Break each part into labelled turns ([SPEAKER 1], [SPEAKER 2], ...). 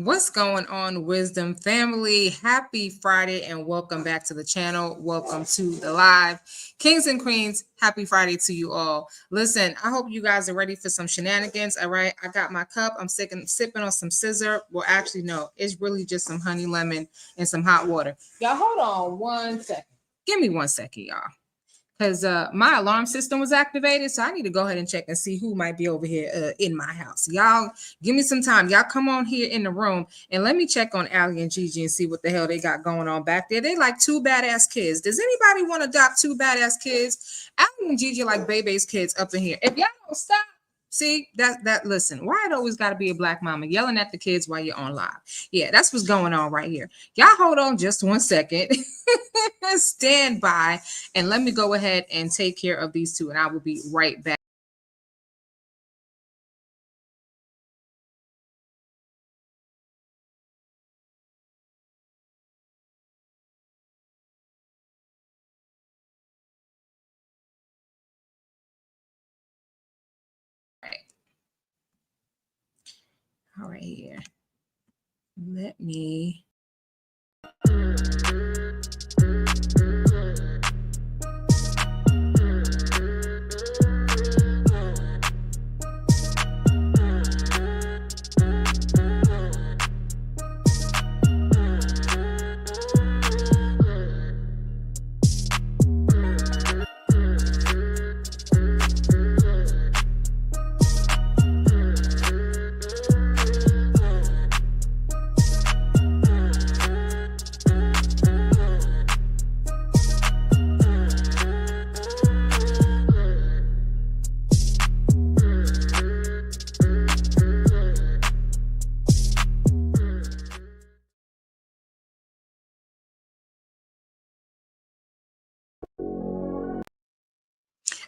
[SPEAKER 1] What's going on, Wisdom family? Happy Friday and welcome back to the channel. Welcome to the live. Kings and queens, happy Friday to you all. Listen, I hope you guys are ready for some shenanigans. All right, I got my cup. I'm sipping on some scissor. Well, actually, no, it's really just some honey lemon and some hot water. Y'all, hold on 1 second. Give me 1 second, y'all. Because my alarm system was activated, so I need to go ahead and check and see who might be over here in my house. Y'all, give me some time. Y'all come on here in the room and let me check on Allie and Gigi and see what the hell they got going on back there. They like two badass kids. Does anybody want to adopt two badass kids? Allie and Gigi like baby's kids up in here. If y'all don't stop, see that listen, why it always got to be a black mama yelling at the kids while you're on live? Yeah, that's what's going on right here. Y'all hold on just 1 second. Stand by and let me go ahead and take care of these two, and I will be right back. All right, here. Let me.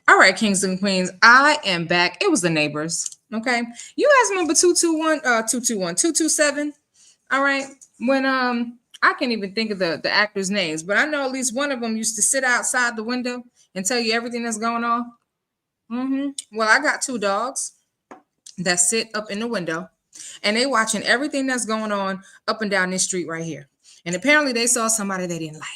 [SPEAKER 1] All right, kings and queens, I am back. It was the neighbors. Okay. You guys remember 227? All right. When I can't even think of the actors' names, but I know at least one of them used to sit outside the window and tell you everything that's going on. Well, I got two dogs that sit up in the window and they watching everything that's going on up and down this street right here. And apparently they saw somebody they didn't like.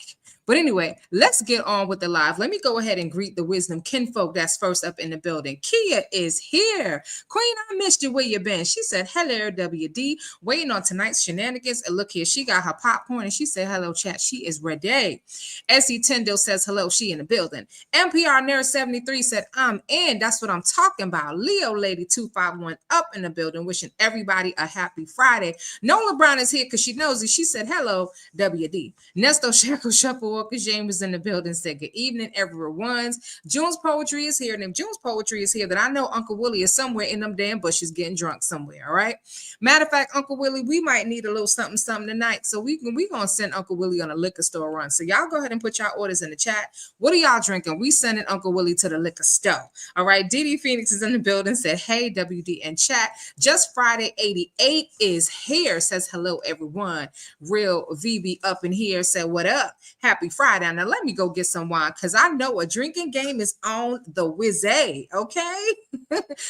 [SPEAKER 1] But anyway, let's get on with the live. Let me go ahead and greet the wisdom kinfolk that's first up in the building. Kia is here. Queen, I missed you. Where you been? She said, hello, WD. Waiting on tonight's shenanigans. And look here, she got her popcorn and she said, hello, chat. She is ready. Essie Tyndall says, hello, she in the building. NPR Nerd 73 said, I'm in. That's what I'm talking about. Leo Lady 251 up in the building, wishing everybody a happy Friday. Nola Brown is here because she knows it. She said, hello, WD. Nesto Shackle Shuffle Walker James in the building said, good evening, everyone's. June's Poetry is here. And June's Poetry is here that I know Uncle Willie is somewhere in them damn bushes getting drunk somewhere, all right? Matter of fact, Uncle Willie, we might need a little something tonight. So we gonna send Uncle Willie on a liquor store run. So y'all go ahead and put y'all orders in the chat. What are y'all drinking? We sending Uncle Willie to the liquor store. All right. Didi Phoenix is in the building, said, hey, WD and chat. Just Friday 88 is here. Says hello, everyone. Real VB up in here said, what up? Happy Friday. Now let me go get some wine because I know a drinking game is on the whiz-a, okay?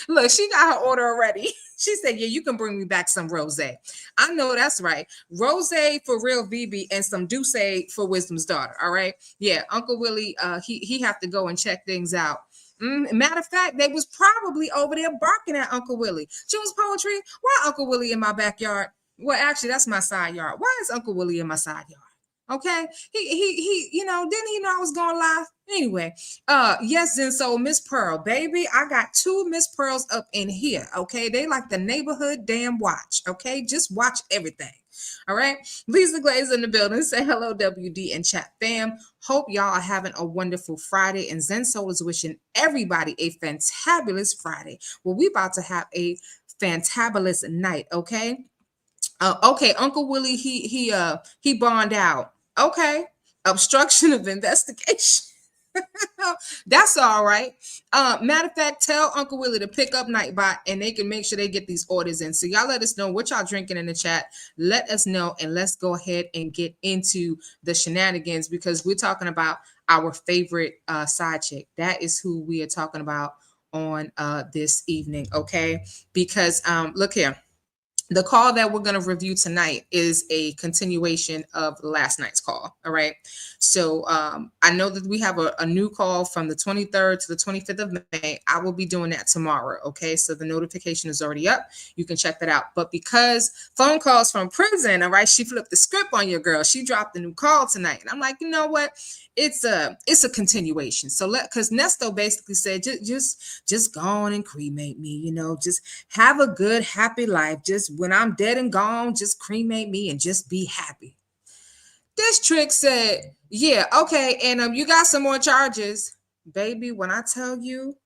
[SPEAKER 1] Look, she got her order already. She said, yeah, you can bring me back some rosé. I know that's right. Rosé for real VB and some Douce for Wisdom's daughter, all right? Yeah, Uncle Willie, he have to go and check things out. Matter of fact, they was probably over there barking at Uncle Willie. June's Poetry, why Uncle Willie in my backyard? Well, actually, that's my side yard. Why is Uncle Willie in my side yard? Okay, he, didn't he know I was going live? Anyway, yes, and so Miss Pearl, baby, I got two Miss Pearls up in here. Okay, they like the neighborhood damn watch. Okay, just watch everything. All right, Lisa Glaze in the building. Say hello, WD and chat fam. Hope y'all are having a wonderful Friday. And Zen Soul is wishing everybody a fantabulous Friday. Well, we about to have a fantabulous night. Okay. Okay, Uncle Willie, he bond out. Okay, obstruction of investigation. That's all right. Matter of fact, tell Uncle Willie to pick up Nightbot and they can make sure they get these orders in. So y'all let us know what y'all drinking in the chat. Let us know and let's go ahead and get into the shenanigans because we're talking about our favorite side chick. That is who we are talking about on this evening. Okay, because look here. The call that we're going to review tonight is a continuation of last night's call. All right. So I know that we have a new call from the 23rd to the 25th of May. I will be doing that tomorrow. Okay. So the notification is already up. You can check that out. But because phone calls from prison, all right, she flipped the script on your girl. She dropped a new call tonight. And I'm like, you know what? It's a continuation. So because Nesto basically said, just go on and cremate me, you know, just have a good, happy life. Just when I'm dead and gone, just cremate me and just be happy. This trick said, yeah, okay, and you got some more charges. Baby, when I tell you,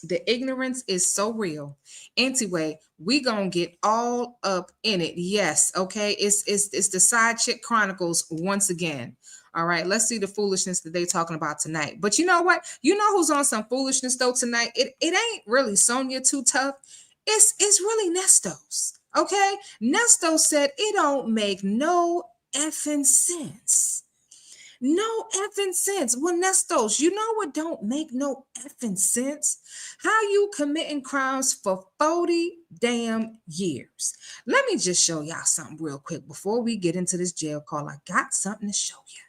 [SPEAKER 1] the ignorance is so real. Anyway, we gonna get all up in it. Yes, okay. It's the Side Chick Chronicles once again. All right, let's see the foolishness that they talking about tonight. But you know what? You know who's on some foolishness though tonight? It ain't really Sonya too tough. It's really Nesto's. Okay, Nesto said it don't make no effing sense. No effing sense. Well, Nestos, you know what don't make no effing sense? How you committing crimes for 40 damn years. Let me just show y'all something real quick before we get into this jail call. I got something to show you.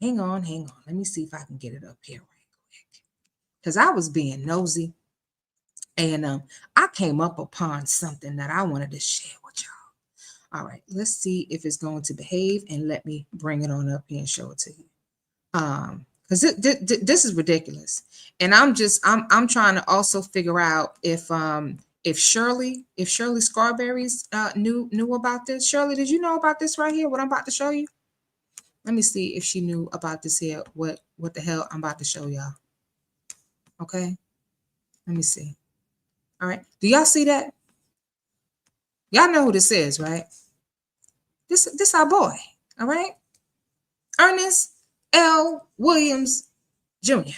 [SPEAKER 1] Hang on. Let me see if I can get it up here right quick. Because I was being nosy. And I came up upon something that I wanted to share with y'all. All right, let's see if it's going to behave, and let me bring it on up here and show it to you. Because this is ridiculous, and I'm trying to also figure out if Shirley Scarberry's knew about this. Shirley, did you know about this right here? What I'm about to show you? Let me see if she knew about this here. What the hell I'm about to show y'all? Okay, let me see. All right, do y'all see that? Y'all know who this is, right? This our boy, all right? Ernest L. Williams Jr.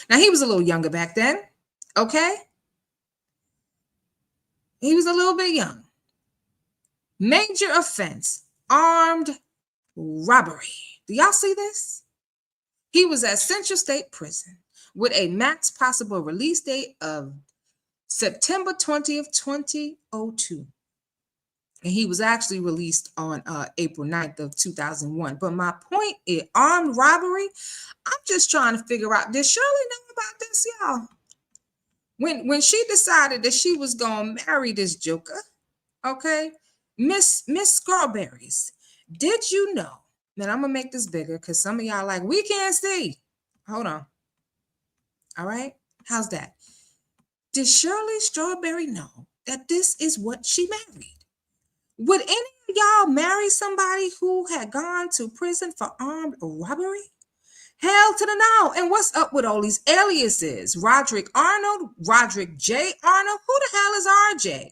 [SPEAKER 1] Now, he was a little younger back then, okay? He was a little bit young. Major offense, armed robbery. Do y'all see this? He was at Central State Prison with a max possible release date of September 20th, 2002. And he was actually released on April 9th of 2001. But my point is armed robbery. I'm just trying to figure out, did Shirley know about this, y'all? When she decided that she was going to marry this joker, okay, Miss Scarberry's, did you know? And I'm going to make this bigger because some of y'all like, we can't see. Hold on. All right. How's that? Did Shirley Strawberry know that this is what she married? Would any of y'all marry somebody who had gone to prison for armed robbery? Hell to the no. And what's up with all these aliases? Roderick Arnold, Roderick J. Arnold. Who the hell is RJ?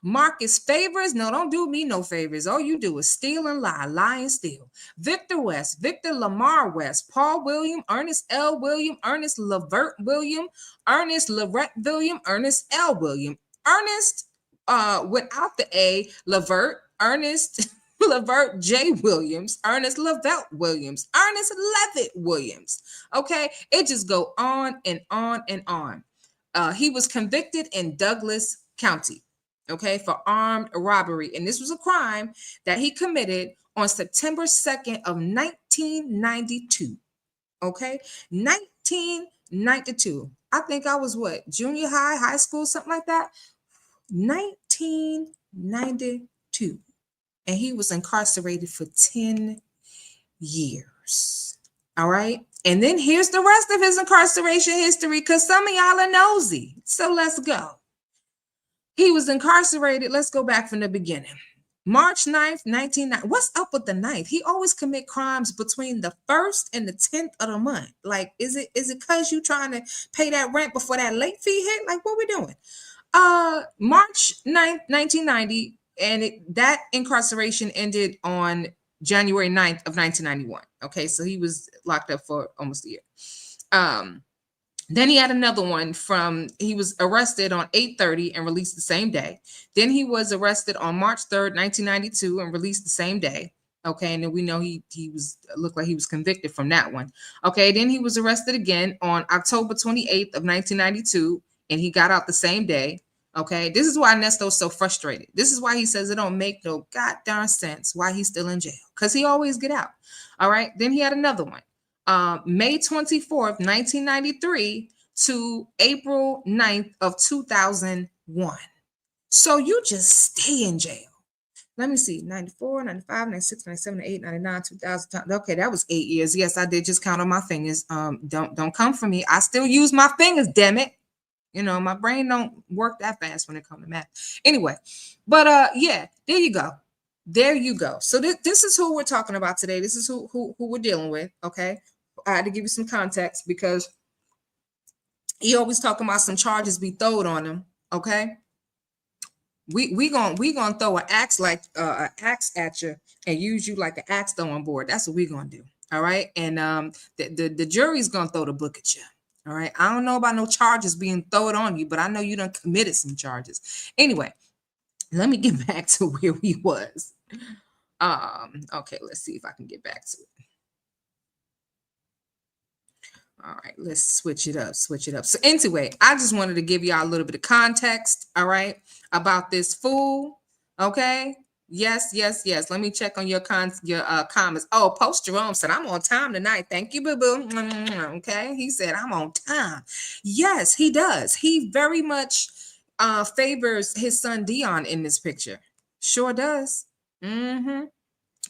[SPEAKER 1] Marcus Favors. No, don't do me no favors. All you do is steal and lie and steal. Victor West, Victor Lamar West, Paul William, Ernest L. William, Ernest Levert William, Ernest Lorette William, Ernest L. William, Ernest without the A, Levert, Ernest Levert J. Williams, Ernest Lavelle Williams, Ernest Levitt Williams. Okay, it just go on and on and on. He was convicted in Douglas County, okay, for armed robbery. And this was a crime that he committed on September 2nd of 1992. Okay, 1992. I think I was what, junior high, high school, something like that. 1992, and he was incarcerated for 10 years. All right, and then here's the rest of his incarceration history, because some of y'all are nosy. So let's go. He was incarcerated. Let's go back from the beginning. March 9th, 1990. What's up with the 9th? He always commit crimes between the 1st and the 10th of the month. Like, is it because you trying to pay that rent before that late fee hit? Like, what we doing? March 9th, 1990, and that incarceration ended on January 9th of 1991. Okay, so he was locked up for almost a year. Then he had another one he was arrested on 8/30 and released the same day. Then he was arrested on March 3rd, 1992 and released the same day. Okay, and then we know he looked like he was convicted from that one. Okay, then he was arrested again on October 28th of 1992. And he got out the same day. Okay, this is why Nesto's so frustrated. This is why he says it don't make no goddamn sense why he's still in jail, because he always get out. All right, then he had another one. May 24th, 1993 to April 9th of 2001. So you just stay in jail. Let me see, 94, 95, 96, 97, 98, 99, 2000. Okay, that was 8 years. Yes, I did just count on my fingers. Don't come for me. I still use my fingers, damn it. You know, my brain don't work that fast when it comes to math. Anyway, but yeah, there you go. There you go. So this is who we're talking about today. This is who we're dealing with. Okay. I had to give you some context because he always talking about some charges be thrown on him. Okay. We gonna throw an axe like an axe at you and use you like an axe throwing board. That's what we gonna do. All right. And the jury's gonna throw the book at you. All right. I don't know about no charges being thrown on you, but I know you done committed some charges. Anyway, let me get back to where we was. Okay, let's see if I can get back to it. All right, let's switch it up. So anyway, I just wanted to give y'all a little bit of context, all right, about this fool. Okay. Yes. Let me check on your comments. Oh, Post Jerome said, I'm on time tonight. Thank you, boo-boo. Okay. He said, I'm on time. Yes, he does. He very much favors his son Dion in this picture. Sure does. Mm-hmm.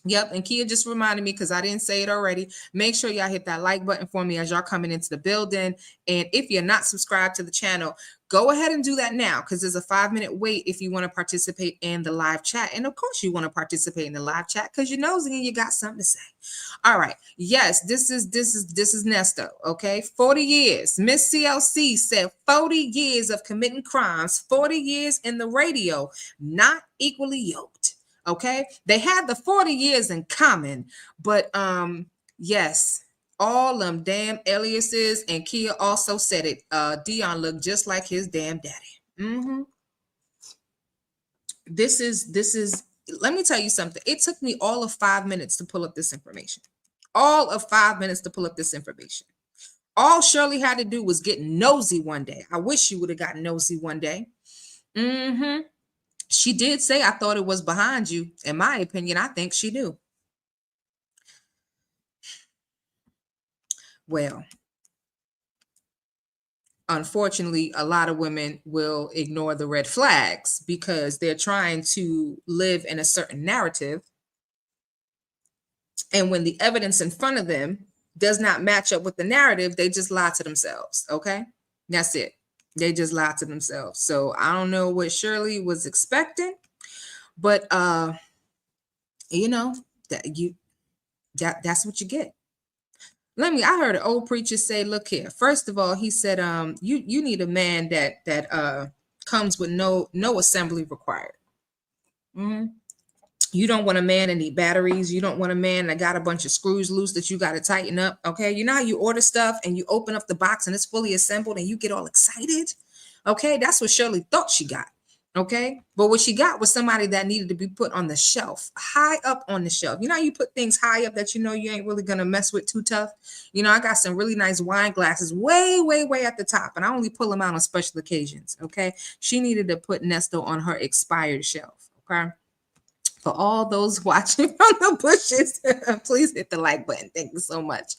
[SPEAKER 1] Yep, and Kia just reminded me because I didn't say it already. Make sure y'all hit that like button for me as y'all coming into the building. And if you're not subscribed to the channel, go ahead and do that now because there's a 5-minute wait if you want to participate in the live chat. And of course, you want to participate in the live chat because you're nosy and you got something to say. All right. Yes, this is Nesto. Okay, 40 years. Miss CLC said 40 years of committing crimes, 40 years in the radio, not equally yoked. Okay, they had the 40 years in common, but yes, all them damn aliases. And Kia also said it. Dion looked just like his damn daddy. This is. Let me tell you something. It took me all of 5 minutes to pull up this information. All of 5 minutes to pull up this information. All Shirley had to do was get nosy one day. I wish she would have gotten nosy one day. She did say, I thought it was behind you. In my opinion, I think she knew. Well, unfortunately, a lot of women will ignore the red flags because they're trying to live in a certain narrative. And when the evidence in front of them does not match up with the narrative, they just lie to themselves. Okay, that's it. They just lie to themselves. So I don't know what Shirley was expecting, but you know that's what you get. I heard an old preacher say, look here, first of all, he said, you need a man that comes with no assembly required. You don't want a man that need batteries. You don't want a man that got a bunch of screws loose that you got to tighten up. Okay. You know how you order stuff and you open up the box and it's fully assembled and you get all excited. Okay. That's what Shirley thought she got. Okay. But what she got was somebody that needed to be put on the shelf, high up on the shelf. You know how you put things high up that you know you ain't really going to mess with too tough. You know, I got some really nice wine glasses way at the top, and I only pull them out on special occasions. Okay. She needed to put Nesto on her expired shelf. Okay. For all those watching from the bushes, please hit the like button. Thank you so much.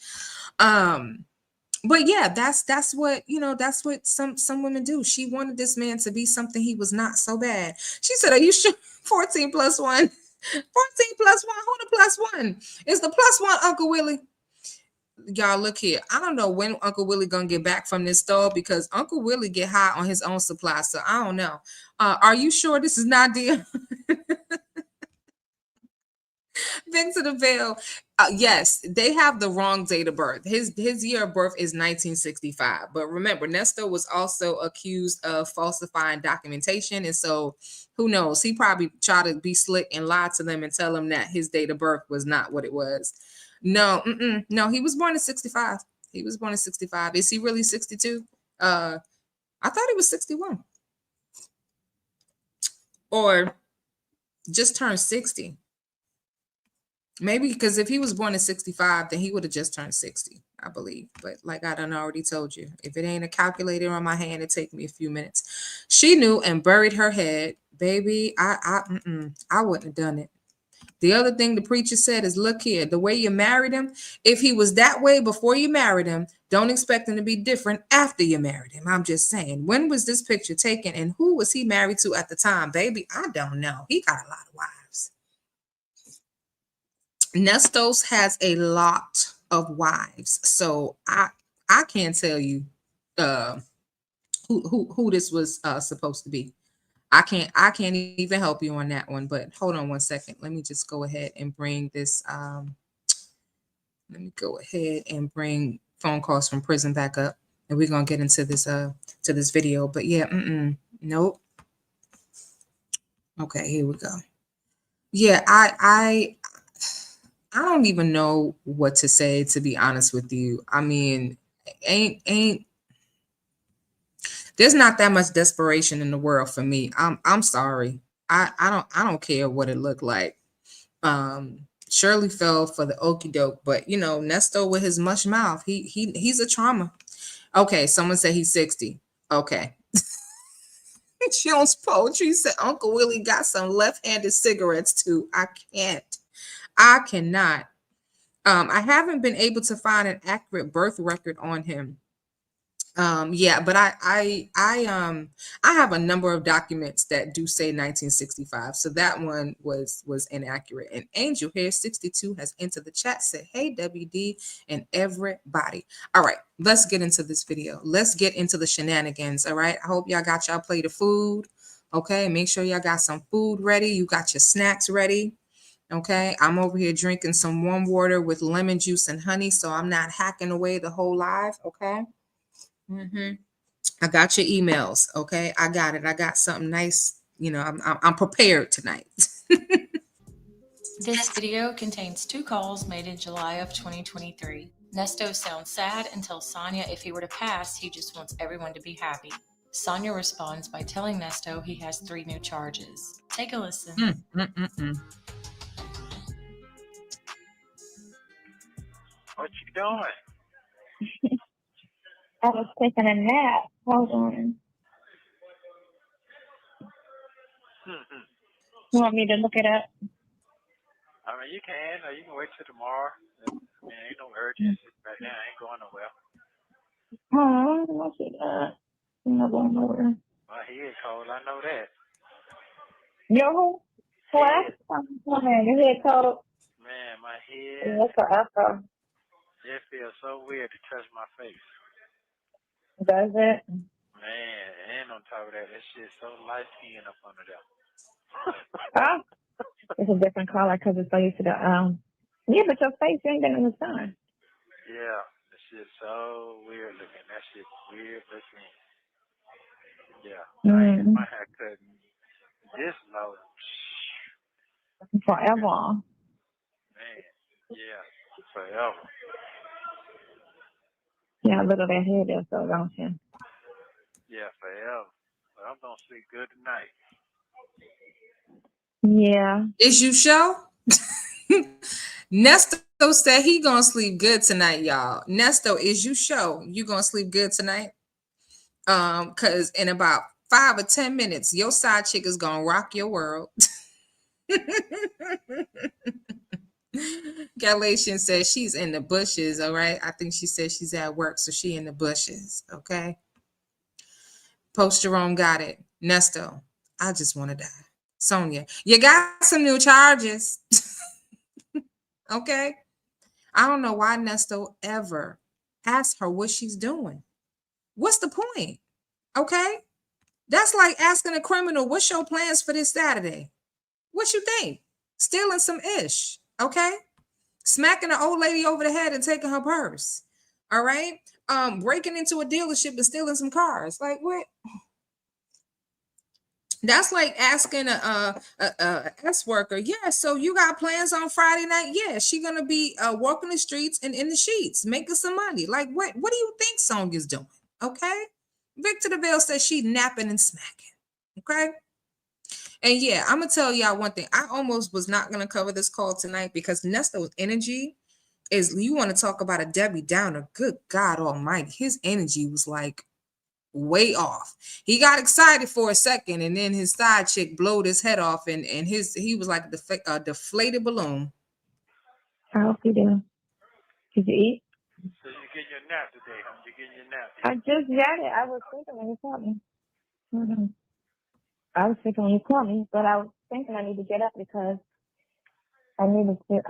[SPEAKER 1] But yeah, that's what, you know, that's what some women do. She wanted this man to be something he was not so bad. She said, are you sure? 14 plus 1. 14 plus 1. Who the plus 1? Is the plus 1 Uncle Willie? Y'all look here. I don't know when Uncle Willie gonna get back from this store because Uncle Willie get high on his own supply. So I don't know. Are you sure this is not Nadia? Vincent the Veil. Yes, they have the wrong date of birth. His year of birth is 1965. But remember, Nesto was also accused of falsifying documentation. And so who knows? He probably tried to be slick and lie to them and tell them that his date of birth was not what it was. No, no, he was born in 65. He was born in 65. Is he really 62? I thought he was 61. Or just turned 60. Maybe because if he was born in 65, then he would have just turned 60, I believe. But like I done already told you, if it ain't a calculator on my hand, it take me a few minutes. She knew and buried her head. Baby, I wouldn't have done it. The other thing the preacher said is, look here, the way you married him, if he was that way before you married him, don't expect him to be different after you married him. I'm just saying, when was this picture taken and who was he married to at the time? Baby, I don't know. He got a lot of wives. Nestos has a lot of wives. So I can't tell you uh who this was supposed to be. I can't even help you on that one, but hold on one second. Let me just go ahead and bring this let me go ahead and bring phone calls from prison back up, and we're gonna get into this to this video. But yeah, nope. Okay, here we go. Yeah, I don't even know what to say, to be honest with you. I mean, ain't there's not that much desperation in the world for me. I'm sorry. I don't care what it looked like. Shirley fell for the okey doke, but you know, Nesto with his mush mouth, he's a trauma. Okay, someone said he's 60. Okay. She owns poetry. Said Uncle Willie got some left-handed cigarettes too. I cannot. I haven't been able to find an accurate birth record on him. Yeah, but I have a number of documents that do say 1965, so that one was inaccurate. And Angel here 62 has entered the chat, said hey WD and everybody. All right, let's get into this video. Let's get into the shenanigans. All right, I hope y'all got y'all plate of food. Okay, make sure y'all got some food ready. You got your snacks ready. Okay, I'm over here drinking some warm water with lemon juice and honey, so I'm not hacking away the whole live. Okay. I got your emails. Okay, I got it. I got something nice. You know, I'm prepared tonight.
[SPEAKER 2] This video contains 2 calls made in July of 2023. Nesto sounds sad and tells Sonya if he were to pass, he just wants everyone to be happy. Sonya responds by telling Nesto he has 3 new charges. Take a listen.
[SPEAKER 3] What you doing?
[SPEAKER 4] I was taking a nap. Hold on. You want me to look it up?
[SPEAKER 3] I mean, you can, or you can wait till tomorrow. I mean, ain't no urgency right now. I ain't going nowhere.
[SPEAKER 4] Oh, what's it? I'm not going nowhere.
[SPEAKER 3] My head cold. I know that.
[SPEAKER 4] Yo, what? Your head cold?
[SPEAKER 3] Man, my head.
[SPEAKER 4] What's the echo?
[SPEAKER 3] It feels so weird to touch my face.
[SPEAKER 4] Does it?
[SPEAKER 3] Man, and on top of that, that shit's so light skin up under there.
[SPEAKER 4] Oh, it's a different color because it's so used to the Yeah, but your face ain't been in the sun.
[SPEAKER 3] Yeah, that shit's so weird looking. That shit's weird looking. Yeah, I ain't get my hair cut this low.
[SPEAKER 4] Forever.
[SPEAKER 3] Man, yeah, forever.
[SPEAKER 4] Yeah, look at that head there, so don't you?
[SPEAKER 3] Yeah, forever. But I'm gonna sleep good tonight.
[SPEAKER 4] Yeah.
[SPEAKER 1] Is you sure? Nesto said he gonna sleep good tonight, y'all. Nesto, is you sure you gonna sleep good tonight? Because in about 5 or 10 minutes, your side chick is gonna rock your world. Galatians says she's in the bushes. All right, I think she said she's at work, so she in the bushes. Okay. Post Jerome got it. Nesto, I just want to die. Sonya, you got some new charges. Okay. I don't know why Nesto ever asked her what she's doing. What's the point? Okay. That's like asking a criminal, what's your plans for this Saturday? What you think? Stealing some ish. Okay. Smacking an old lady over the head and taking her purse. All right. Breaking into a dealership and stealing some cars. Like what? That's like asking a S worker, yeah, so you got plans on Friday night? Yeah, she gonna be walking the streets and in the sheets, making some money. Like what do you think Sonya's doing? Okay. Victor DeVille says she napping and smacking. Okay. And yeah, I'm gonna tell y'all one thing. I almost was not gonna cover this call tonight because Nesto's energy is, you want to talk about a Debbie Downer. Good God Almighty, his energy was like way off. He got excited for a second, and then his side chick blowed his head off, and he was like a deflated balloon.
[SPEAKER 4] I hope you do. Did you eat?
[SPEAKER 3] So you getting your nap today, huh? You getting your nap.
[SPEAKER 4] I just got it. I was thinking when you called me. I was thinking when you called me, but I was thinking I need to get up because I needed to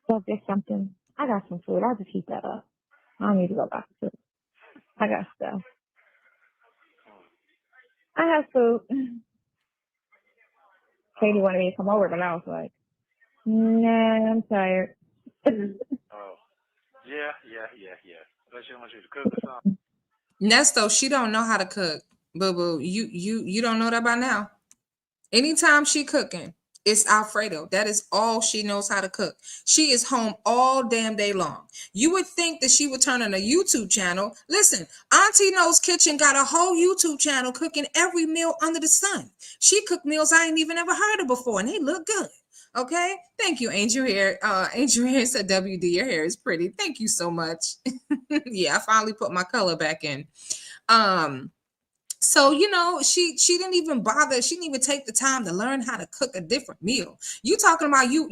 [SPEAKER 4] go get something. I got some food. I'll just heat that up. I don't need to go back to food. I got stuff. I have food. Katie wanted me to come over, but I was like, nah, I'm tired.
[SPEAKER 3] Oh, yeah. But she wants you to cook or something.
[SPEAKER 1] Nesto, she don't know how to cook. Boo boo, you don't know that by now. Anytime she cooking, it's Alfredo. That is all she knows how to cook. She is home all damn day long. You would think that she would turn on a YouTube channel. Listen, Auntie No's Kitchen got a whole YouTube channel cooking every meal under the sun. She cooked meals I ain't even ever heard of before, and they look good. Okay, thank you, Angel Hair. Angel Hair said, "WD, your hair is pretty." Thank you so much. Yeah, I finally put my color back in. So she didn't even bother. She didn't even take the time to learn how to cook a different meal. You talking about you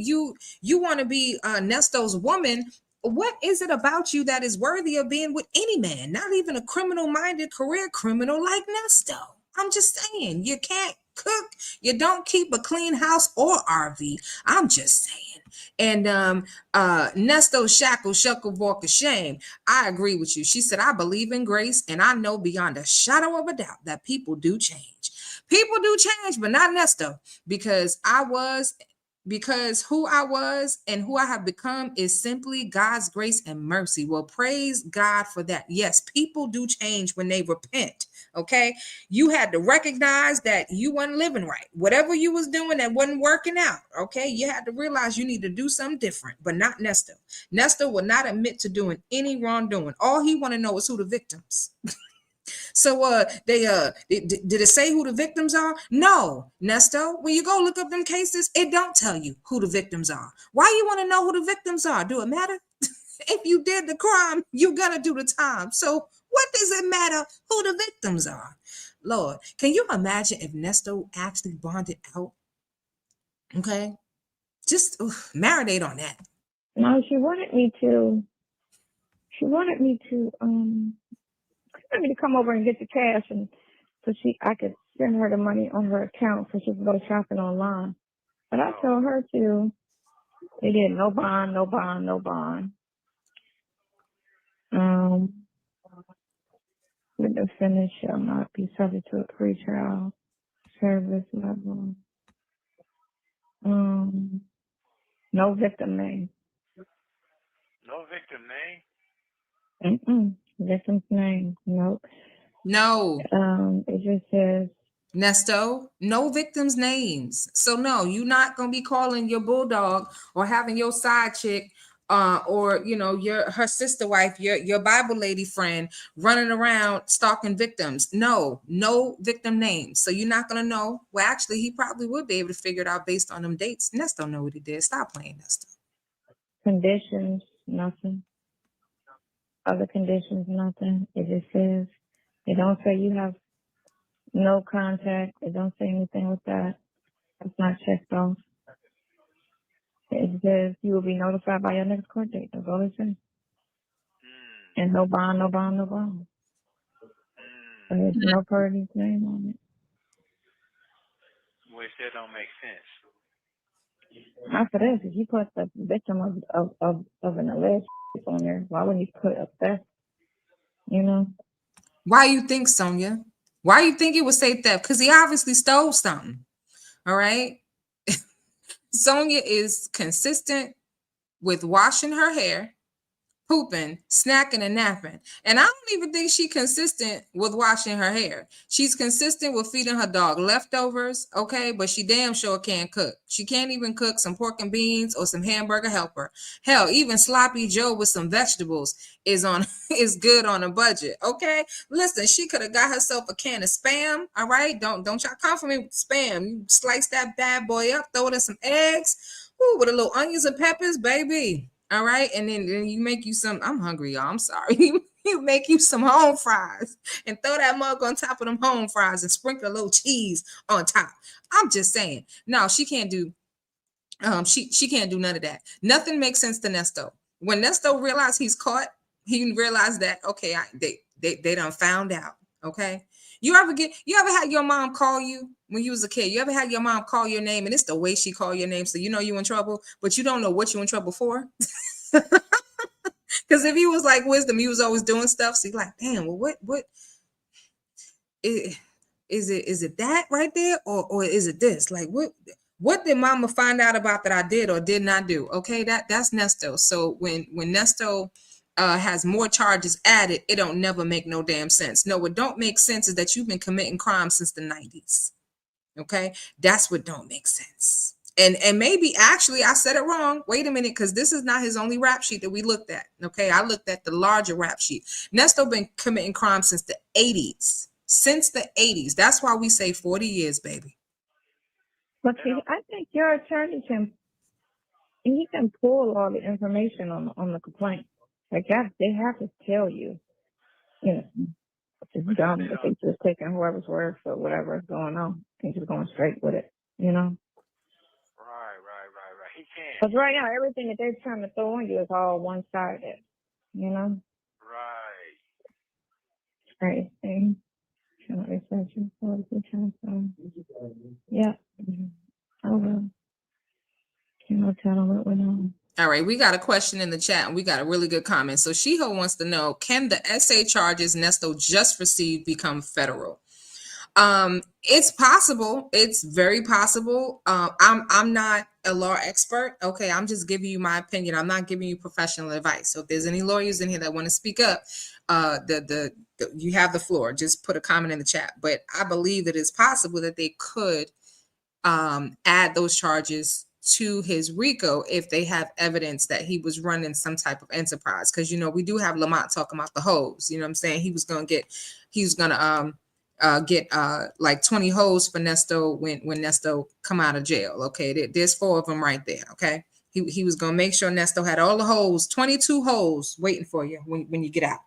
[SPEAKER 1] want to be Nesto's woman? What is it about you that is worthy of being with any man? Not even a criminal-minded career criminal like Nesto. I'm just saying, you can't cook. You don't keep a clean house or RV. I'm just saying. And Nesto Shackle Shuckle Walk of Shame. I agree with you. She said, I believe in grace, and I know beyond a shadow of a doubt that people do change. People do change, but not Nesto, because who I was and who I have become is simply God's grace and mercy. Well, praise God for that. Yes, people do change when they repent. Okay, you had to recognize that you weren't living right. Whatever you was doing that wasn't working out. Okay, you had to realize you need to do something different, but not Nesto. Nesto will not admit to doing any wrongdoing. All he want to know is who the victims. So did it say who the victims are? No, Nesto. When you go look up them cases, it don't tell you who the victims are. Why you want to know who the victims are? Do it matter? If you did the crime, you're gonna do the time. So what does it matter who the victims are? Lord, can you imagine if Nesto actually bonded out? Okay, just marinate on that.
[SPEAKER 4] No, she wanted me to. She wanted me to come over and get the cash, and so I could send her the money on her account so she can go shopping online. But I told her to. They did no bond. The defendant shall not be subject to a pretrial service level. No victim name.
[SPEAKER 3] No victim name?
[SPEAKER 4] Victim's name. Nope.
[SPEAKER 1] No.
[SPEAKER 4] It just says
[SPEAKER 1] Nesto, no victims' names. So no, you're not gonna be calling your bulldog or having your side chick or her sister wife, your Bible lady friend running around stalking victims. No victim names. So you're not gonna know. Well, actually, he probably would be able to figure it out based on them dates. Nesto know what he did. Stop playing, Nesto.
[SPEAKER 4] Conditions, nothing. Other conditions, nothing. It just says it don't say you have no contact. It don't say anything with that. It's not checked off. It says you will be notified by your next court date. That's all it says. And no bond. And there's no party's name on it.
[SPEAKER 3] Which that don't make sense.
[SPEAKER 4] Not for this. If you put the victim of an alleged on there, why wouldn't you put a theft?
[SPEAKER 1] Why you think, Sonya? Why you think it would say theft? Because he obviously stole something. All right. Sonya is consistent with washing her hair, pooping, snacking, and napping. And I don't even think she's consistent with washing her hair. She's consistent with feeding her dog leftovers, okay? But she damn sure can't cook. She can't even cook some pork and beans or some hamburger helper. Hell, even sloppy Joe with some vegetables is on is good on a budget, okay? Listen, she could have got herself a can of Spam, all right? Don't y'all come for me with Spam. You slice that bad boy up, throw it in some eggs, ooh, with a little onions and peppers, baby. All right. And then you make you some. I'm hungry, y'all. I'm sorry. You make you some home fries and throw that mug on top of them home fries and sprinkle a little cheese on top. I'm just saying. No, she can't do. She can't do none of that. Nothing makes sense to Nesto. When Nesto realized he's caught, he realized that okay, they done found out. Okay. You ever had your mom call you when you was a kid? You ever had your mom call your name and it's the way she call your name, so you know you in trouble, but you don't know what you in trouble for? Because if he was like Wisdom, he was always doing stuff. So you're like, damn, well, what is it that right there? Or is it this? Like what did mama find out about that I did or did not do? Okay, that's Nesto. So when Nesto has more charges added, it don't never make no damn sense. No, what don't make sense is that you've been committing crime since the 90s. Okay, that's what don't make sense. And maybe actually I said it wrong. Wait a minute, because this is not his only rap sheet that we looked at. Okay, I looked at the larger rap sheet. Nesto been committing crime since the 80s. Since the 80s. That's why we say 40 years, baby.
[SPEAKER 4] But see, I think your attorney can pull all the information on the complaint. Like that, they have to tell you, you know, it's dumb that they just taking whoever's word for whatever is going on and just going straight with it, you know.
[SPEAKER 3] Right. He can't.
[SPEAKER 4] Because right now, everything that they're trying to throw on you is all one-sided, you know.
[SPEAKER 3] Right.
[SPEAKER 4] Right. Yeah. Oh well. Can't tell them what went on.
[SPEAKER 1] All right, we got a question in the chat and we got a really good comment. So Shiho wants to know, can the SA charges Nesto just received become federal? It's possible. It's very possible. I'm not a law expert. Okay, I'm just giving you my opinion. I'm not giving you professional advice. So if there's any lawyers in here that want to speak up, you have the floor. Just put a comment in the chat. But I believe that it's possible that they could add those charges to his RICO if they have evidence that he was running some type of enterprise. Because we do have Lamont talking about the hoes. You know what I'm saying? He was gonna get like 20 hoes for Nesto when Nesto come out of jail. Okay, there's 4 of them right there. Okay, he was gonna make sure Nesto had all the hoes, 22 hoes waiting for you when you get out.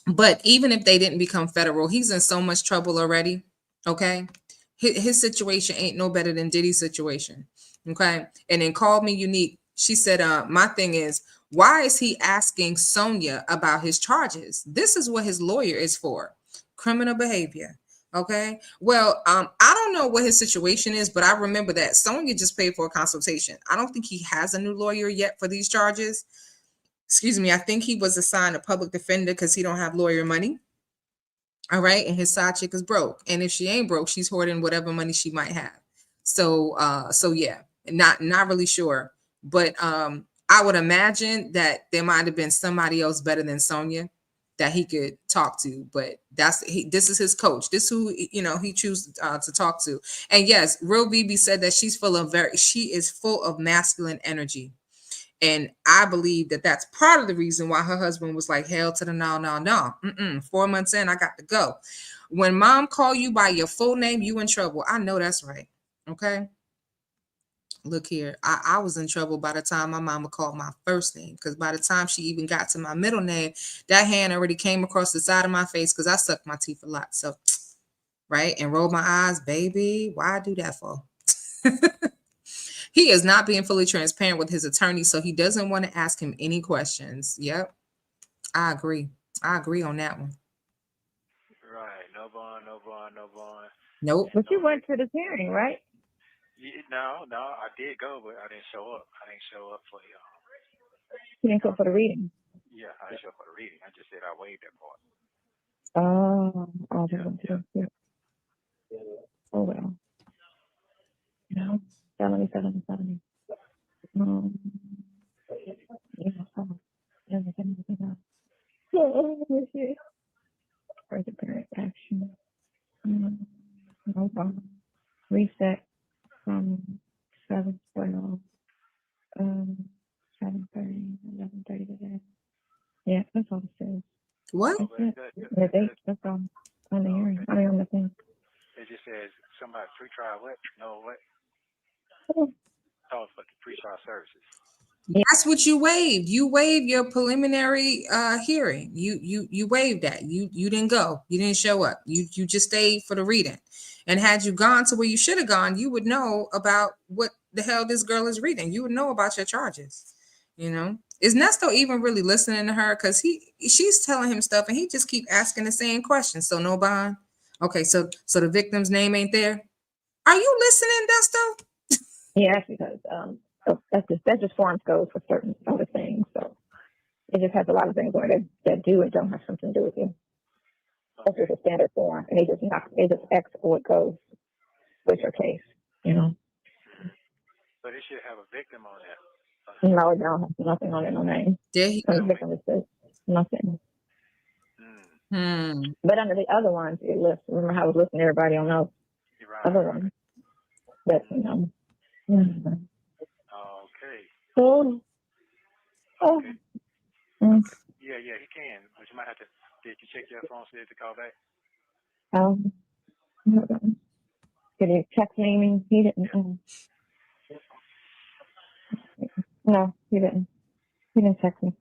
[SPEAKER 1] But even if they didn't become federal, he's in so much trouble already. Okay, his situation ain't no better than Diddy's situation. Okay, and then called me unique. She said, my thing is, why is he asking Sonya about his charges? This is what his lawyer is for, criminal behavior. Okay, well, I don't know what his situation is, but I remember that Sonya just paid for a consultation. I don't think he has a new lawyer yet for these charges. Excuse me, I think he was assigned a public defender because he don't have lawyer money. All right, and his side chick is broke, and if she ain't broke, she's hoarding whatever money she might have. So yeah, not really sure, but I would imagine that there might have been somebody else better than Sonya that he could talk to, but this is his coach. This who he chooses to talk to. And yes, Real BB said that she is full of masculine energy. And I believe that that's part of the reason why her husband was like, hell to the no. 4 months in, I got to go. When mom call you by your full name, you in trouble. I know that's right. Okay. Look here. I was in trouble by the time my mama called my first name, because by the time she even got to my middle name, that hand already came across the side of my face because I sucked my teeth a lot. So, right. And rolled my eyes, baby. Why I do that for? He is not being fully transparent with his attorney, so he doesn't want to ask him any questions. Yep, I agree. I agree on that one.
[SPEAKER 3] Right. No bond.
[SPEAKER 1] Nope.
[SPEAKER 4] But you went to the hearing, right?
[SPEAKER 3] No, I did go, but I didn't show up. I didn't show up for
[SPEAKER 4] You didn't go for the reading.
[SPEAKER 3] Yeah, I didn't show up for the reading. I just said I waived that part.
[SPEAKER 4] Yeah. Oh well. 70. Further parent action. No problem. Reset from 7:12, 7:30, 11:30 today. Yeah, that's all it says.
[SPEAKER 1] What?
[SPEAKER 4] That's it. The date, that's all on the hearing. I mean, on the thing.
[SPEAKER 3] It just says somebody pre-trial what? No what?
[SPEAKER 4] Oh,
[SPEAKER 3] Oh, for the pre-trial services.
[SPEAKER 1] That's what you waived. You waived your preliminary hearing. You waived that. You didn't go. You didn't show up. You just stayed for the reading. And had you gone to where you should have gone, you would know about what the hell this girl is reading. You would know about your charges. You know, is Nesto even really listening to her? Because she's telling him stuff and he just keep asking the same questions. So no bond. Okay, so the victim's name ain't there. Are you listening, Nesto?
[SPEAKER 4] yeah, because that's just forms goes for certain other things. So it just has a lot of things on it that do and don't have something to do with you. That's just a standard form, and they just X or it goes with your case. You know.
[SPEAKER 3] But it should have a victim on that.
[SPEAKER 4] No, it don't have nothing on it, no name.
[SPEAKER 1] There he
[SPEAKER 4] On the
[SPEAKER 1] go.
[SPEAKER 4] victim, it says nothing.
[SPEAKER 1] Hmm.
[SPEAKER 4] But under the other ones, it lists. Remember how I was listing everybody on those other ones? That's
[SPEAKER 3] Okay.
[SPEAKER 4] Oh.
[SPEAKER 3] Okay.
[SPEAKER 4] Mm.
[SPEAKER 3] Yeah, he can. But you might have to. Did you check your phone? See if to call back.
[SPEAKER 4] Hold on. Did he text me? He didn't. No, he didn't. He didn't text me.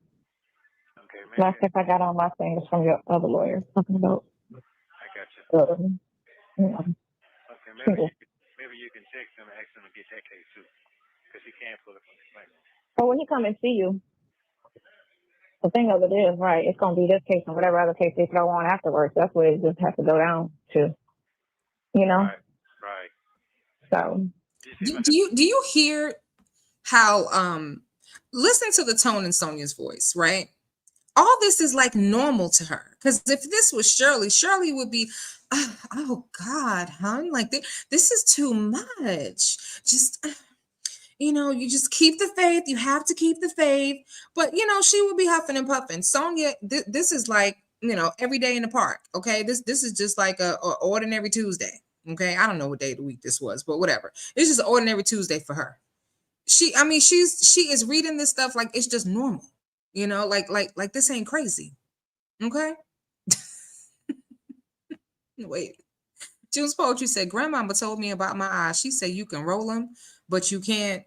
[SPEAKER 3] Okay, maybe.
[SPEAKER 4] Last text I got on my thing was from your other lawyer talking about.
[SPEAKER 3] I got you.
[SPEAKER 4] Yeah.
[SPEAKER 3] Okay, maybe you can text him and ask him to get that case too, because he can't pull it from his finger.
[SPEAKER 4] So when he come and see you, the thing of it is, right, it's going to be this case and whatever other case they throw on afterwards. That's what it just has to go down to, you know?
[SPEAKER 3] Right.
[SPEAKER 4] So.
[SPEAKER 1] Do you hear how listen to the tone in Sonya's voice, right? All this is like normal to her. Because if this was Shirley would be, oh God, hon, like this is too much. Just you just keep the faith. You have to keep the faith. But she would be huffing and puffing. Sonya, this is like every day in the park. Okay, this is just like a ordinary Tuesday. Okay, I don't know what day of the week this was, but whatever. It's just an ordinary Tuesday for her. She is reading this stuff like it's just normal. Like this ain't crazy. Okay. Wait. June's Poetry said, Grandmama told me about my eyes. She said you can roll them, but you can't.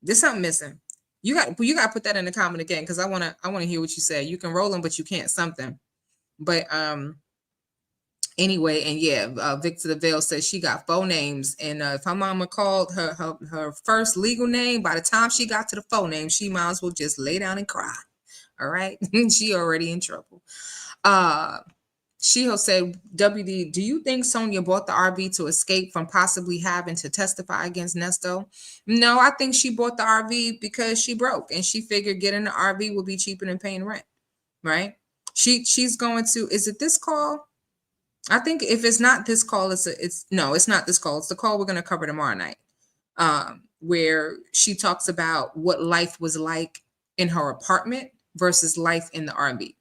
[SPEAKER 1] There's something missing. You got to put that in the comment again because I wanna hear what you say. You can roll them, but you can't something. But anyway, and yeah, Victor the Veil says she got 4 names, and if her mama called her first legal name, by the time she got to the 4 names, she might as well just lay down and cry. All right, she already in trouble. Sheho said, WD, do you think Sonya bought the RV to escape from possibly having to testify against Nesto? No, I think she bought the RV because she broke and she figured getting the RV would be cheaper than paying rent, right? She's going to, is it this call? I think if it's not this call, it's not this call. It's the call we're going to cover tomorrow night, where she talks about what life was like in her apartment versus life in the RV.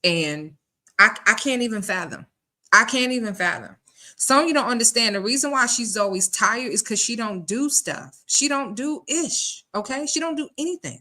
[SPEAKER 1] And I can't even fathom. I can't even fathom. Sonya don't understand. The reason why she's always tired is because she don't do stuff. She don't do ish. Okay. She don't do anything.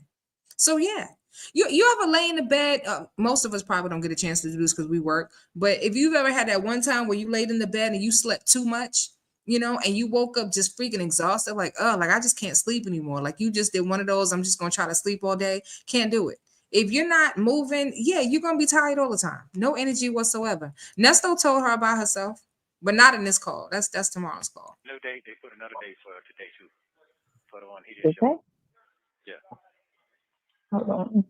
[SPEAKER 1] So yeah, you ever lay in the bed? Most of us probably don't get a chance to do this because we work. But if you've ever had that one time where you laid in the bed and you slept too much, and you woke up just freaking exhausted, like, oh, like I just can't sleep anymore. Like you just did one of those. I'm just going to try to sleep all day. Can't do it. If you're not moving, yeah, you're going to be tired all the time. No energy whatsoever. Nesto told her about herself, but not in this call. That's tomorrow's call.
[SPEAKER 3] No date. They put another date for today too. For the one he didn't show. Yeah.
[SPEAKER 4] Hold on.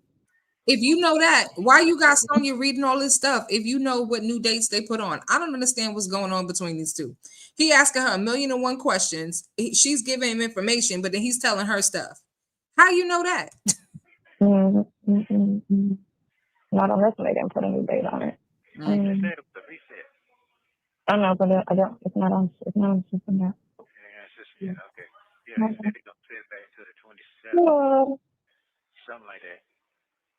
[SPEAKER 1] If you know that, why you got Sonya reading all this stuff? If you know what new dates they put on, I don't understand what's going on between these two. He asking her 1,000,001 questions. She's giving him information, but then he's telling her stuff. How you know that?
[SPEAKER 4] Not on this one. They didn't put a new date on it.
[SPEAKER 3] They said it was a reset.
[SPEAKER 4] I know, but I don't. It's not on. It's not on the system yet.
[SPEAKER 3] Yeah, okay. Yeah, they said they're gonna set it back to the 27th.
[SPEAKER 4] Hello.
[SPEAKER 3] Something like that.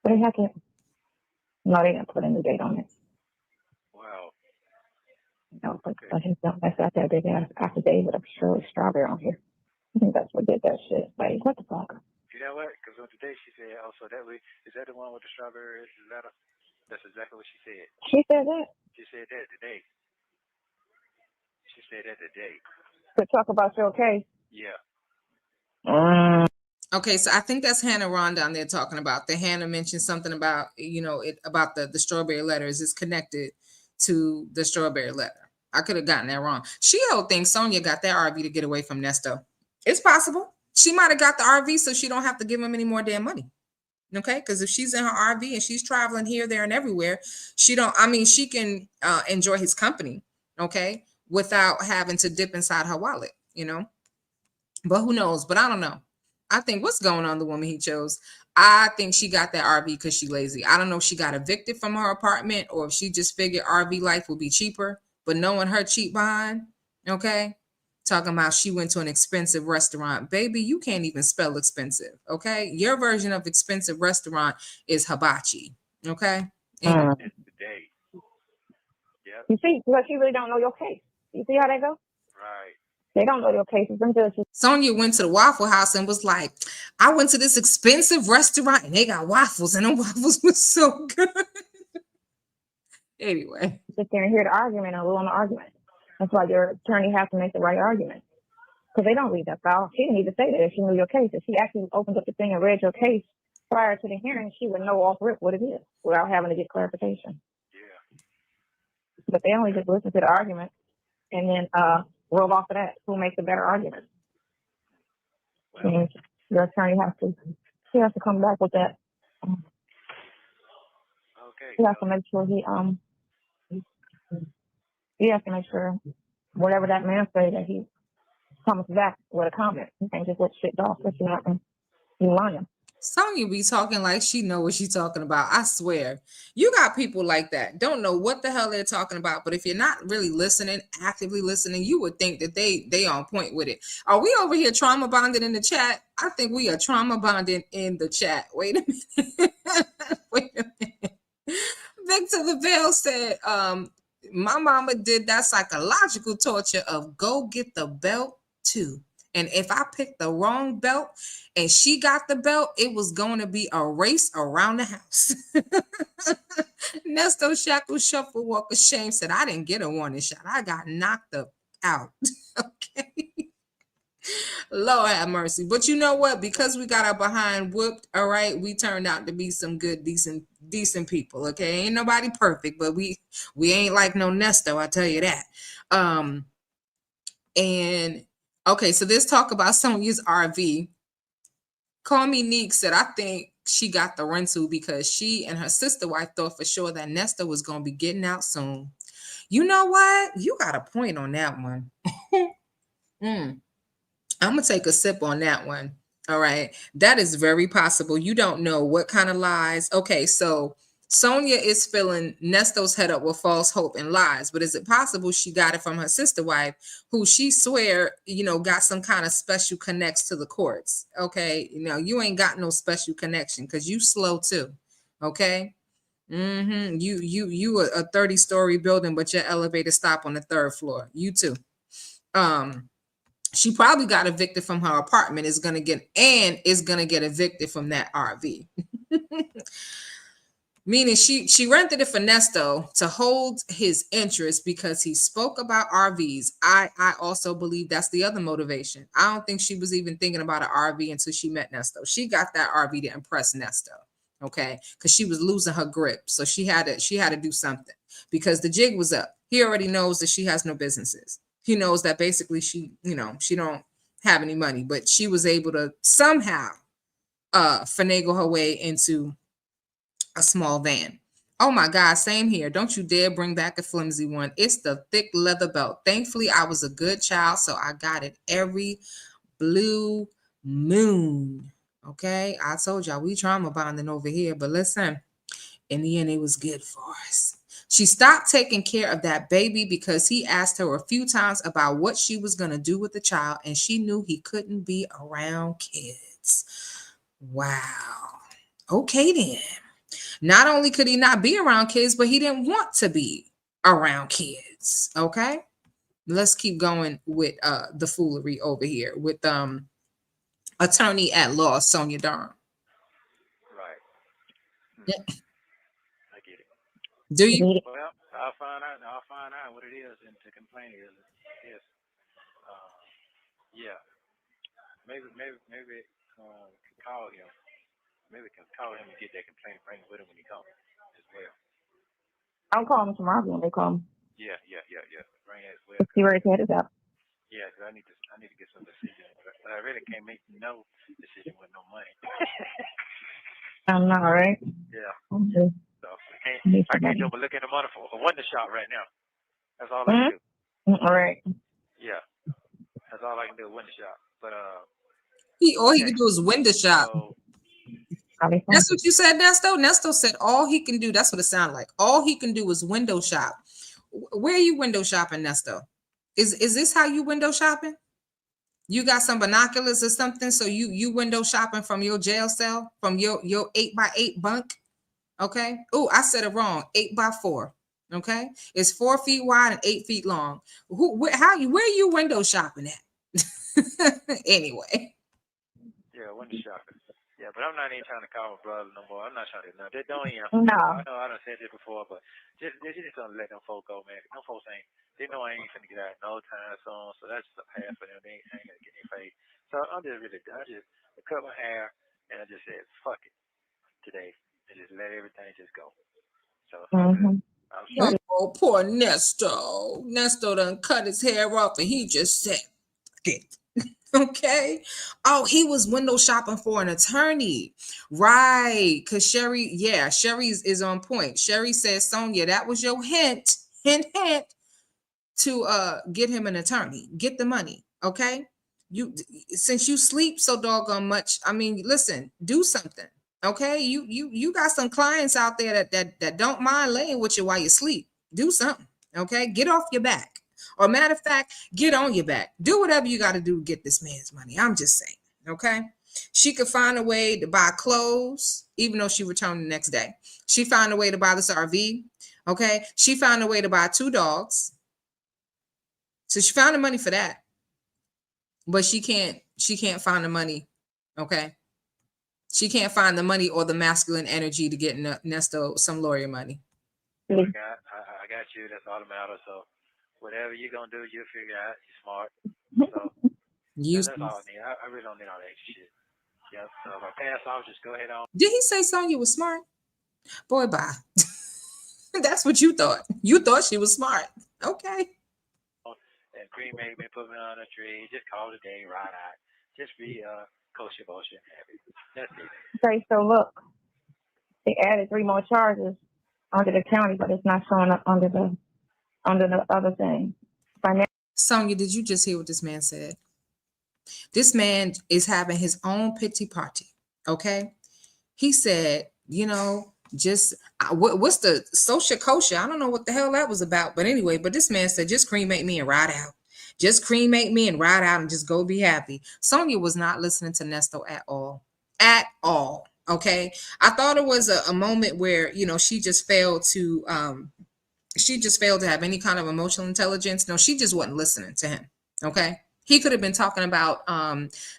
[SPEAKER 4] They haven't. No, they didn't put any date on it.
[SPEAKER 3] Wow.
[SPEAKER 4] No, but
[SPEAKER 3] Okay.
[SPEAKER 4] I think that's got that big ass affidavit of Shirley Strawberry on here. I think that's what did that shit. Like, what the fuck?
[SPEAKER 3] You know what? Because on today she said, "Oh, so that way is that the one with the strawberry letter?" That's exactly what she said.
[SPEAKER 4] She said that.
[SPEAKER 3] She said that today. She said that today.
[SPEAKER 4] To talk about your case.
[SPEAKER 3] Yeah.
[SPEAKER 1] Okay, so I think that's Hannah Ron down there talking about. The Hannah mentioned something about, it about the strawberry letters is connected to the strawberry letter. I could have gotten that wrong. She whole thing Sonya got that RV to get away from Nesto. It's possible. She might have got the RV so she don't have to give him any more damn money. Okay, because if she's in her RV and she's traveling here, there, and everywhere, she can enjoy his company, okay, without having to dip inside her wallet, But who knows? But I don't know. I think what's going on, the woman he chose, I think she got that RV because she lazy. I don't know if she got evicted from her apartment or if she just figured RV life would be cheaper. But knowing her cheap behind, okay, talking about she went to an expensive restaurant. Baby, you can't even spell expensive, okay? Your version of expensive restaurant is hibachi, okay?
[SPEAKER 3] It's today. Yep.
[SPEAKER 4] You see, because you really don't know your case. You see how they go?
[SPEAKER 3] Right.
[SPEAKER 4] They don't know your cases. Them judges.
[SPEAKER 1] Sonya went to the Waffle House and was like, I went to this expensive restaurant and they got waffles and the waffles was so good. Anyway.
[SPEAKER 4] Sit there and hear the argument and rule on the argument. That's why your attorney has to make the right argument. Because they don't read that file. She didn't need to say that if she knew your case. If she actually opened up the thing and read your case prior to the hearing, she would know off rip what it is without having to get clarification.
[SPEAKER 3] Yeah.
[SPEAKER 4] But they only just listen to the argument and then roll off of that. Who makes a better argument?
[SPEAKER 3] Well,
[SPEAKER 4] And your attorney has to come back with that.
[SPEAKER 3] okay.
[SPEAKER 4] He has to make sure he has to make sure whatever that man says that he comes back with a comment. You can't just let shit off if you're not you lying.
[SPEAKER 1] Sonya be talking like she know what she's talking about. I swear. You got people like that. Don't know what the hell they're talking about. But if you're not really listening, actively listening, you would think that they on point with it. Are we over here trauma bonded in the chat? I think we are trauma bonded in the chat. Wait a minute. Wait a minute. Victor LaVelle said, my mama did that psychological torture of go get the belt too. And if I picked the wrong belt and she got the belt, it was going to be a race around the house. Nesto Shackle Shuffle Walk of Shame said, I didn't get a warning shot. I got knocked out. Okay. Lord have mercy. But you know what? Because we got our behind whooped, all right, we turned out to be some good, decent people. Okay. Ain't nobody perfect, but we ain't like no Nesto, I tell you that. And okay, so this talk about Sonya's RV. Call Me Neek said, I think she got the rental because she and her sister wife thought for sure that Nesto was going to be getting out soon. You know what? You got a point on that one. I'm going to take a sip on that one. All right. That is very possible. You don't know what kind of lies. Okay, so Sonya is filling Nesto's head up with false hope and lies, but is it possible she got it from her sister wife, who she swear, got some kind of special connects to the courts? Okay, you ain't got no special connection because you slow too. Okay, you a 30-story building, but your elevator stop on the 3rd floor. You too. She probably got evicted from her apartment. Is gonna get evicted from that RV. Meaning she rented it for Nesto to hold his interest because he spoke about RVs. I also believe that's the other motivation. I don't think she was even thinking about an RV until she met Nesto. She got that RV to impress Nesto, okay? Because she was losing her grip, so she had to do something because the jig was up. He already knows that she has no businesses. He knows that basically she don't have any money, but she was able to somehow finagle her way into a small van. Oh my God, same here. Don't you dare bring back a flimsy one. It's the thick leather belt. Thankfully, I was a good child, so I got it every blue moon. Okay, I told y'all we trauma bonding over here, but listen, in the end, it was good for us. She stopped taking care of that baby because he asked her a few times about what she was going to do with the child, and she knew he couldn't be around kids. Wow. Okay, then. Not only could he not be around kids, but he didn't want to be around kids. Okay. Let's keep going with the foolery over here with attorney at law Sonya Durham.
[SPEAKER 3] Right.
[SPEAKER 1] Yeah.
[SPEAKER 3] I get it.
[SPEAKER 1] Do you?
[SPEAKER 3] Well, I'll find out. I'll find out what it is, and the complaint is. Yes. Uh, yeah. Maybe can call him. Maybe we can call him and get that complaint, bring it with him when he comes as well.
[SPEAKER 4] I'll call him tomorrow when they call him.
[SPEAKER 3] Yeah. Bring it as well.
[SPEAKER 4] Let's see where his head is at.
[SPEAKER 3] Yeah, because I need to get some decision. But I really can't make no decision with no money.
[SPEAKER 4] I'm not all right.
[SPEAKER 3] Yeah.
[SPEAKER 4] Okay.
[SPEAKER 3] So I can't do but look in the money for a wonder shop right now. That's all I can do.
[SPEAKER 4] All right.
[SPEAKER 3] Yeah. That's all I can do, window shop. But
[SPEAKER 1] all he can do is window shop.
[SPEAKER 3] So,
[SPEAKER 1] that's what you said, Nesto. Nesto said all he can do. That's what it sounded like. All he can do is window shop. Where are you window shopping, Nesto? Is this how you window shopping? You got some binoculars or something, so you window shopping from your jail cell, from your 8x8 bunk. Okay. Oh, I said it wrong. 8x4. Okay. It's 4 feet wide and 8 feet long. Where are you window shopping at? Anyway.
[SPEAKER 3] Yeah, window shopping. Yeah, but I'm not even trying to call my brother no more. I'm not trying to. No, they don't even.
[SPEAKER 4] No.
[SPEAKER 3] I know I done said this before, but they just don't let them folk go, man. Them folks ain't. They know I ain't finna get out no time soon, so that's just a pass for them. They ain't gonna get their face. So I just cut my hair and I just said fuck it today and just let everything just go. So
[SPEAKER 1] oh, poor Nesto. Nesto done cut his hair off and he just said fuck it. Okay. Oh, he was window shopping for an attorney. Right. Because Sherry is on point. Sherry says, Sonya, that was your hint to get him an attorney. Get the money. Okay. Since you sleep so doggone much, I mean, listen, do something. Okay. You got some clients out there that don't mind laying with you while you sleep. Do something. Okay. Get off your back. Or matter of fact, get on your back. Do whatever you got to do to get this man's money. I'm just saying, okay? She could find a way to buy clothes, even though she returned the next day. She found a way to buy this RV, okay? She found a way to buy 2 dogs. So she found the money for that. But she can't find the money, okay? She can't find the money or the masculine energy to get Nesto some lawyer money.
[SPEAKER 3] I got you. That's all that matters. So whatever you're going to do, you'll figure out. You're smart. So that's all I need. I really don't need all that extra shit. Yeah, so if I pass off, just go ahead on.
[SPEAKER 1] Did he say Sonya was smart? Boy, bye. That's what you thought. You thought she was smart. Okay.
[SPEAKER 3] And cremate me, put me on a tree. Just call it a day, ride out. Just be kosher, bullshit, happy. That's it.
[SPEAKER 4] Okay, so look, they added 3 more charges under the county, but it's not showing up under the other thing.
[SPEAKER 1] Sonya, did you just hear what this man said? This man is having his own pity party. Okay. He said, just what's the social kosher? I don't know what the hell that was about. But anyway, this man said, just cremate me and ride out. Just cremate me and ride out and just go be happy. Sonya was not listening to Nesto at all. At all. Okay. I thought it was a moment where, she just failed to have any kind of emotional intelligence. No, she just wasn't listening to him. Okay. He could have been talking about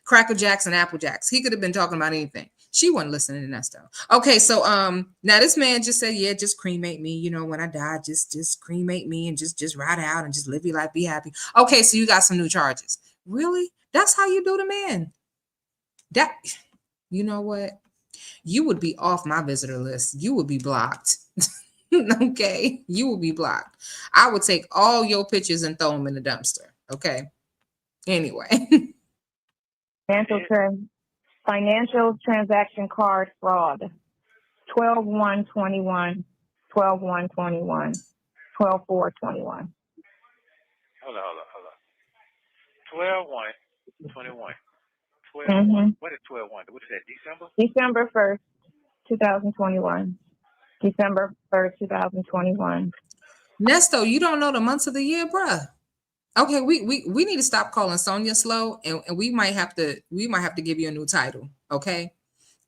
[SPEAKER 1] Cracker Jacks and Apple Jacks. He could have been talking about anything. She wasn't listening to Nesto. Okay, so now this man just said, yeah, just cremate me. When I die, just cremate me and just ride out and just live your life, be happy. Okay, so you got some new charges. Really? That's how you do the man? That, you know what? You would be off my visitor list. You would be blocked. Okay, you will be blocked. I would take all your pictures and throw them in the dumpster. Okay. Anyway.
[SPEAKER 4] Financial transaction card fraud. 12/1/21, 12/1/21, 12/4/21.
[SPEAKER 3] Hold on. 12/1/21. 12/1. What is 12/1? What is that? December?
[SPEAKER 4] December 1st, 2021. December 1st, 2021.
[SPEAKER 1] Nesto, you don't know the months of the year, bruh. Okay, we need to stop calling Sonya slow, and we might have to give you a new title. Okay,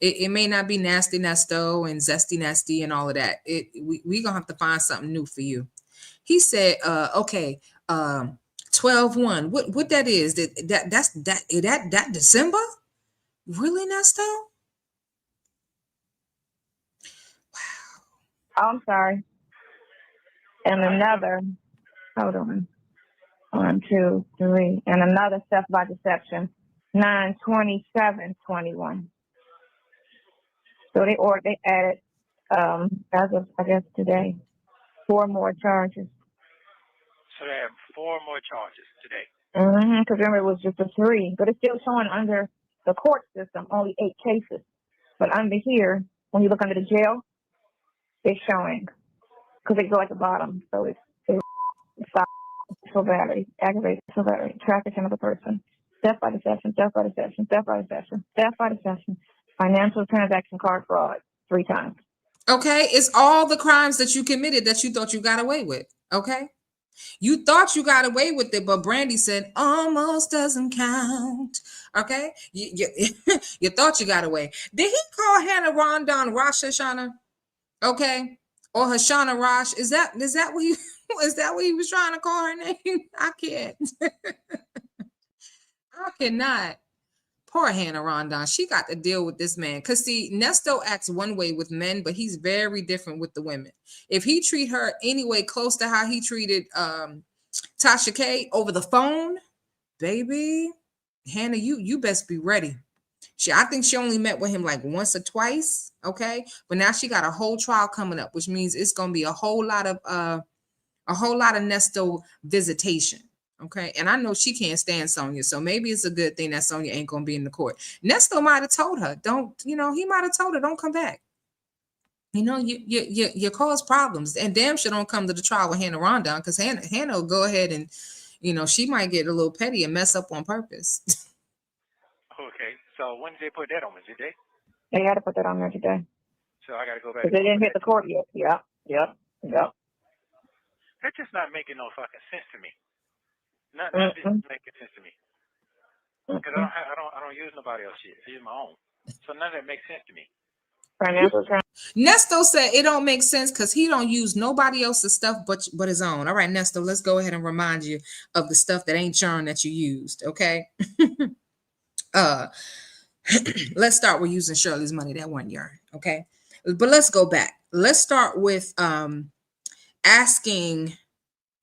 [SPEAKER 1] It may not be nasty Nesto and zesty nasty and all of that. We gonna have to find something new for you. He said, okay, 12/1. What that is? That December? Really, Nesto?
[SPEAKER 4] Oh, I'm sorry. And another, hold on. 1, 2, 3, and another Theft by Deception, 9/27/21. So they added, as of I guess today, 4 more charges.
[SPEAKER 3] So they have 4 more charges today.
[SPEAKER 4] Because remember it was just a 3, but it's still showing under the court system only 8 cases. But under here, when you look under the jail, it's showing because they go at the bottom. So it's battery, aggravated battery, traffic another person, theft by deception, theft by deception, theft by deception, theft by deception, financial transaction card fraud 3 times.
[SPEAKER 1] Okay, it's all the crimes that you committed that you thought you got away with. Okay, you thought you got away with it, but Brandy said almost doesn't count. Okay, you thought you got away. Did he call Hannah Rondon Rosh Hashanah? Okay, or Hashanah Rosh? Is that what he is that what he was trying to call her name? I can't. I cannot. Poor Hannah Rondon. She got to deal with this man. Because see, Nesto acts one way with men, but he's very different with the women. If he treat her anyway close to how he treated Tasha K over the phone, baby, Hannah, you best be ready. I think she only met with him like once or twice, okay? But now she got a whole trial coming up, which means it's gonna be a whole lot of Nesto visitation. Okay. And I know she can't stand Sonya. So maybe it's a good thing that Sonya ain't gonna be in the court. Nesto might have told her, he might have told her, don't come back. You cause problems. And damn sure don't come to the trial with Hannah Rondon, because Hannah will go ahead and she might get a little petty and mess up on purpose.
[SPEAKER 3] Okay. So when did they put that on? Did they?
[SPEAKER 4] They had to put that on there today.
[SPEAKER 3] So I gotta go back.
[SPEAKER 4] Because they didn't hit the court yet. Yep.
[SPEAKER 3] That's just not making no fucking sense to me. Nothing making sense to me. Because I don't use nobody else's shit. I use my own. So none of that makes sense to me.
[SPEAKER 1] Nesto said it don't make sense because he don't use nobody else's stuff but his own. All right, Nesto, let's go ahead and remind you of the stuff that ain't yours that you used. Okay. Let's start with using Shirley's money that one year. Okay. But let's go back. Let's start with asking.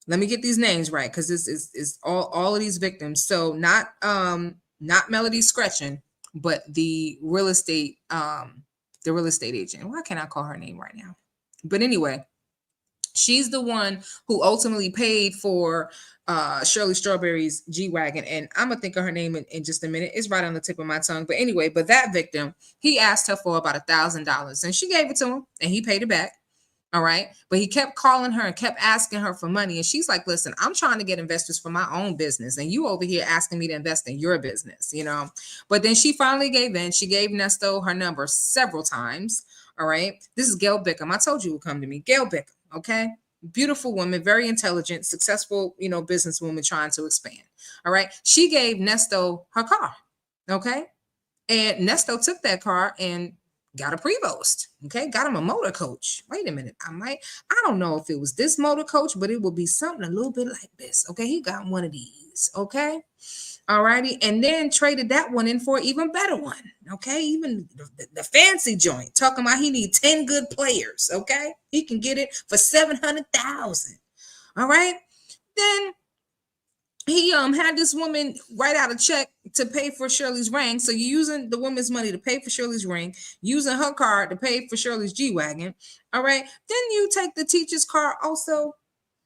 [SPEAKER 1] Let me get these names right, because this is all of these victims. So not Melody Scretchen, but the real estate agent. Why can't I call her name right now? But anyway, she's the one who ultimately paid for Shirley Strawberry's G-Wagon. And I'm going to think of her name in just a minute. It's right on the tip of my tongue. But anyway, that victim, he asked her for about $1,000 and she gave it to him and he paid it back. All right. But he kept calling her and kept asking her for money. And she's like, listen, I'm trying to get investors for my own business. And you over here asking me to invest in your business, But then she finally gave in. She gave Nesto her number several times. All right. This is Gail Bickham. I told you would come to me. Gail Bickham. Okay. Beautiful woman, very intelligent, successful, businesswoman trying to expand. All right. She gave Nesto her car. Okay. And Nesto took that car and got a Prevost. Okay. Got him a motor coach. Wait a minute. I don't know if it was this motor coach, but it will be something a little bit like this. Okay. He got one of these. Okay. All righty. And then traded that one in for an even better one. Okay. Even the fancy joint, talking about he need 10 good players. Okay. He can get it for $700,000. All right. Then he had this woman write out a check to pay for Shirley's ring. So you're using the woman's money to pay for Shirley's ring, using her card to pay for Shirley's G-Wagon. All right. Then you take the teacher's car also,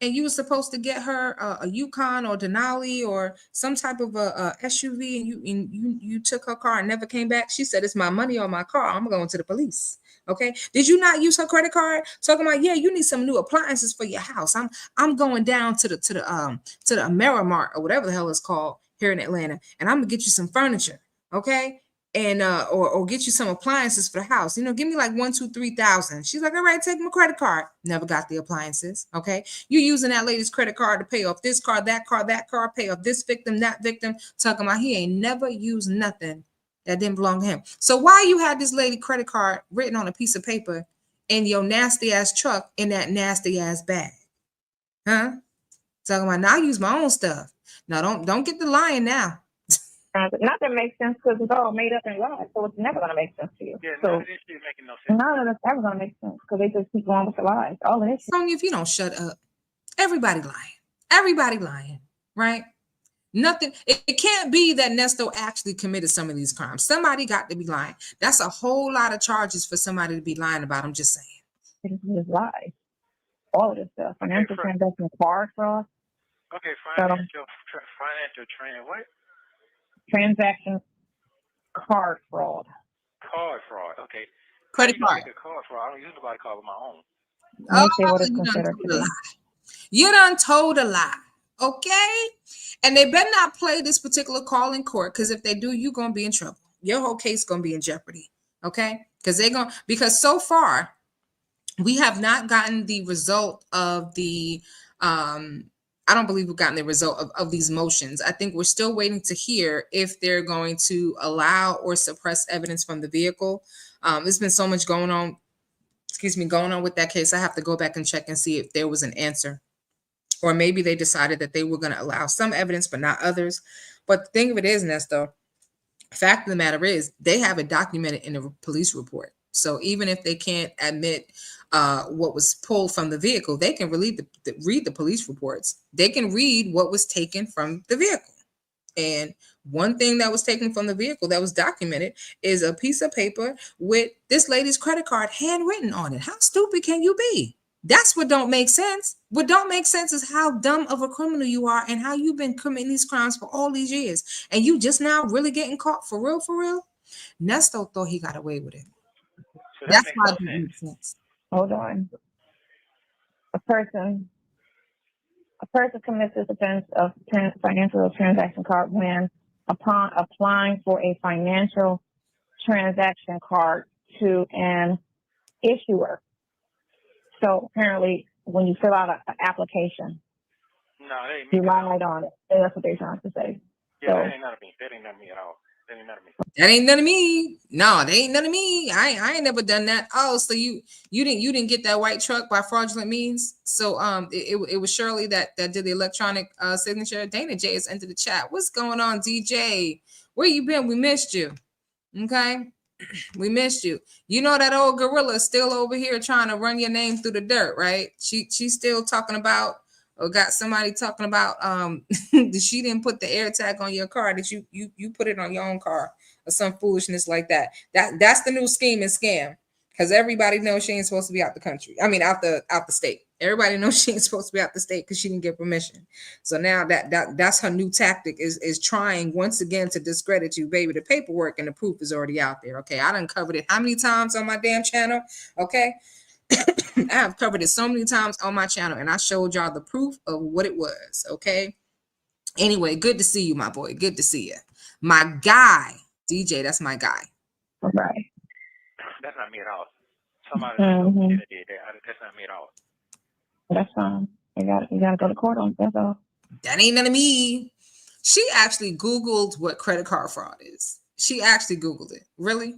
[SPEAKER 1] and you were supposed to get her a Yukon or Denali or some type of a SUV, and you took her car and never came back. She said, it's my money or my car. I'm going to the police. Okay. Did you not use her credit card? Talking about, yeah, you need some new appliances for your house. I'm going down to the Amerimart or whatever the hell it's called here in Atlanta, and I'm gonna get you some furniture. Okay. And or get you some appliances for the house. Give me like 1, 2, 3,000. She's like, all right, take my credit card. Never got the appliances. Okay. You using that lady's credit card to pay off this car, that car, pay off this victim, that victim. Talking about he ain't never used nothing that didn't belong to him. So why you had this lady credit card written on a piece of paper in your nasty ass truck in that nasty ass bag? Huh? Talking about, now I use my own stuff. Now don't get the lying now.
[SPEAKER 4] Not that makes sense because it's all made up and lies, so it's never gonna make sense to you.
[SPEAKER 3] Yeah,
[SPEAKER 4] So
[SPEAKER 3] none of this shit making no sense.
[SPEAKER 4] none of it's ever gonna make sense because they just keep going with the lies. All of this shit.
[SPEAKER 1] Sonya, if you don't shut up, everybody lying. Everybody lying, right? Nothing. It can't be that Nesto actually committed some of these crimes. Somebody got to be lying. That's a whole lot of charges for somebody to be lying about. I'm just saying.
[SPEAKER 4] It is lies. All of this stuff. Financial transaction, card fraud.
[SPEAKER 3] Okay, financial trend. What?
[SPEAKER 4] Transaction card fraud.
[SPEAKER 3] Card fraud. Okay.
[SPEAKER 1] Credit card.
[SPEAKER 3] Like a card fraud. I don't use nobody card with my own.
[SPEAKER 4] Let me see what it's considered to be.
[SPEAKER 1] You done told a lie. Okay? And they better not play this particular call in court, because if they do, you're gonna be in trouble. Your whole case gonna be in jeopardy. Okay? Because so far we have not gotten the result of the I don't believe we've gotten the result of these motions. I think we're still waiting to hear if they're going to allow or suppress evidence from the vehicle. There's been so much going on with that case. I have to go back and check and see if there was an answer. Or maybe they decided that they were going to allow some evidence, but not others. But the thing of it is, Nesto, fact of the matter is, they have it documented in a police report. So even if they can't admit what was pulled from the vehicle, they can read the police reports. They can read what was taken from the vehicle. And one thing that was taken from the vehicle that was documented is a piece of paper with this lady's credit card handwritten on it. How stupid can you be? That's what don't make sense. What don't make sense is how dumb of a criminal you are and how you've been committing these crimes for all these years. And you just now really getting caught for real, for real? Nesto thought he got away with it.
[SPEAKER 3] So
[SPEAKER 1] that's why it didn't make sense.
[SPEAKER 4] Hold on. A person commits this offense of financial transaction card when, upon applying for a financial transaction card to an issuer. So apparently, when you fill out an application, you lied on it. And that's what they're trying to say.
[SPEAKER 3] Yeah, that ain't none of me. That ain't none of me at all. That ain't none of me.
[SPEAKER 1] That ain't none of me. No, they ain't none of me. I ain't never done that. Oh, so you didn't get that white truck by fraudulent means. So it was Shirley that did the electronic signature. Dana J is into the chat. What's going on, DJ? Where you been? We missed you. Okay. We missed you. You know that old gorilla is still over here trying to run your name through the dirt, right? She's still talking about, or got somebody talking about she didn't put the air tag on your car, that you put it on your own car or some foolishness like that. That's the new scheme and scam, because everybody knows she ain't supposed to be out the country. I mean, out the state. Everybody knows she ain't supposed to be out the state because she didn't get permission. So now that's her new tactic, is trying once again to discredit you, baby. The paperwork and the proof is already out there. Okay, I done covered it how many times on my damn channel? Okay. I have covered it so many times on my channel, and I showed y'all the proof of what it was. Okay. Anyway, good to see you, my boy. Good to see you. My guy, DJ, that's my guy.
[SPEAKER 4] All right.
[SPEAKER 3] That's not me at all. Somebody did that. That's not me at all.
[SPEAKER 4] That's fine. You gotta go to court on it. That's all.
[SPEAKER 1] That ain't none of me. She actually Googled what credit card fraud is. She actually Googled it. Really?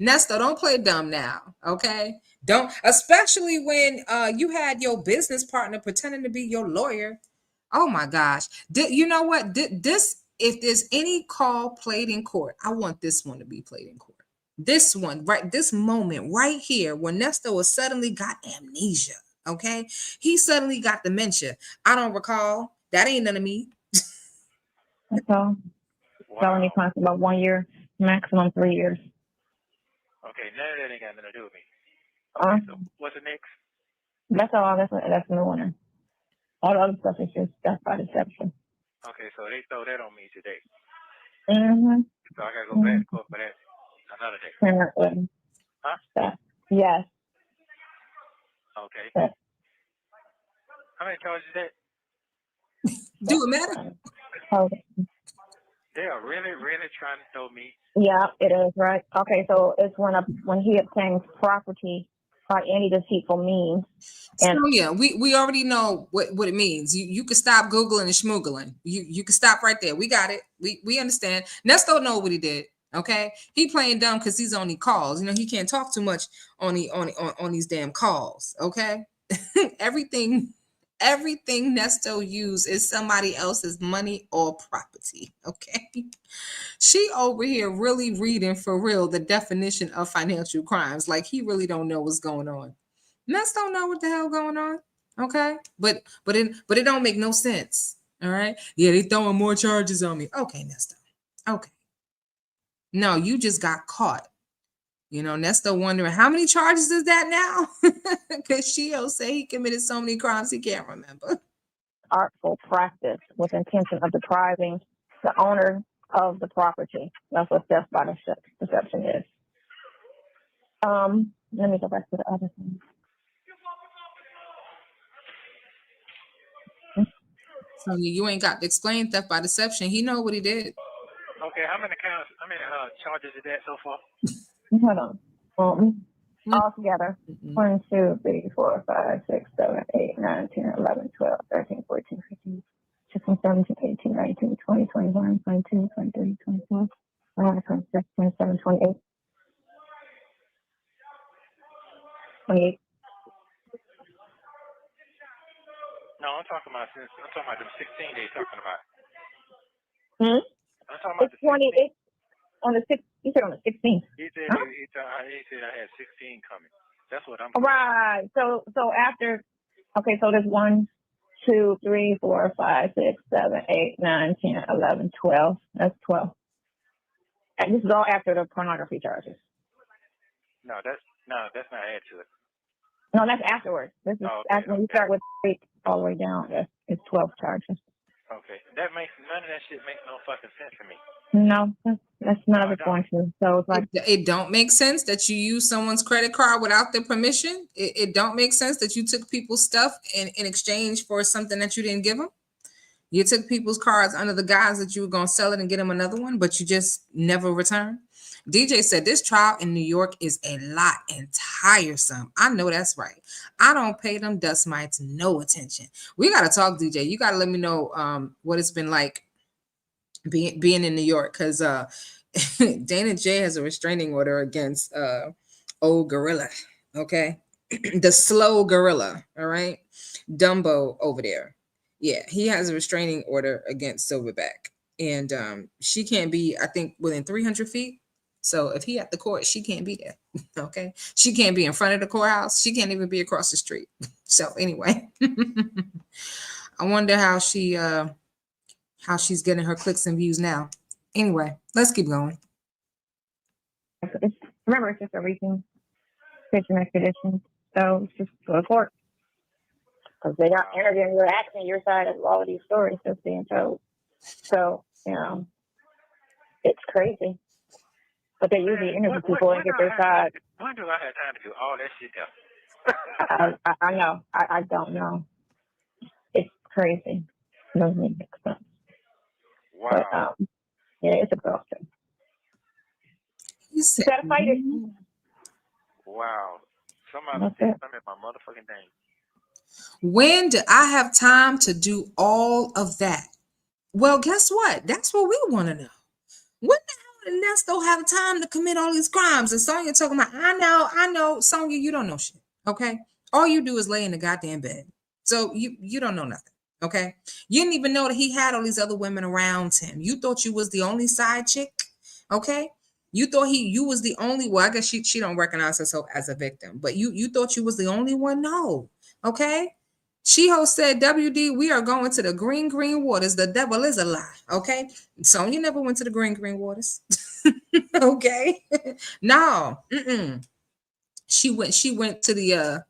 [SPEAKER 1] Nesto, don't play dumb now, okay? Don't, especially when you had your business partner pretending to be your lawyer. Oh my gosh. You know what? This, if there's any call played in court, I want this one to be played in court. This one, right? This moment right here, when Nesto has suddenly got amnesia, okay? He suddenly got dementia. I don't recall. That ain't none of me.
[SPEAKER 4] That's all.
[SPEAKER 3] Wow.
[SPEAKER 4] Felony punishment about 1 year, maximum 3 years.
[SPEAKER 3] Okay, none of that ain't got nothing to do with me. Okay, so what's the next?
[SPEAKER 4] That's all. That's the new one. All the other stuff is just that's by deception.
[SPEAKER 3] Okay, so they throw that on me today.
[SPEAKER 4] Mm-hmm.
[SPEAKER 3] So I gotta go back to court for that another day. Huh?
[SPEAKER 4] Yes.
[SPEAKER 3] Okay.
[SPEAKER 4] Yes.
[SPEAKER 3] How many charges is that?
[SPEAKER 1] Do it matter?
[SPEAKER 4] Okay.
[SPEAKER 3] They are really, really trying to throw me.
[SPEAKER 4] Yeah, it is, right? Okay, so it's when he obtains property by any deceitful means. And
[SPEAKER 1] So yeah, we already know what it means. You can stop Googling and schmoogling. You can stop right there. We got it. We understand. Nesto know what he did. Okay, he playing dumb because he's on the calls. You know, he can't talk too much on these damn calls. Okay, everything Nesto use is somebody else's money or property. Okay, she over here really reading for real the definition of financial crimes. Like he really don't know what's going on. Ness don't know what the hell going on. Okay, but it don't make no sense. All right, yeah, they throwing more charges on me. Okay, Nesto. Okay, no, you just got caught. You know, Nesto wondering how many charges is that now? Because Shio say he committed so many crimes he can't remember.
[SPEAKER 4] artful practice with intention of depriving the owner of the property. That's what theft by deception is. Let me go back to the other thing.
[SPEAKER 1] So you ain't got to explain theft by deception. He know what he did.
[SPEAKER 3] Okay, how many charges is that so far?
[SPEAKER 4] Hold on. Altogether, 1, 2, 3, 4, 5, 6, 7, 8, 9, 10, 11, 12, 13, 14, 15, 16, 17, 18, 19, 20, 21, 22, 23, 24, 25, 26, 27, 28. 28.
[SPEAKER 3] No, I'm talking about the 16 days talking about. I'm talking about
[SPEAKER 4] It's 28 on the 6th. You said on the 16th.
[SPEAKER 3] He said
[SPEAKER 4] huh?
[SPEAKER 3] he said I had 16 coming. That's what I'm.
[SPEAKER 4] Right. So after, okay, so there's 1, 2, 3, 4, 5, 6, 7, 8, 9, 10, 11, 12. That's 12. And this is all after the pornography charges.
[SPEAKER 3] No, that's not add to it.
[SPEAKER 4] No, that's afterwards. This is after when you start with 8 all the way down. It's 12 charges.
[SPEAKER 3] Okay, none of that shit makes no fucking sense to me.
[SPEAKER 4] No, that's none of it's going to. So it's like
[SPEAKER 1] it don't make sense that you use someone's credit card without their permission. It don't make sense that you took people's stuff in exchange for something that you didn't give them. You took people's cards under the guise that you were going to sell it and get them another one, but you just never return. DJ said this trial in New York is a lot and tiresome. I know that's right. I don't pay them dust mites no attention. We got to talk, DJ. You got to let me know what it's been like being in New York, because Dana J has a restraining order against old gorilla. Okay, the slow gorilla. All right, Dumbo over there. Yeah, he has a restraining order against Silverback, and she can't be, I think, within 300 feet. So if he at the court, she can't be there. Okay, she can't be in front of the courthouse. She can't even be across the street. So anyway, I wonder how she's getting her clicks and views now. Anyway, let's keep going.
[SPEAKER 4] remember, it's just a recent fishing expedition. So it's just go to court. Because they're not interviewing, you're asking your side of all of these stories that's being told. So, it's crazy. But they usually interview people and get their side.
[SPEAKER 3] When do I have time to do all that shit there?
[SPEAKER 4] I know. I don't know. It's crazy. It doesn't make sense.
[SPEAKER 3] Wow.
[SPEAKER 4] But, yeah, it's exhausting.
[SPEAKER 1] You said,
[SPEAKER 4] gotta fight it.
[SPEAKER 3] Wow. Somebody said something in my motherfucking name.
[SPEAKER 1] when did I have time to do all of that? Well, guess what? That's what we want to know. When the hell did Nesto have time to commit all these crimes? And Sonya talking about, I know. Sonya, you don't know shit. Okay. All you do is lay in the goddamn bed. So you don't know nothing. Okay. You didn't even know that he had all these other women around him. You thought you was the only side chick. Okay. You thought you was the only, well, I guess she don't recognize herself as a victim, but you thought you was the only one. No. Okay. She-Ho said, WD, we are going to the green waters. The devil is a lie. Okay. Sonya never went to the green waters. Okay. No. She went to the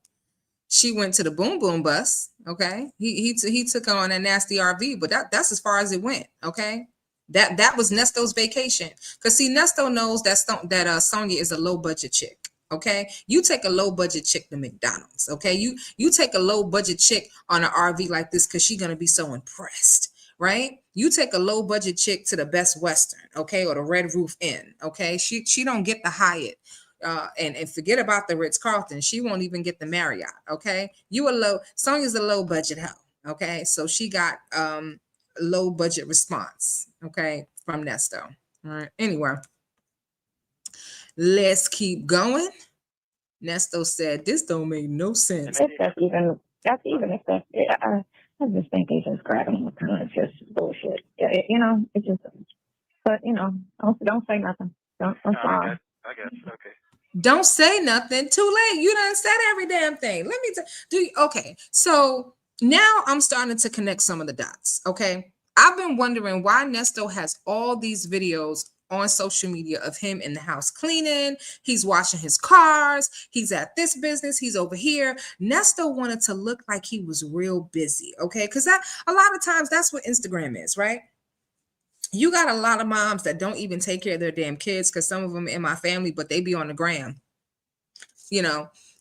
[SPEAKER 1] boom boom bus. Okay. He took her on a nasty RV, but that's as far as it went. Okay. That was Nesto's vacation. Because see, Nesto knows that Sonya is a low budget chick. Okay, you take a low budget chick to McDonald's. Okay, you take a low budget chick on an RV like this because she's gonna be so impressed, right? You take a low budget chick to the Best Western, okay, or the Red Roof Inn. Okay, she don't get the Hyatt. and forget about the Ritz-Carlton. She won't even get the Marriott. Okay, Sonya's a low budget hoe. Okay, so she got low budget response. Okay, from Nesto. All right. Anyway, let's keep going. Nesto said, "This don't make no sense."
[SPEAKER 4] If that's even if that's, I just think they just grabbing with kind of just bullshit. It's just, but don't say nothing. I'm sorry.
[SPEAKER 3] I guess. Okay.
[SPEAKER 1] Don't say nothing. Too late. You done said every damn thing. Let me okay. So now I'm starting to connect some of the dots. Okay. I've been wondering why Nesto has all these videos on social media of him in the house cleaning. He's washing his cars. He's at this business. He's over here. Nesto wanted to look like he was real busy. Okay. Because a lot of times that's what Instagram is, right? You got a lot of moms that don't even take care of their damn kids, because some of them in my family, but they be on the gram,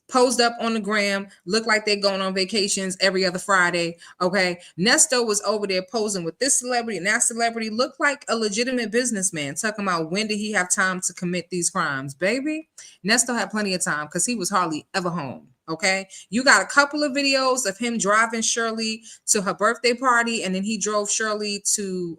[SPEAKER 1] posed up on the gram, look like they're going on vacations every other Friday. Okay. Nesto was over there posing with this celebrity and that celebrity, looked like a legitimate businessman, talking about when did he have time to commit these crimes. Baby, Nesto had plenty of time because he was hardly ever home. Okay. You got a couple of videos of him driving Shirley to her birthday party, and then he drove Shirley to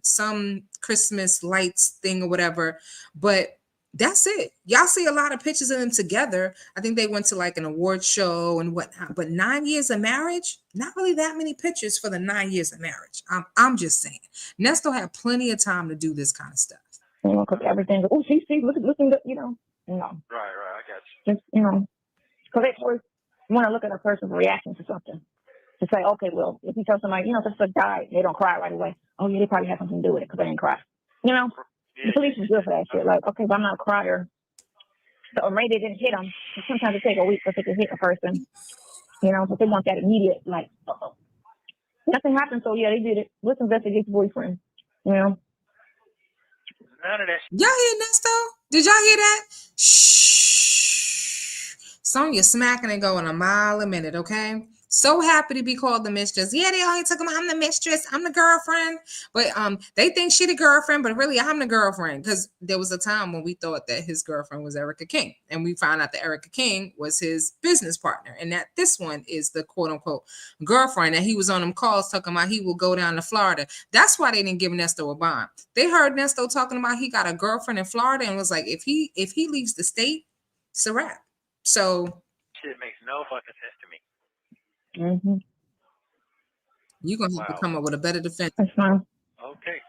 [SPEAKER 1] some Christmas lights thing or whatever. But that's it. Y'all see a lot of pictures of them together. I think they went to like an award show and whatnot. But 9 years of marriage, not really that many pictures for the 9 years of marriage. I'm just saying. Nesto had plenty of time to do this kind of stuff.
[SPEAKER 4] Because everything. Oh, see, looking good. No.
[SPEAKER 3] Right. I got you.
[SPEAKER 4] Just because they always want to look at a person's reaction to something. To say, okay, well, if you tell somebody, if it's a guy, they don't cry right away. Oh, yeah, they probably have something to do with it because they didn't cry. The police is good for that shit. Like, okay, but I'm not a crier. So, or maybe they didn't hit them. Sometimes it takes a week for they can hit a person. But they want that immediate, like, nothing happened. So, yeah, they did it. Let's investigate the boyfriend.
[SPEAKER 3] None of that.
[SPEAKER 1] Y'all hear Nesto? Did y'all hear that? Shh. Sonya smacking and going a mile a minute, okay? So happy to be called the mistress. Yeah, they always talking about I'm the mistress, I'm the girlfriend. But they think she the girlfriend, but really I'm the girlfriend. Because there was a time when we thought that his girlfriend was Erica King. And we found out that Erica King was his business partner. And that this one is the quote unquote girlfriend. And he was on them calls talking about he will go down to Florida. That's why they didn't give Nesto a bond. They heard Nesto talking about he got a girlfriend in Florida and was like, if he leaves the state, it's a wrap. So
[SPEAKER 3] shit makes no fucking sense to me.
[SPEAKER 4] Mm-hmm.
[SPEAKER 1] You're going to have to come up with a better defense.
[SPEAKER 4] That's fine.
[SPEAKER 3] Okay.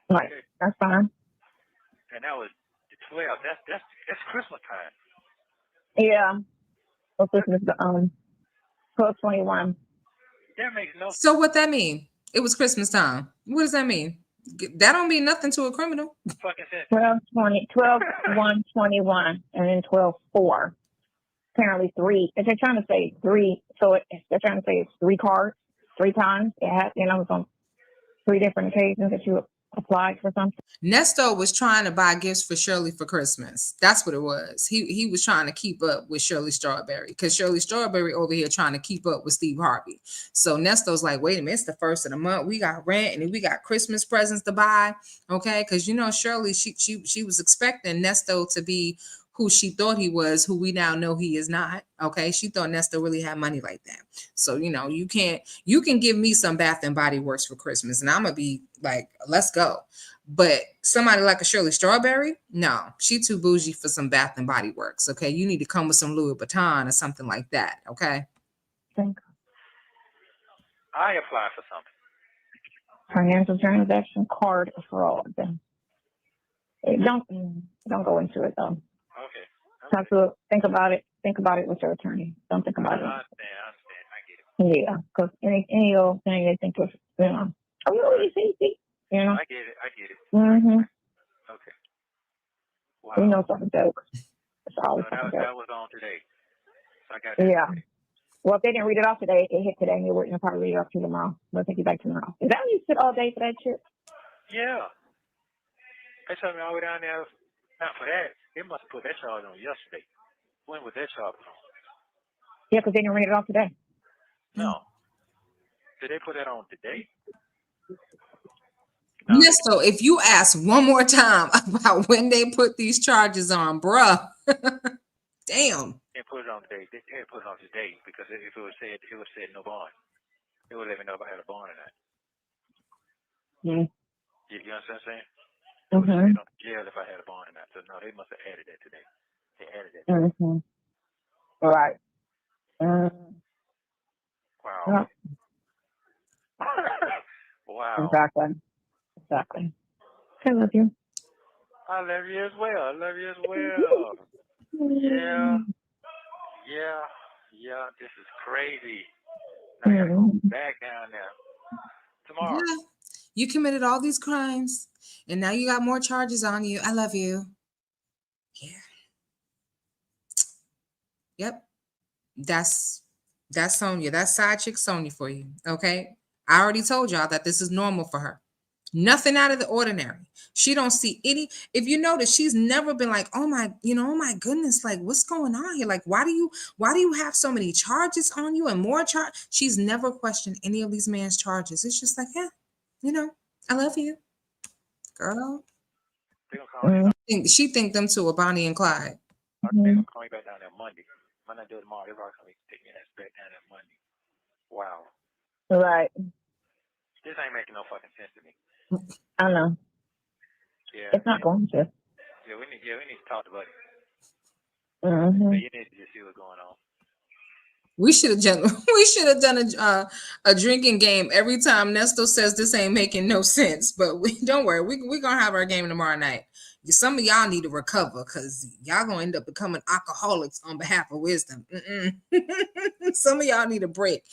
[SPEAKER 4] Right. Okay. That's fine.
[SPEAKER 3] And that was the 12. That's Christmas time.
[SPEAKER 4] Yeah. Well, Christmas, 12/21.
[SPEAKER 3] That makes no sense.
[SPEAKER 1] So what that mean? It was Christmas time. What does that mean? That don't mean nothing to a criminal.
[SPEAKER 3] Fucking sense.
[SPEAKER 4] 12/1/21, and then 12/4. Apparently 3. If they're trying to say 3, so they're trying to say it's 3 cards, 3 times. It has, it's on 3 different occasions that you applied for something.
[SPEAKER 1] Nesto was trying to buy gifts for Shirley for Christmas. That's what it was. He was trying to keep up with Shirley Strawberry, because Shirley Strawberry over here trying to keep up with Steve Harvey. So Nesto's like, wait a minute, it's the first of the month. We got rent and then we got Christmas presents to buy. Okay, because Shirley, she was expecting Nesto to be who she thought he was, who we now know he is not. Okay, she thought Nesto really had money like that. So you can give me some Bath and Body Works for Christmas, and I'm gonna be like, let's go. But somebody like a Shirley Strawberry, no, she too bougie for some Bath and Body Works. Okay, you need to come with some Louis Vuitton or something like that. Okay.
[SPEAKER 3] I applied for something.
[SPEAKER 4] Financial transaction card fraud. Don't go into it though.
[SPEAKER 3] Okay.
[SPEAKER 4] Have to think about it. Think about it with your attorney. Don't think about it.
[SPEAKER 3] I understand. I get it.
[SPEAKER 4] Yeah, because any old thing they think of, oh, you see,
[SPEAKER 3] I get it.
[SPEAKER 4] Mm-hmm.
[SPEAKER 3] Okay. Wow.
[SPEAKER 4] It's a joke. It's always a joke.
[SPEAKER 3] That was on today. So I got that.
[SPEAKER 4] Yeah. Well, if they didn't read it off today, it hit today, and you'll probably read it off to tomorrow. We'll take you back tomorrow. Is that when you sit all day for that shit?
[SPEAKER 3] Yeah. They told me all the way down there. Not for that. They must have put that charge on yesterday. When was that charge on?
[SPEAKER 4] Yeah, because they didn't read it off today.
[SPEAKER 3] No. Did they put that on today? No,
[SPEAKER 1] Nesto, if you ask one more time about when they put these charges on, bruh, damn.
[SPEAKER 3] they put it on the date. They can't put it on the date because if it was said, it would said no bond. It would let me know if I had a bond or not.
[SPEAKER 4] Mm.
[SPEAKER 3] You understand what I'm saying? It would have
[SPEAKER 4] Mm-hmm.
[SPEAKER 3] said on the jail if I had a bond or not. So no, they must have added that today. They added that. Today.
[SPEAKER 4] Mm-hmm. Right. Mm.
[SPEAKER 3] Wow.
[SPEAKER 4] Yep.
[SPEAKER 3] Wow.
[SPEAKER 4] Exactly. Exactly. I love you.
[SPEAKER 3] I love you as well. I love you as well. Yeah. Yeah. Yeah. This is crazy. Now I gotta go back down there tomorrow.
[SPEAKER 1] Yeah. You committed all these crimes, and now you got more charges on you. I love you. Yeah. Yep. That's Sonya. That's side chick Sonya for you. Okay. I already told y'all that this is normal for her. Nothing out of the ordinary. She don't see any. If you notice, she's never been like, oh my, oh my goodness, like what's going on here? Like, why do you have so many charges on you and more charge? She's never questioned any of these man's charges. It's just like, yeah, I love you, girl.
[SPEAKER 3] They gonna call me.
[SPEAKER 1] She think them two are Bonnie and Clyde.
[SPEAKER 3] They gonna call me back down there Monday. When I do it tomorrow, they're probably gonna take me back down there Monday. Wow.
[SPEAKER 4] Right.
[SPEAKER 3] This ain't making no fucking sense to me.
[SPEAKER 4] I know.
[SPEAKER 3] Yeah.
[SPEAKER 4] It's not going to.
[SPEAKER 3] Yeah, we need to talk to Buddy.
[SPEAKER 4] Mm-hmm.
[SPEAKER 3] But you need to just see what's going on.
[SPEAKER 1] We should have done a drinking game every time Nesto says this ain't making no sense. But don't worry, we gonna have our game tomorrow night. Some of y'all need to recover because y'all gonna end up becoming alcoholics on behalf of wisdom. Some of y'all need a break.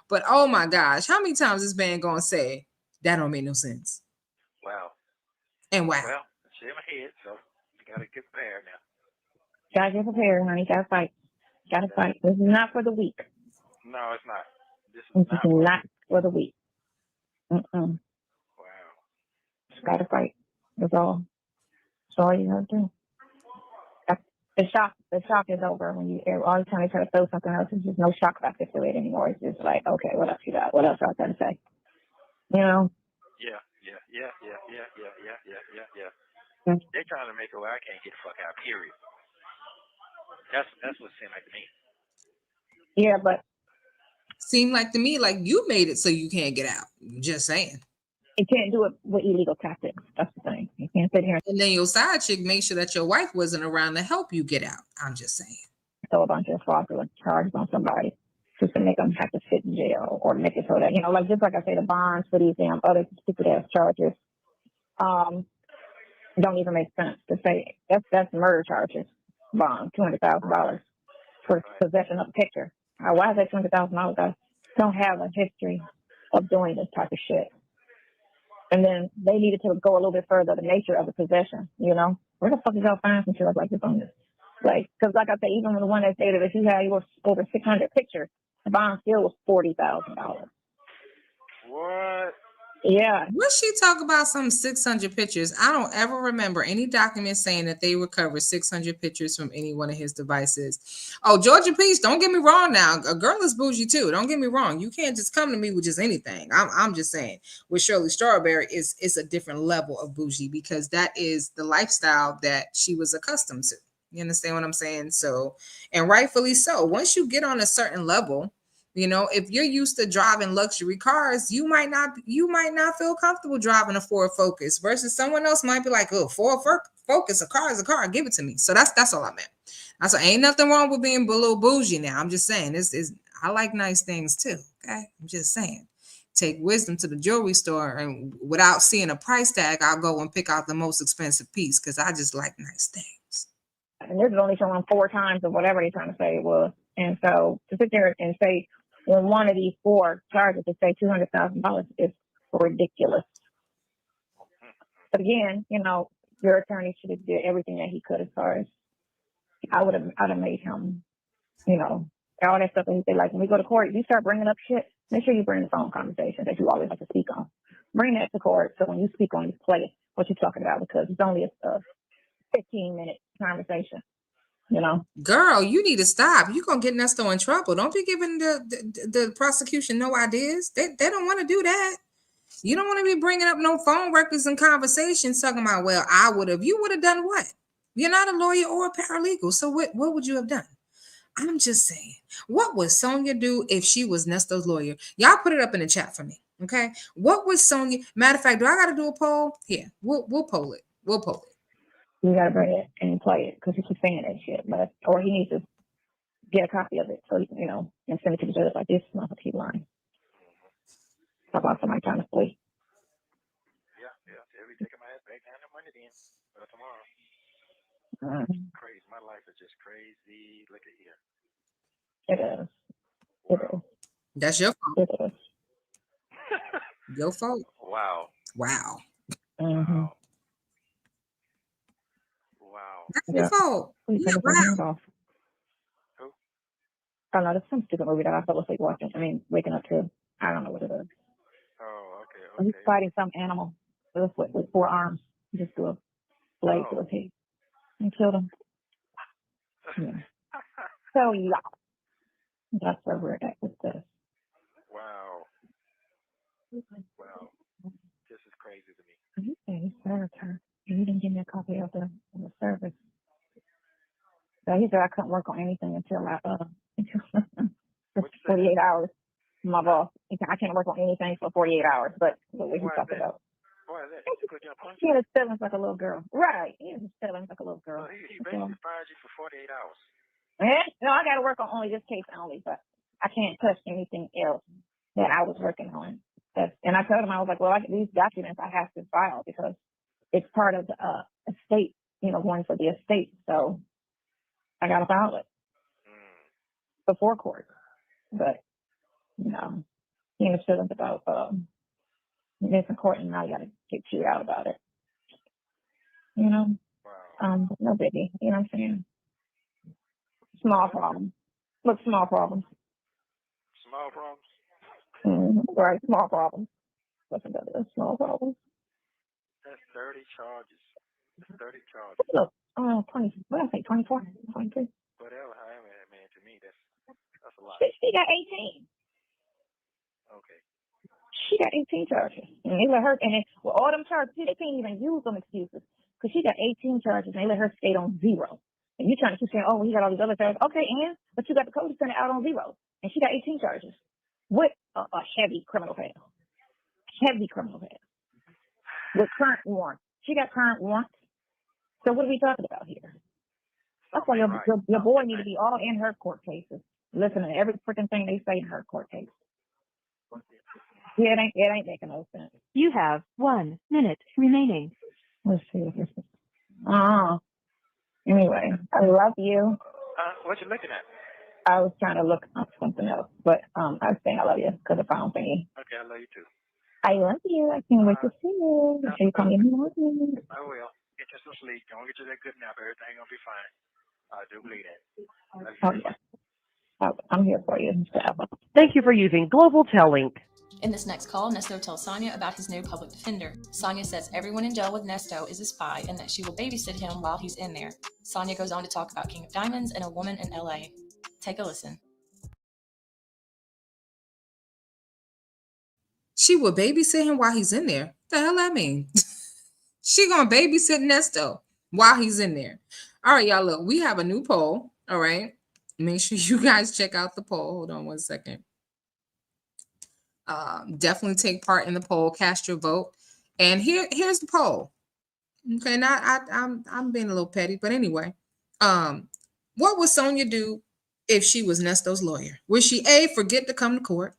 [SPEAKER 1] But oh my gosh, how many times this band gonna say that don't make no sense?
[SPEAKER 3] Wow.
[SPEAKER 1] And wow.
[SPEAKER 3] Well, it's in my head, so you gotta get prepared now.
[SPEAKER 4] Gotta get prepared, honey. Gotta fight. Gotta fight. This is not for the weak.
[SPEAKER 3] No, it's not. This
[SPEAKER 4] This
[SPEAKER 3] is
[SPEAKER 4] is not for the weak.
[SPEAKER 3] Wow.
[SPEAKER 4] Just gotta fight. That's all. That's all you gotta do. The shock is over when all the time you try to throw something else. There's just no shock factor to it anymore. It's just like, okay, what else you got? What else I gotta say? You know?
[SPEAKER 3] Yeah.
[SPEAKER 4] Mm.
[SPEAKER 3] They're trying to make it where I can't get the fuck out, period. That's what it seemed like to me.
[SPEAKER 4] Yeah, but
[SPEAKER 1] seemed like to me like you made it so you can't get out. Just saying.
[SPEAKER 4] You can't do it with illegal tactics. That's the thing. You can't sit here
[SPEAKER 1] and then your side chick make sure that your wife wasn't around to help you get out. I'm just saying.
[SPEAKER 4] throw a bunch of fraudulent charges on somebody just to make them have to sit in jail or make it so that, like just like I say, the bonds for these other people that have charges don't even make sense to say that's murder charges. Bond $200,000 for possession of a picture. Why is that $200,000? I don't have a history of doing this type of shit. And then they needed to go a little bit further, the nature of the possession, Where the fuck did y'all find some shit like this on this? Because like I said, even the one that stated if you had over 600 pictures, the bond still was $40,000.
[SPEAKER 3] What?
[SPEAKER 4] Yeah.
[SPEAKER 1] What she talk about some 600 pictures? I don't ever remember any document saying that they recovered 600 pictures from any one of his devices. Oh, Georgia, please don't get me wrong now. A girl is bougie too. Don't get me wrong. You can't just come to me with just anything. I'm just saying with Shirley Strawberry is a different level of bougie because that is the lifestyle that she was accustomed to. You understand what I'm saying? So, and rightfully so. Once you get on a certain level, if you're used to driving luxury cars, you might not feel comfortable driving a Ford Focus versus someone else might be like, oh, Ford Focus, a car is a car, give it to me. So that's all I meant. So ain't nothing wrong with being a little bougie now. I'm just saying I like nice things too. Okay. I'm just saying. Take wisdom to the jewelry store and without seeing a price tag, I'll go and pick out the most expensive piece because I just like nice things.
[SPEAKER 4] And this is only showing 4 times of whatever they're trying to say it was. And so to sit there and say, when one of these 4 charges to say $200,000 is ridiculous. But again, your attorney should have did everything that he could as far as I'd have made him, all that stuff that he said. Like when we go to court, you start bringing up shit, make sure you bring the phone conversation that you always like to speak on. Bring that to court so when you speak on, you play what you're talking about because it's only a 15-minute conversation.
[SPEAKER 1] Girl, you need to stop. You're gonna get Nesto in trouble. Don't be giving the prosecution no ideas. They don't want to do that. You don't want to be bringing up no phone records and conversations talking about, well, I would have. You would have done what? You're not a lawyer or a paralegal. So what would you have done? I'm just saying, what would Sonya do if she was Nesto's lawyer? Y'all put it up in the chat for me, okay? What would Sonya? Matter of fact, do I got to do a poll? Here, we'll poll it. We'll poll it.
[SPEAKER 4] You gotta bring it and play it because he keeps saying that shit. But or he needs to get a copy of it so he can, and send it to the judge like this. Not keep lying. Talk about somebody trying to flee.
[SPEAKER 3] Yeah. They'll be taking my ass back down the Monday then. Tomorrow. Crazy. My life is just crazy. Look at here.
[SPEAKER 4] It is. It is.
[SPEAKER 1] That's your fault.
[SPEAKER 4] It is.
[SPEAKER 1] Your fault.
[SPEAKER 3] Wow.
[SPEAKER 4] Mm-hmm.
[SPEAKER 3] Wow.
[SPEAKER 1] That's your fault.
[SPEAKER 4] Please
[SPEAKER 1] Yeah,
[SPEAKER 4] take your hand off.
[SPEAKER 3] Who?
[SPEAKER 4] I don't know. There's some stupid movie that I fell asleep watching. Waking up to. I don't know what it is.
[SPEAKER 3] Oh, okay.
[SPEAKER 4] He's fighting some animal with 4 arms. Just threw a blade through his head and killed him. Yeah. So yeah, that's where we're at with this.
[SPEAKER 3] Wow. This is crazy to me.
[SPEAKER 4] You said he served her. He didn't give me a copy of the service. So he said I couldn't work on anything until for 48 hours. My boss, he said I can't work on anything for 48 hours. But what we talked about.
[SPEAKER 3] Why is that?
[SPEAKER 4] He had his feelings like a little girl. Right. He had his feelings like a little girl.
[SPEAKER 3] So he basically fired you for 48 hours.
[SPEAKER 4] No, I got to work on only this case only, but I can't touch anything else that I was working on. And I told him, I was like, well, these documents I have to file because it's part of the estate, going for the estate. So I got to file it before court. But, he had feelings about missing court, and now you got to get chewed out about it.
[SPEAKER 3] Wow.
[SPEAKER 4] No biggie. You know what I'm saying? Small problems. Look, small problems.
[SPEAKER 3] Small problems?
[SPEAKER 4] Right, small problems. Listen to this, small problems.
[SPEAKER 3] That's 30 charges. 30 charges.
[SPEAKER 4] Look, 20, what did I say, 24, 23?
[SPEAKER 3] Whatever, however, man, to me, that's a lot.
[SPEAKER 4] She got 18.
[SPEAKER 3] Okay.
[SPEAKER 4] She got 18 charges. And they let her, and then, with all them charges, they can't even use them excuses. Because she got 18 charges, and they let her skate on 0. And you trying to keep saying, oh, well, he got all these other charges. Okay, but you got the code center out on 0. And she got 18 charges. With a heavy criminal past. Heavy criminal past. With current warrant. She got current warrant. So what are we talking about here? That's why your boy need to be all in her court cases. Listen to every freaking thing they say in her court case. Yeah, it ain't making no sense.
[SPEAKER 5] You have 1 minute remaining.
[SPEAKER 4] Let's see what this is. Anyway, I love you.
[SPEAKER 3] What you looking at?
[SPEAKER 4] I was trying to look up something else, but I was saying I love you because I found thingy.
[SPEAKER 3] Okay, I love you too.
[SPEAKER 4] I love you. I can't wait to see you. Make sure you call me in the morning.
[SPEAKER 3] I will. Get you some sleep. Don't get you that good nap. Everything gonna be fine. I do believe that.
[SPEAKER 4] Oh, yeah. I'm here for you.
[SPEAKER 5] Thank you for using Global Tel Link.
[SPEAKER 2] In this next call, Nesto tells Sonya about his new public defender. Sonya says everyone in jail with Nesto is a spy and that she will babysit him while he's in there. Sonya goes on to talk about King of Diamonds and a woman in LA. Take a listen.
[SPEAKER 1] She will babysit him while he's in there. What the hell that mean? She gonna babysit Nesto while he's in there. All right, y'all, look, we have a new poll. All right. Make sure you guys check out the poll. Hold on one second. Definitely take part in the poll, cast your vote. And here's the poll. Okay, I'm being a little petty, but anyway. What would Sonya do if she was Nesto's lawyer? Would she A, forget to come to court?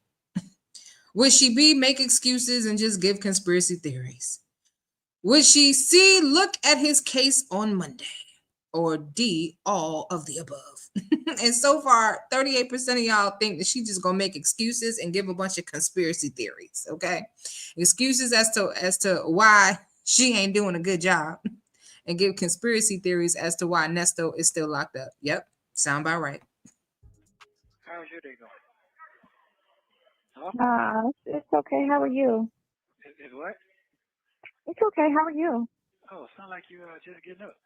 [SPEAKER 1] Would she B, make excuses and just give conspiracy theories? Would she C, look at his case on Monday? Or D, all of the above? And so far, 38% of y'all think that she's just gonna make excuses and give a bunch of conspiracy theories. Okay, excuses as to why she ain't doing a good job, and give conspiracy theories as to why Nesto is still locked up. Yep, sound about right.
[SPEAKER 3] How's your day going? Huh?
[SPEAKER 4] It's okay. How are you?
[SPEAKER 3] Is what?
[SPEAKER 4] It's okay. How are you?
[SPEAKER 3] Oh, sound like you just getting up.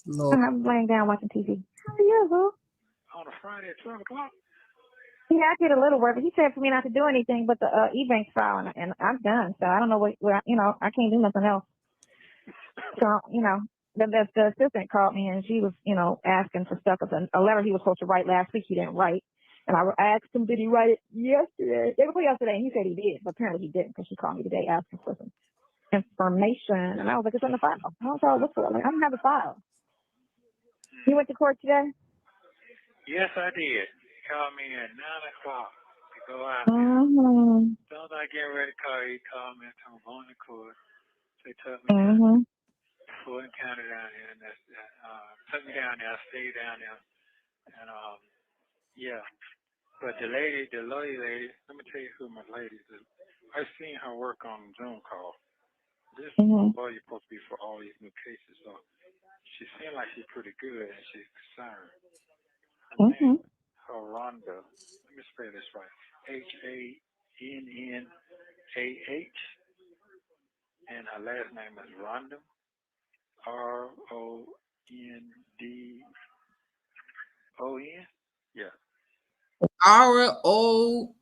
[SPEAKER 1] Lord.
[SPEAKER 4] I'm laying down watching TV. How are you?
[SPEAKER 3] On a Friday at 12 o'clock?
[SPEAKER 4] Yeah, I did a little work, but he said for me not to do anything but the e-bank file, and I'm done. So I don't know what I can't do nothing else. So, the assistant called me and she was, asking for stuff. It's a letter he was supposed to write last week. He didn't write. And I asked him, did he write it yesterday? Day before yesterday, and he said he did, but apparently he didn't because she called me today asking for some information. And I was like, it's in the file. I don't know what for. Like, I don't have the file. You went to court today?
[SPEAKER 3] Yes, I did. He called me at 9 o'clock to go out there.
[SPEAKER 4] Mm-hmm.
[SPEAKER 3] As soon as I get ready to call, he called me and told me I'm going to court. So he took me down
[SPEAKER 4] Mm-hmm.
[SPEAKER 3] to Fulton County down here, and took me down there. I stayed down there, and yeah. But the lawyer lady, let me tell you who my lady is. I seen her work on Zoom call. This lawyer supposed to be for all these new cases, so she seemed like she's pretty good and she's concerned. Her name is Rhonda. Let me spell this right. Hannah, and her last name is Rhonda. Rondon. Yeah.
[SPEAKER 1] RONDON.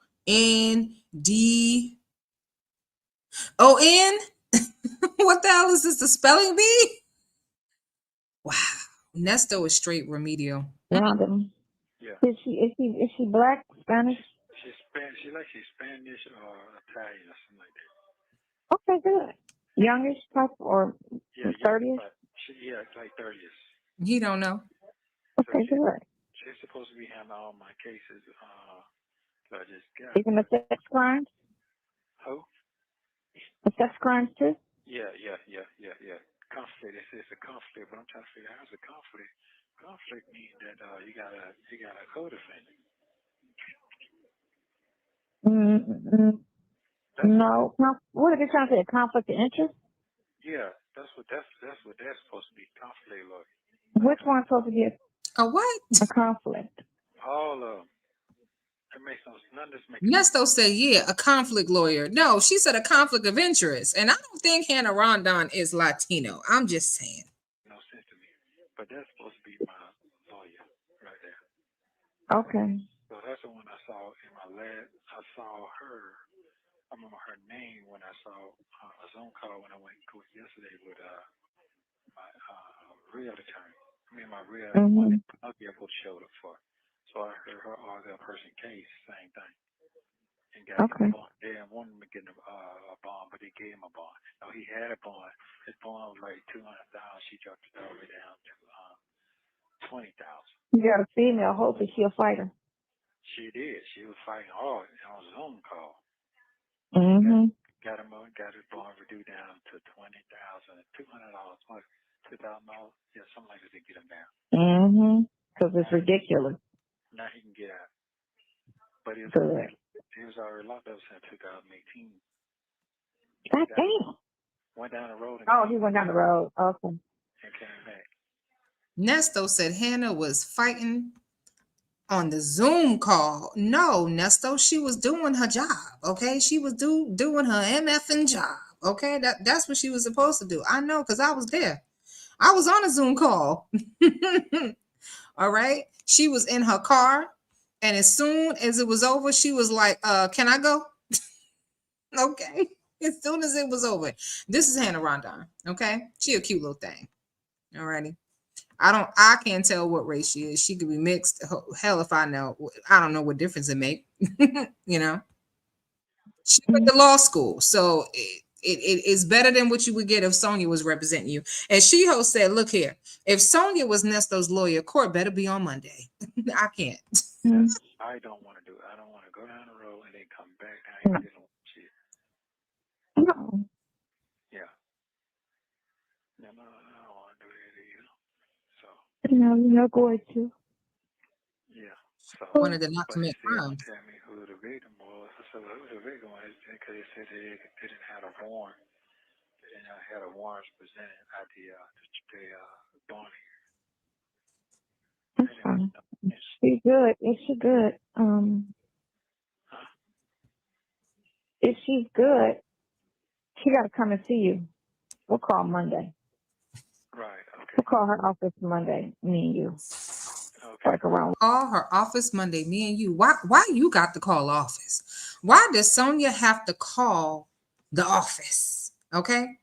[SPEAKER 1] What the hell is this? The spelling bee? Wow. Nesto is straight remedial.
[SPEAKER 4] Rhonda.
[SPEAKER 3] Yeah.
[SPEAKER 4] Is she black, Spanish?
[SPEAKER 3] She's Spanish or Italian or something like that.
[SPEAKER 4] Okay, good. Youngish type or 30s?
[SPEAKER 3] It's like 30s.
[SPEAKER 1] He don't know.
[SPEAKER 4] Okay, good.
[SPEAKER 3] She's supposed to be handling all my cases. So I just got.
[SPEAKER 4] Even the sex crimes?
[SPEAKER 3] Who?
[SPEAKER 4] The sex crimes too?
[SPEAKER 3] Yeah. Conflict. It's a conflict, but I'm trying to figure out how's a conflict. Conflict means that you got a co-defendant.
[SPEAKER 4] No. What are they trying to say? A conflict of interest?
[SPEAKER 3] Yeah, that's what that's supposed to be. Conflict lawyer.
[SPEAKER 4] Which one's supposed to be
[SPEAKER 1] A what?
[SPEAKER 4] a conflict?
[SPEAKER 3] All of them. It makes none of this makes
[SPEAKER 1] Nesto said, yeah, a conflict lawyer. No, she said a conflict of interest. And I don't think Hannah Rondon is Latino. I'm just saying.
[SPEAKER 3] no sense to me. But that's supposed to be my lawyer right there.
[SPEAKER 4] Okay.
[SPEAKER 3] So that's the one I saw in my last. I saw her. I remember her name when I saw a Zoom call when I went to court yesterday with my real attorney. My real one that I'll be able to show up for. So I heard her argue a person case, same thing. And got him a bond. They didn't want him to get a bond, but they gave him a bond. No, he had a bond. His bond was like $200,000. She dropped it all the way down to $20,000.
[SPEAKER 4] You got a female. Hopefully she'll fight her.
[SPEAKER 3] She did. She was fighting hard on a Zoom call. Got his bond reduced down to $20,000, $200, $2,000. Yeah, something like that to get him down.
[SPEAKER 4] Because it's ridiculous.
[SPEAKER 3] Now he can get out. But he was already locked up since 2018.
[SPEAKER 4] God damn.
[SPEAKER 3] Went down the road.
[SPEAKER 4] He went down the road. Okay.
[SPEAKER 3] And came back.
[SPEAKER 1] Nesto said Hannah was fighting on the Zoom call. No, Nesto, she was doing her job. Okay, she was doing her MFing job. Okay, that's what she was supposed to do. I know because I was there. I was on a Zoom call. All right, she was in her car, and as soon as it was over, she was like, "Can I go?" Okay. As soon as it was over, this is Hannah Rondon. Okay, she a cute little thing. Alrighty. I can't tell what race she is. She could be mixed. Hell if I know. I don't know what difference it make. She went to law school, so it is better than what you would get if Sonya was representing you. And She-Ho said, look here, if Sonya was Nesto's lawyer, court better be on Monday. I can't.
[SPEAKER 3] I don't want to do it. I don't want to go down the road and then come back down and dealing with shit.
[SPEAKER 4] No.
[SPEAKER 3] Yeah. No, I don't want to do that either. So.
[SPEAKER 4] No, you're not going to.
[SPEAKER 3] Yeah. So.
[SPEAKER 1] Wanted to not commit crimes.
[SPEAKER 3] Tell me who the victim was. I said, well, who the victim was? Because they said they didn't have a warrant. They didn't have a warrant presented at the bond hearing.
[SPEAKER 4] That's fine. She's good. Is she good? If she's good, she got to come and see you. We'll call Monday.
[SPEAKER 3] Right. Okay.
[SPEAKER 4] We'll call her office Monday, me and you.
[SPEAKER 3] Okay.
[SPEAKER 4] like around.
[SPEAKER 1] Call her office Monday, me and you. Why you got to call office? Why does Sonya have to call the office? Okay.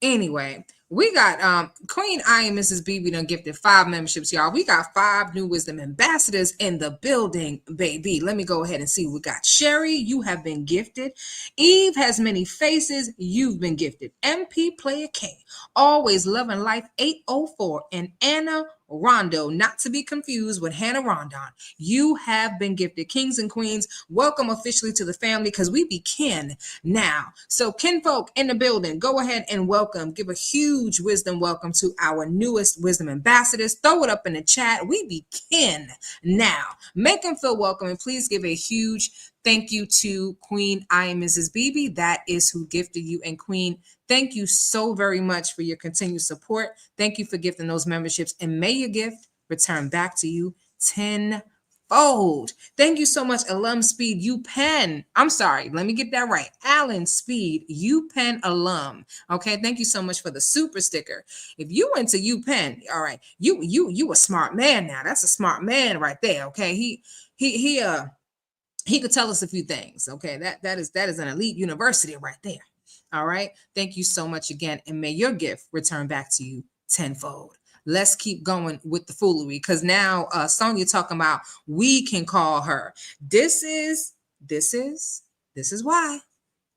[SPEAKER 1] Anyway, we got Queen I and Mrs. BB done gifted 5 memberships, y'all. We got 5 new wisdom ambassadors in the building, baby. Let me go ahead and see what we got. Sherry, you have been gifted. Eve has many faces. You've been gifted. MP Player K, always loving life 804, and Anna Rondo, not to be confused with Hannah Rondon. You have been gifted. Kings and queens, welcome officially to the family because we be kin now. So kinfolk in the building, go ahead and welcome. Give a huge wisdom welcome to our newest wisdom ambassadors. Throw it up in the chat. We be kin now. Make them feel welcome, and please give a huge thank you to Queen I am Mrs. BB. That is who gifted you. And Queen, thank you so very much for your continued support. Thank you for gifting those memberships, and may your gift return back to you tenfold. Thank you so much, Alum Speed UPenn. I'm sorry, let me get that right. Alan Speed UPenn alum. Okay, thank you so much for the super sticker. If you went to UPenn, all right, you a smart man now. That's a smart man right there. Okay, he could tell us a few things. Okay, that is an elite university right there. All right, thank you so much again, and may your gift return back to you tenfold. Let's keep going with the foolery, because now Sonya talking about we can call her. This is why.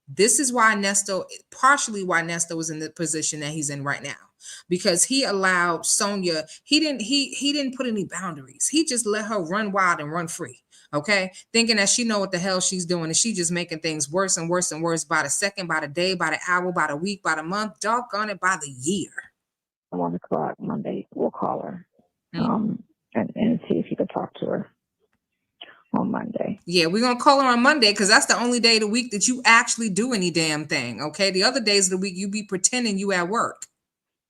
[SPEAKER 1] This is why Nesto, partially why Nesto is in the position that he's in right now, because he allowed Sonya. He didn't put any boundaries. He just let her run wild and run free. Okay, thinking that she know what the hell she's doing, and she just making things worse and worse and worse by the second, by the day, by the hour, by the week, by the month, doggone it, by the year.
[SPEAKER 4] 1 o'clock Monday, we'll call her and see if you can talk to her on Monday.
[SPEAKER 1] Yeah, we're gonna call her on Monday because that's the only day of the week that you actually do any damn thing. Okay, the other days of the week you be pretending you at work.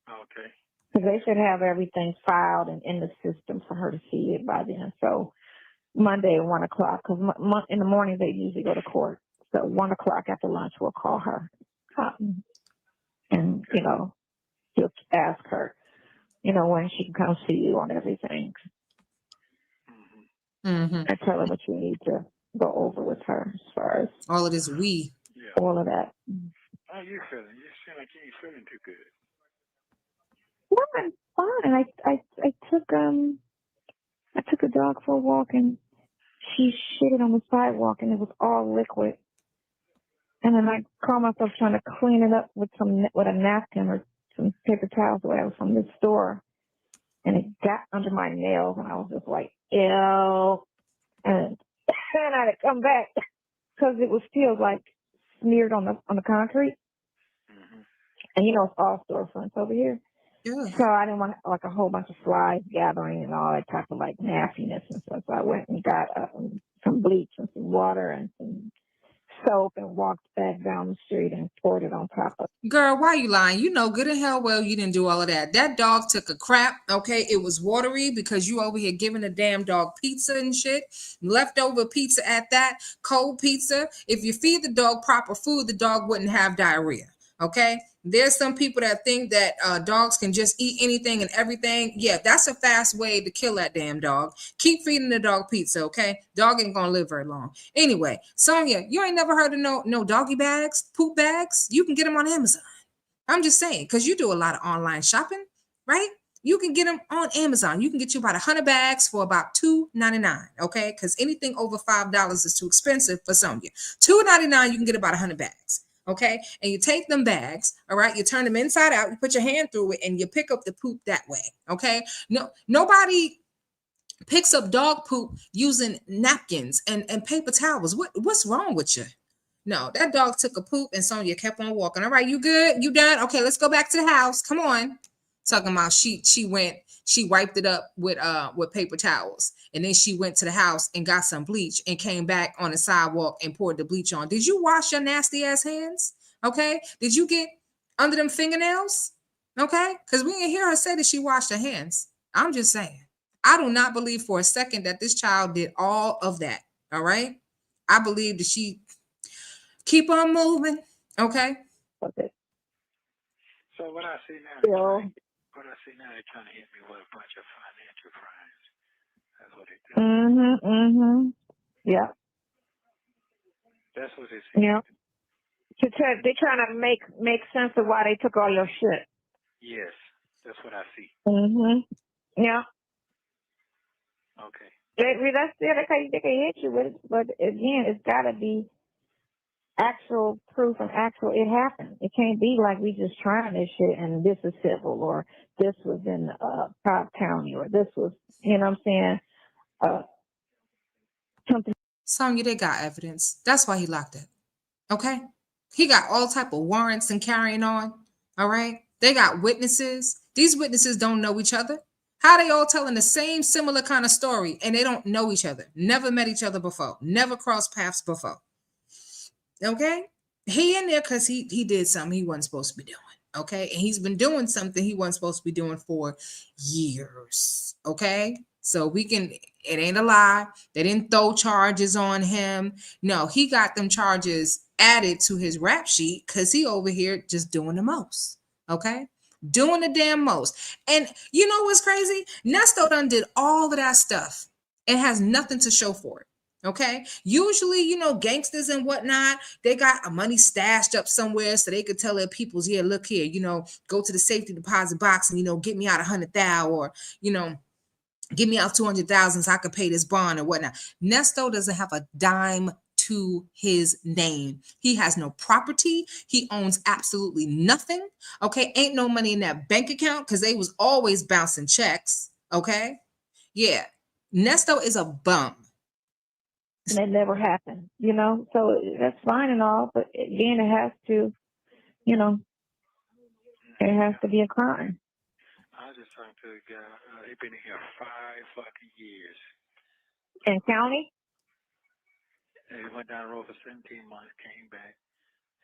[SPEAKER 3] Okay.
[SPEAKER 4] Because they should have everything filed and in the system for her to see it by then. So Monday at 1 o'clock, because in the morning they usually go to court. So 1 o'clock after lunch, we'll call her, and you'll ask her, when she can come see you on everything,
[SPEAKER 1] Mm-hmm.
[SPEAKER 4] and tell her what you need to go over with her as far as
[SPEAKER 1] All of this
[SPEAKER 4] all of that.
[SPEAKER 3] How you feeling? You seem like you ain't feeling too good.
[SPEAKER 4] Well, I'm fine. I took a dog for a walk, and she shitted on the sidewalk, and it was all liquid. And then I caught myself trying to clean it up with a napkin or some paper towels or whatever from the store, and it got under my nails, and I was just like, ew. And then I had to come back because it was still like smeared on the concrete. And it's all storefronts over here.
[SPEAKER 1] Yeah.
[SPEAKER 4] So I didn't want like a whole bunch of flies gathering and all that type of like nastiness and stuff. So I went and got some bleach and some water and some soap and walked back down the street and poured it on top of it.
[SPEAKER 1] Girl, why you lying? You know good and hell well you didn't do all of that. That dog took a crap, okay? It was watery because you over here giving a damn dog pizza and shit. Leftover pizza at that, cold pizza. If you feed the dog proper food, the dog wouldn't have diarrhea, okay? There's some people that think that dogs can just eat anything and everything. Yeah, that's a fast way to kill that damn dog. Keep feeding the dog pizza, okay? Dog ain't gonna live very long. Anyway, Sonya, you ain't never heard of no doggy bags, poop bags? You can get them on Amazon. I'm just saying, because you do a lot of online shopping, right? You can get them on Amazon. You can get you about 100 bags for about $2.99, okay? Because anything over $5 is too expensive for Sonya. $2.99, you can get about 100 bags. Okay, and you take them bags, all right, you turn them inside out, you put your hand through it, and you pick up the poop that way. Okay, nobody picks up dog poop using napkins and paper towels. What's wrong with you? No, that dog took a poop, and Sonya kept on walking. All right, you good? You done? Okay, let's go back to the house. Come on. Talking about she wiped it up with paper towels, and then she went to the house and got some bleach and came back on the sidewalk and poured the bleach on. Did you wash your nasty ass hands? Okay, did you get under them fingernails? Okay, because we didn't hear her say that she washed her hands. I'm just saying, I do not believe for a second that this child did all of that. All right, I believe that she keep on moving. Okay.
[SPEAKER 4] Okay.
[SPEAKER 3] So what I see now,
[SPEAKER 4] Bill.
[SPEAKER 3] they're trying to hit me with a bunch of financial crimes. what they do.
[SPEAKER 4] Yeah.
[SPEAKER 3] That's what it seems.
[SPEAKER 4] Yeah. They're trying to make sense of why they took all your shit.
[SPEAKER 3] Yes, that's what I see.
[SPEAKER 4] Yeah.
[SPEAKER 3] Okay.
[SPEAKER 4] That's they can hit you with it, but again, it's got to be actual proof and actual it happened. It can't be like we just trying this shit and this is civil or this was in Cobb County or this was, you know what I'm saying, something.
[SPEAKER 1] Sonya, they got evidence. That's why he locked it. Okay? He got all type of warrants and carrying on. All right? They got witnesses. These witnesses don't know each other. How they all telling the same similar kind of story and they don't know each other, never met each other before, never crossed paths before. Okay? He in there because he did something he wasn't supposed to be doing. Okay? And he's been doing something he wasn't supposed to be doing for years. Okay? So it ain't a lie. They didn't throw charges on him. No, he got them charges added to his rap sheet because he over here just doing the most. Okay? Doing the damn most. And you know what's crazy? Nesto done did all of that stuff and has nothing to show for it. Okay. Usually, gangsters and whatnot, they got money stashed up somewhere so they could tell their peoples, yeah, look here, go to the safety deposit box and, get me out 100,000 or, give me out 200,000 so I could pay this bond or whatnot. Nesto doesn't have a dime to his name. He has no property. He owns absolutely nothing. Okay. Ain't no money in that bank account because they was always bouncing checks. Okay. Yeah. Nesto is a bum.
[SPEAKER 4] And it never happened, so that's fine and all, but again, it has to, it has to be a crime.
[SPEAKER 3] I was just talking to a guy. They've been here 5 fucking years.
[SPEAKER 4] In county?
[SPEAKER 3] They went down the road for 17 months, came back,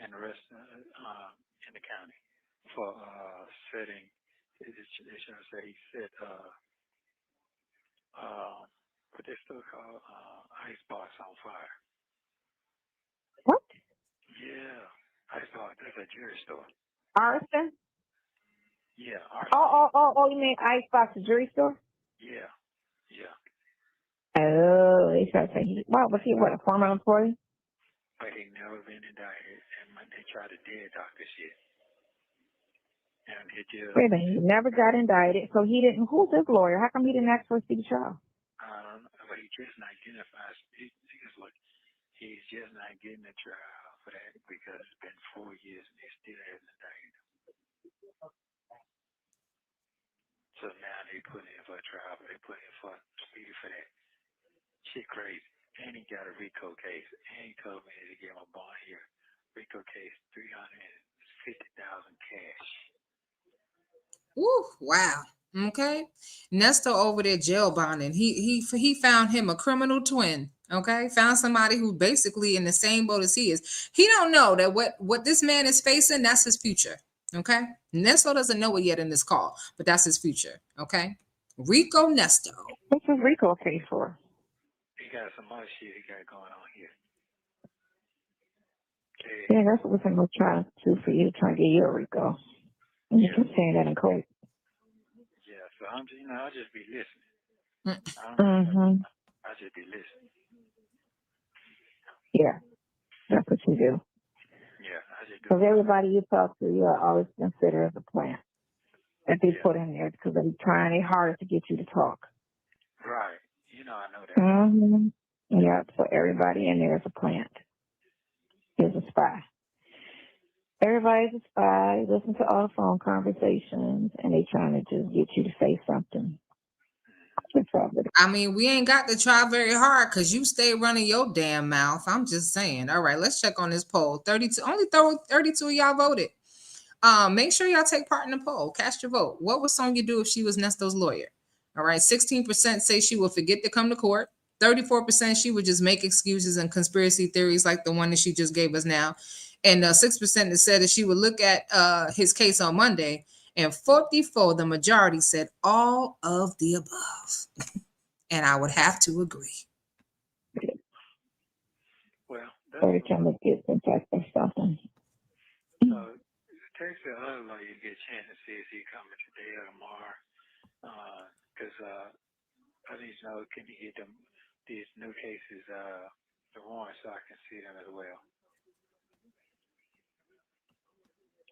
[SPEAKER 3] and the rest in the county for setting. They should have said he set what they still call icebox on fire.
[SPEAKER 4] What?
[SPEAKER 3] Yeah, icebox. That's a jewelry store.
[SPEAKER 4] Arson?
[SPEAKER 3] Yeah, arson.
[SPEAKER 4] Oh, you mean icebox, a jewelry store?
[SPEAKER 3] Yeah.
[SPEAKER 4] Oh, they tried to say, was he a former employee?
[SPEAKER 3] But he never been indicted, and they tried to dead doctor shit. And it just.
[SPEAKER 4] Wait a minute, he never got indicted, so he didn't. Who's his lawyer? How come he didn't ask for a speedy trial?
[SPEAKER 3] I don't know, but he just not identifies. He's just not getting a trial for that because it's been 4 years and they still hasn't indicted him. So now they put in for a trial, but they put in for speedy for that. Shit crazy. And he got a RICO case. And he told me to give him a bond here. RICO case, $350,000 cash.
[SPEAKER 1] Ooh, wow. Okay. Nesto over there jail bonding. He found him a criminal twin. Okay. Found somebody who basically in the same boat as he is. He don't know that what this man is facing, that's his future. Okay. Nesto doesn't know it yet in this call, but that's his future. Okay. Rico Nesto.
[SPEAKER 4] What's his RICO case for?
[SPEAKER 3] He got some other shit he got going on here. Okay.
[SPEAKER 4] Yeah, that's what we're going to try to for you to try to get your RICO. You keep saying that in court.
[SPEAKER 3] Yeah, so I'll just be listening. I'll just be listening.
[SPEAKER 4] Yeah, that's what you do.
[SPEAKER 3] Yeah, I just do.
[SPEAKER 4] Because everybody you talk to, you are always considered as a plant that they put in there because they're trying their hardest to get you to talk.
[SPEAKER 3] Right. I know that.
[SPEAKER 4] Yeah, so everybody in there is a plant. Is a spy. Everybody's a spy. Listen to all the phone conversations, and they trying to just get you to say something.
[SPEAKER 1] I mean, we ain't got to try very hard because you stay running your damn mouth. I'm just saying. All right, let's check on this poll. 32, only 32 of y'all voted. Make sure y'all take part in the poll. Cast your vote. What would Sonya do if she was Nesto's lawyer? All right, 16% say she would forget to come to court. 34% she would just make excuses and conspiracy theories like the one that she just gave us now. And 6% said that she would look at his case on Monday. And 44, the majority said all of the above. And I would have to agree.
[SPEAKER 3] Well,
[SPEAKER 4] every time it gets in fact or something.
[SPEAKER 3] So text the other lawyer to get a chance to see if he's coming today or tomorrow. Because I need to know, can you get them these new cases, the warrants, so I can see them as well?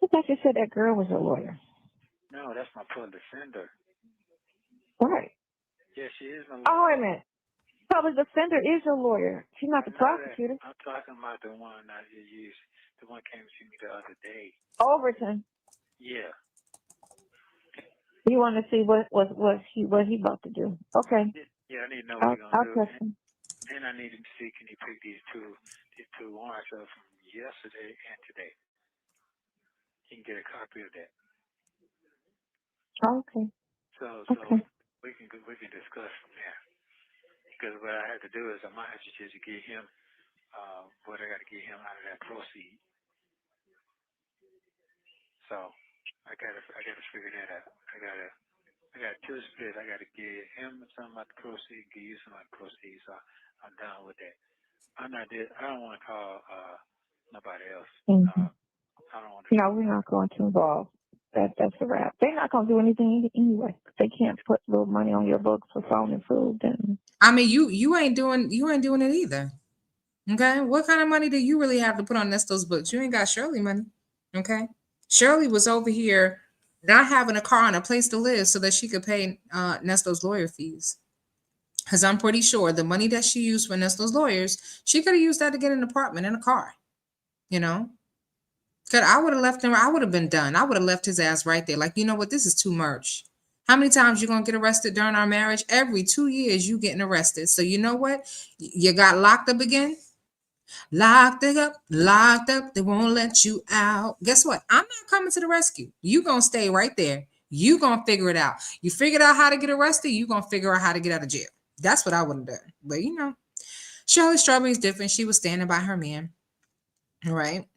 [SPEAKER 4] I thought you said that girl was a lawyer.
[SPEAKER 3] No, that's my public defender.
[SPEAKER 4] Right.
[SPEAKER 3] Yeah, she is my
[SPEAKER 4] Oh,
[SPEAKER 3] lawyer.
[SPEAKER 4] wait a minute. Public defender is your lawyer. She's not
[SPEAKER 3] I
[SPEAKER 4] the
[SPEAKER 3] know that.
[SPEAKER 4] prosecutor.
[SPEAKER 3] I'm talking about the one that you used. The one came to me the other day.
[SPEAKER 4] Overton.
[SPEAKER 3] Yeah.
[SPEAKER 4] You want to see what he about to do? Okay.
[SPEAKER 3] Yeah, I need to know what you're
[SPEAKER 4] I'll
[SPEAKER 3] gonna do.
[SPEAKER 4] text him.
[SPEAKER 3] And I need to see, can you pick these two warrants up from yesterday and today? You can get a copy of that.
[SPEAKER 4] Okay.
[SPEAKER 3] So
[SPEAKER 4] Okay.
[SPEAKER 3] we can discuss from there. Because what I have to do is I might have to just get him what I got to get him out of that proceed. So I gotta figure that out. I got two splits. I gotta give him some of the proceed, give you some of the proceed. So I'm done with that. I don't want to call nobody else.
[SPEAKER 4] Mm-hmm.
[SPEAKER 3] I don't want to.
[SPEAKER 4] No, we're not going to involve. That's a wrap. They're not going to do anything anyway. They can't put little money on your books for phone and food. Then
[SPEAKER 1] I mean, you ain't doing it either. Okay, what kind of money do you really have to put on Nesto's books? You ain't got Shirley money. Okay, Shirley was over here not having a car and a place to live so that she could pay Nesto's lawyer fees. Because I'm pretty sure the money that she used for Nesto's lawyers, she could have used that to get an apartment and a car. You know, because I would have left him. I would have been done. I would have left his ass right there. Like, you know what? This is too much. How many times you gonna get arrested during our marriage? Every 2 years you getting arrested. So you know what? You got locked up again. Locked up. They won't let you out. Guess what? I'm not coming to the rescue. You gonna stay right there. You gonna figure it out. You figured out how to get arrested. You gonna figure out how to get out of jail. That's what I would have done. But you know, Shirley Strawberry's different. She was standing by her man, right?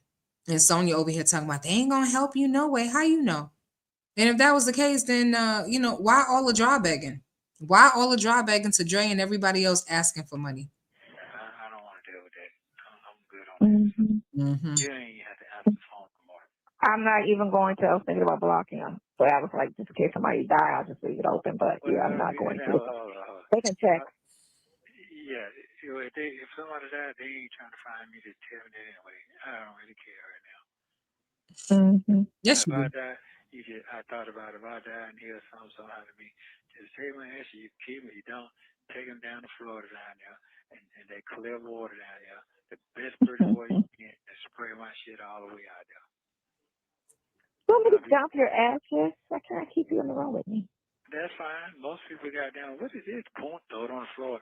[SPEAKER 1] And Sonya over here talking about they ain't gonna help you no way. How you know? And if that was the case, then you know, why all the draw begging? Why all the draw begging to Dre and everybody else asking for money?
[SPEAKER 3] I don't want to deal with that. I'm good on that.
[SPEAKER 4] mm-hmm.
[SPEAKER 3] Mm-hmm. You ain't have to answer the phone no more.
[SPEAKER 4] I'm not even going to. I was thinking about blocking them. So I was like, just in case somebody die, I'll just leave it open. But yeah, I'm not going to.
[SPEAKER 3] Hold.
[SPEAKER 4] They can check.
[SPEAKER 3] Yeah, if somebody died, they ain't trying to find me to tell me that anyway. I don't really care right now.
[SPEAKER 4] Mm-hmm.
[SPEAKER 1] Yes,
[SPEAKER 3] If
[SPEAKER 1] you
[SPEAKER 3] I
[SPEAKER 1] do.
[SPEAKER 3] die, I thought about it. If I die and hear something somehow to me, just take my ass. You keep me. You don't take them down to Florida down there, and they clear water down there. The best pretty water you can, and spray my shit all the way out there.
[SPEAKER 4] Want me to dump your ashes? I can't keep you in the room with me.
[SPEAKER 3] That's fine. Most people got down. What is this? Point, throw it on the floor.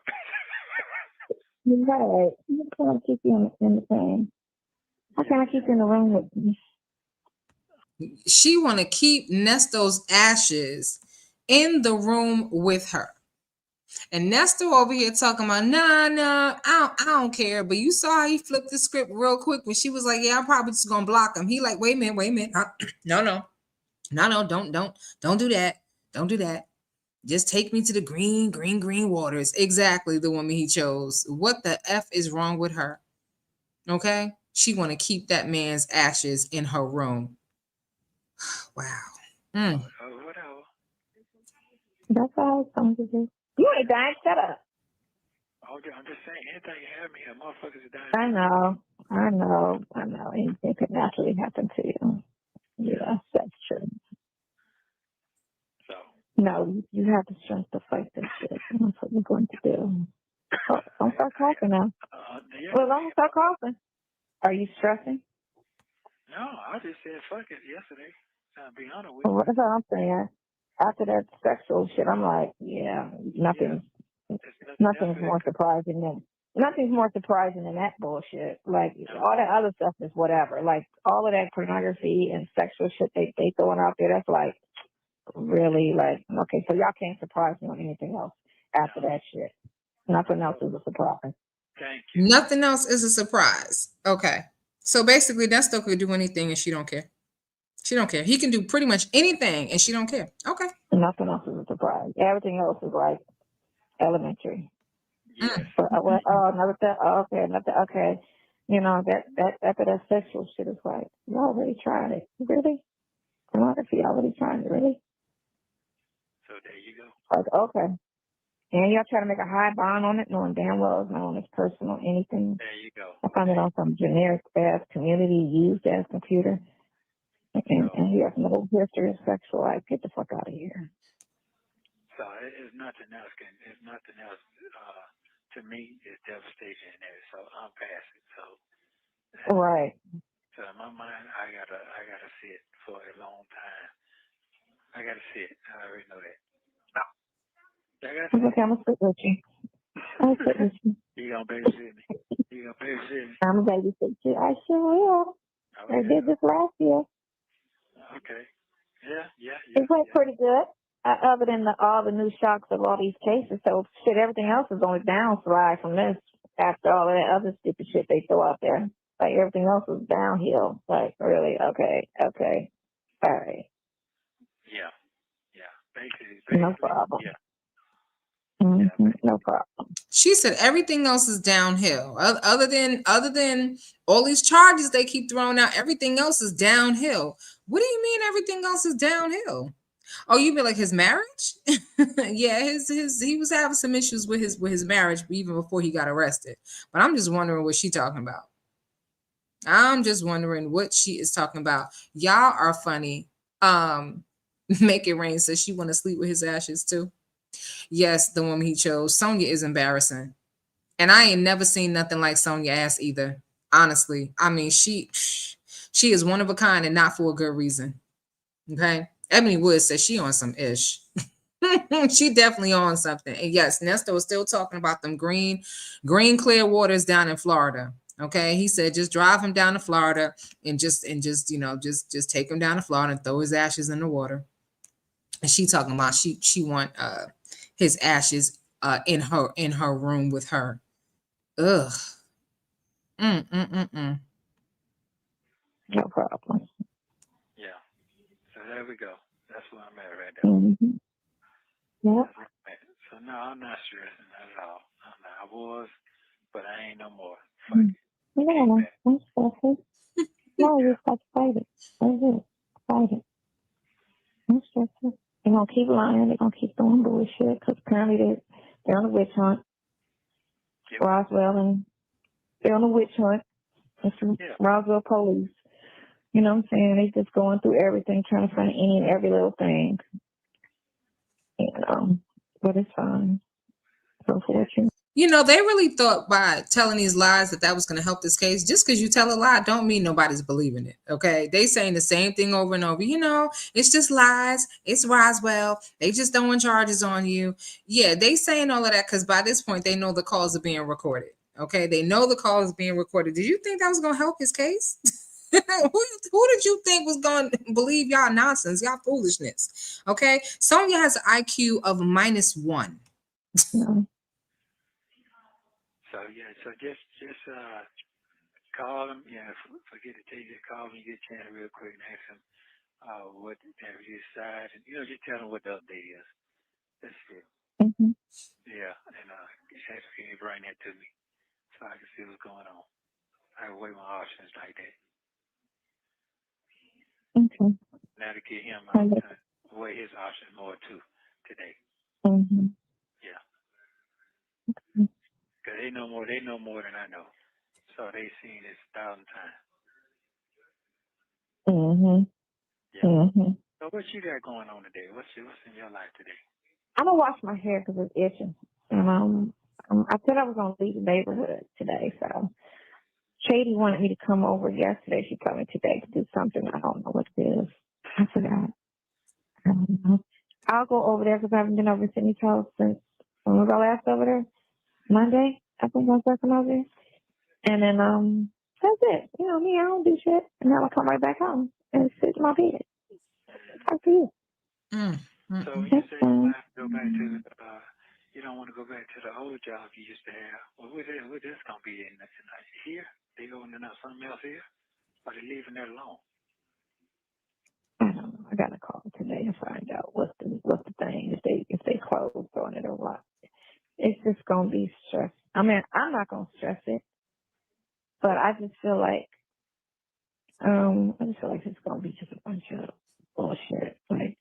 [SPEAKER 4] You're right. I can't keep you in the thing. I can't keep you in the room with me.
[SPEAKER 1] She want to keep Nesto's ashes in the room with her. And Nesto over here talking about, nah, I don't care. But you saw how he flipped the script real quick when she was like, yeah, I'm probably just gonna block him. He like, wait a minute. No, don't do that. Don't do that. Just take me to the green waters. Exactly the woman he chose. What the F is wrong with her? Okay? She want to keep that man's ashes in her room. Wow.
[SPEAKER 3] Whatever.
[SPEAKER 4] That's all it's going to do. You ain't dying. Shut up.
[SPEAKER 3] I'm just saying, anything you have me here, motherfuckers are dying.
[SPEAKER 4] I know. Anything could naturally happen to you. Yeah, that's true.
[SPEAKER 3] So.
[SPEAKER 4] No, you have the strength to fight this shit. That's what you're going to do. Oh, don't start coughing now.
[SPEAKER 3] Yeah.
[SPEAKER 4] Well, don't start coughing. Are you stressing?
[SPEAKER 3] No, I just said fuck it yesterday. I'll be honest with you.
[SPEAKER 4] Well, that's what I'm saying. After that sexual shit, I'm like, yeah, nothing's more surprising than that bullshit. Like all that other stuff is whatever. Like all of that pornography and sexual shit they throwing out there, that's like really like okay. So y'all can't surprise me on anything else after that shit. Nothing else is a surprise.
[SPEAKER 3] Thank you.
[SPEAKER 1] Nothing else is a surprise. Okay. So basically, Nesto could do anything and she don't care. She don't care. He can do pretty much anything and she don't care. Okay.
[SPEAKER 4] Nothing else is a surprise. Everything else is like elementary.
[SPEAKER 3] Yes.
[SPEAKER 4] Okay. You know, that after that sexual shit is like, you already tried it. Really? Pornography, already tried it, really?
[SPEAKER 3] So there you go.
[SPEAKER 4] Like, okay. And y'all try to make a high bond on it, knowing damn well it's not on his personal anything.
[SPEAKER 3] There you go.
[SPEAKER 4] I found it on some generic ass community used ass computer. And he has no history of sexual life. Get the fuck out of here.
[SPEAKER 3] So it's nothing else. It's nothing else. To me, it's devastation in there. So I'm past it. So.
[SPEAKER 4] Right.
[SPEAKER 3] So in my mind, I gotta see it for a long time. I gotta see it. I already know that. I gotta see
[SPEAKER 4] Okay, I'm gonna sit with you. I'll sit with you.
[SPEAKER 3] You gonna babysit me? You gonna babysit me?
[SPEAKER 4] I'm gonna babysit you. I sure will.
[SPEAKER 3] Okay.
[SPEAKER 4] I did this last year.
[SPEAKER 3] Okay. Yeah.
[SPEAKER 4] It went pretty good. Other than all the new shocks of all these cases, so shit, everything else is on a downslide from this. After all of that other stupid shit they throw out there, like everything else is downhill. Like really, okay, all right,
[SPEAKER 3] Yeah. Basically.
[SPEAKER 4] no problem.
[SPEAKER 3] Yeah.
[SPEAKER 4] No problem.
[SPEAKER 1] She said everything else is downhill. Other than all these charges they keep throwing out, everything else is downhill. What do you mean everything else is downhill? Oh, you mean like his marriage? Yeah, his he was having some issues with his marriage even before he got arrested. But I'm just wondering what she's talking about. I'm just wondering what she is talking about. Y'all are funny. Make It Rain says she want to sleep with his ashes too. Yes, the woman he chose. Sonya is embarrassing. And I ain't never seen nothing like Sonya ass either. Honestly. I mean, she is one of a kind and not for a good reason. Okay. Ebony Woods says she on some ish. She definitely on something. And yes, Nesto is still talking about them green clear waters down in Florida. Okay. He said just drive him down to Florida and just just take him down to Florida and throw his ashes in the water. And she talking about she want his ashes in her room with her. Ugh. Mm.
[SPEAKER 4] No problem.
[SPEAKER 3] Yeah. So there we go. That's where I'm at right now.
[SPEAKER 4] Mm-hmm. Yeah.
[SPEAKER 3] So no, I'm not stressing at all. I was, but I ain't no more. Fuck it.
[SPEAKER 4] Yeah, I'm stressing. No, you just got to fight it. That's it. Fight it. I'm stressing. They're gonna keep lying. They're gonna keep doing bullshit because apparently they're on a witch hunt.
[SPEAKER 3] Yep.
[SPEAKER 4] Roswell and they're on a witch hunt. It's Roswell police. You know what I'm saying? They just going through everything, trying to find any and every little thing. But it's fine. So for what
[SPEAKER 1] You know, they really thought by telling these lies that was going to help this case. Just because you tell a lie don't mean nobody's believing it. Okay. They saying the same thing over and over. You know, it's just lies. It's Roswell. They just throwing charges on you. Yeah, they saying all of that because by this point they know the calls are being recorded. Okay. They know the call is being recorded. Did you think that was going to help his case? Who did you think was going to believe y'all nonsense, y'all foolishness? Okay. Sonya has an IQ of -1.
[SPEAKER 4] No.
[SPEAKER 3] So just call him. Yeah, forget to take just call him. You get a chance real quick and ask him what you decide, and just tell him what the update is. That's it.
[SPEAKER 4] Mm-hmm.
[SPEAKER 3] Yeah, and ask if you bring that to me so I can see what's going on. I weigh my options like that.
[SPEAKER 4] Okay.
[SPEAKER 3] Now to get him weigh his options more too today.
[SPEAKER 4] Mm-hmm.
[SPEAKER 3] Yeah. Because they know more than I know. So they seen this 1,000 times.
[SPEAKER 4] Mm-hmm.
[SPEAKER 3] Yeah.
[SPEAKER 4] Mm-hmm.
[SPEAKER 3] So what you got going on today? What's in your life today?
[SPEAKER 4] I don't wash my hair because it's itching. And I said I was gonna leave the neighborhood today, so Shady wanted me to come over yesterday. She told me today to do something. I don't know what it is. I forgot. I don't know. I'll go over there because I haven't been over to Cindy's house since when was I last over there? Monday. I think I was working over there. And then that's it. You know me, I don't do shit. And now I come right back home and sit in my bed. Talk to you.
[SPEAKER 3] So when you say you want to go back to you don't want to go back to the old job you used to have, well, what this gonna be in here? They going to something else here? Or they leaving that alone?
[SPEAKER 4] I don't know. I gotta call today and find out what's the thing, if they close on it or what. It's just gonna be stress. I mean, I'm not gonna stress it, but I just feel like it's gonna be just a bunch of bullshit like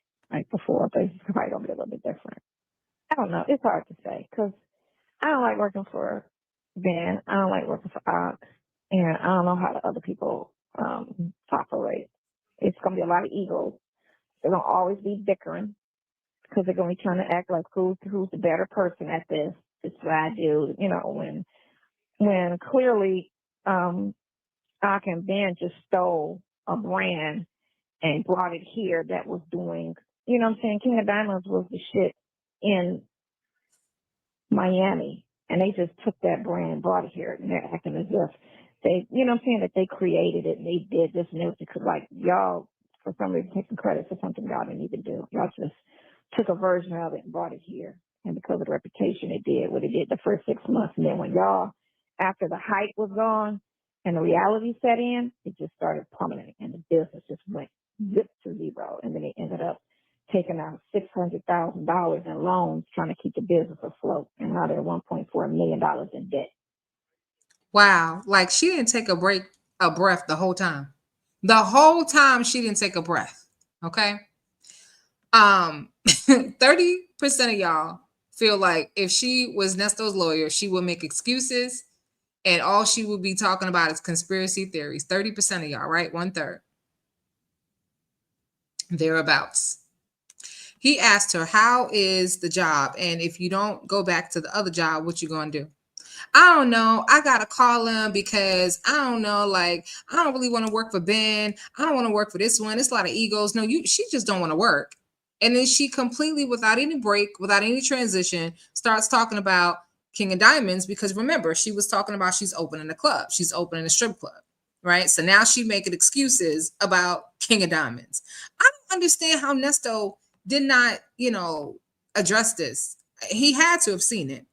[SPEAKER 4] before, but it's probably gonna be a little bit different. I don't know. It's hard to say because I don't like working for Ben. I don't like working for Ox, and I don't know how the other people operate. It's gonna be a lot of egos. They're gonna always be bickering because they're gonna be trying to act like who's the better person at this. This is what I do. When clearly Ock and Ben just stole a brand and brought it here that was doing, what I'm saying? King of Diamonds was the shit in Miami, and they just took that brand and brought it here, and they're acting as if they, what I'm saying, that they created it and they did this and everything. Because, like, y'all, for some reason, taking credit for something y'all didn't even do. Y'all just took a version of it and brought it here. And because of the reputation, it did what it did the first 6 months. And then when y'all, after the hype was gone and the reality set in, it just started plummeting, and the business just went zip to zero. And then they ended up taking out $600,000 in loans trying to keep the business afloat, and now they're $1.4 million in debt.
[SPEAKER 1] Wow. Like she didn't take a breath the whole time. The whole time she didn't take a breath. Okay. 30% of y'all feel like if she was Nesto's lawyer, she would make excuses and all she would be talking about is conspiracy theories. 30% of y'all, right? 1/3. Thereabouts. He asked her, how is the job? And if you don't go back to the other job, what you gonna do? I don't know. I gotta call him because I don't know. Like, I don't really want to work for Ben. I don't want to work for this one. It's a lot of egos. No, she just don't want to work. And then she completely, without any break, without any transition, starts talking about King of Diamonds because remember, she was talking about she's opening a club. She's opening a strip club, right? So now she making excuses about King of Diamonds. I don't understand how Nesto did not, address this. He had to have seen it.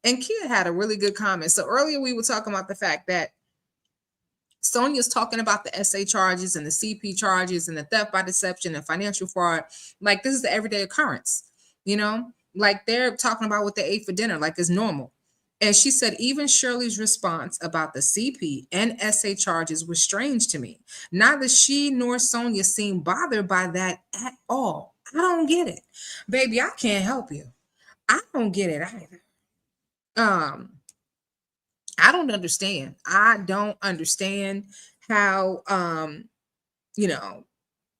[SPEAKER 1] And Kia had a really good comment. So earlier we were talking about the fact that Sonya's talking about the SA charges and the CP charges and the theft by deception and financial fraud. Like this is the everyday occurrence, like they're talking about what they ate for dinner, like it's normal. And she said, even Shirley's response about the CP and SA charges was strange to me. Neither she nor Sonya seemed bothered by that at all. I don't get it. Baby, I can't help you. I don't get it either. I don't understand. I don't understand how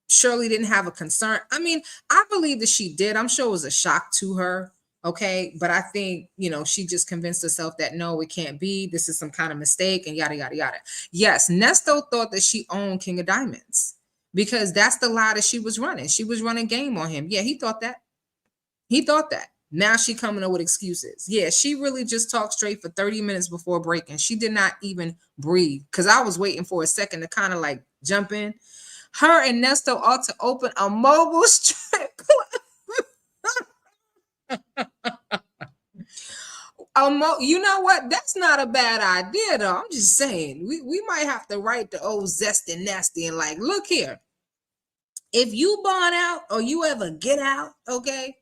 [SPEAKER 1] Shirley didn't have a concern. I mean, I believe that she did. I'm sure it was a shock to her. Okay. But I think, she just convinced herself that no, it can't be. This is some kind of mistake and yada, yada, yada. Yes, Nesto thought that she owned King of Diamonds because that's the lie that she was running. She was running game on him. Yeah, he thought that. He thought that. Now she coming up with excuses. Yeah, she really just talked straight for 30 minutes before breaking. She did not even breathe because I was waiting for a second to kind of like jump in. Her and Nesto ought to open a mobile strip club. You know what? That's not a bad idea, though. I'm just saying we might have to write the old zesty nasty and like, look here. If you burn out or you ever get out, okay,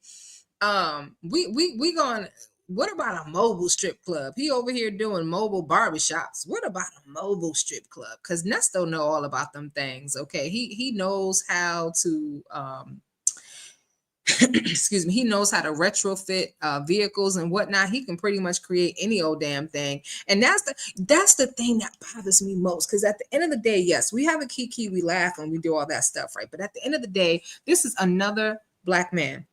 [SPEAKER 1] we going, what about a mobile strip club? He over here doing mobile barbershops. What about a mobile strip club? Because Nesto know all about them things. Okay. He knows how to excuse me, he knows how to retrofit vehicles and whatnot. He can pretty much create any old damn thing. And that's the thing that bothers me most. Because at the end of the day, yes, we have a kiki, we laugh and we do all that stuff, right? But at the end of the day, this is another Black man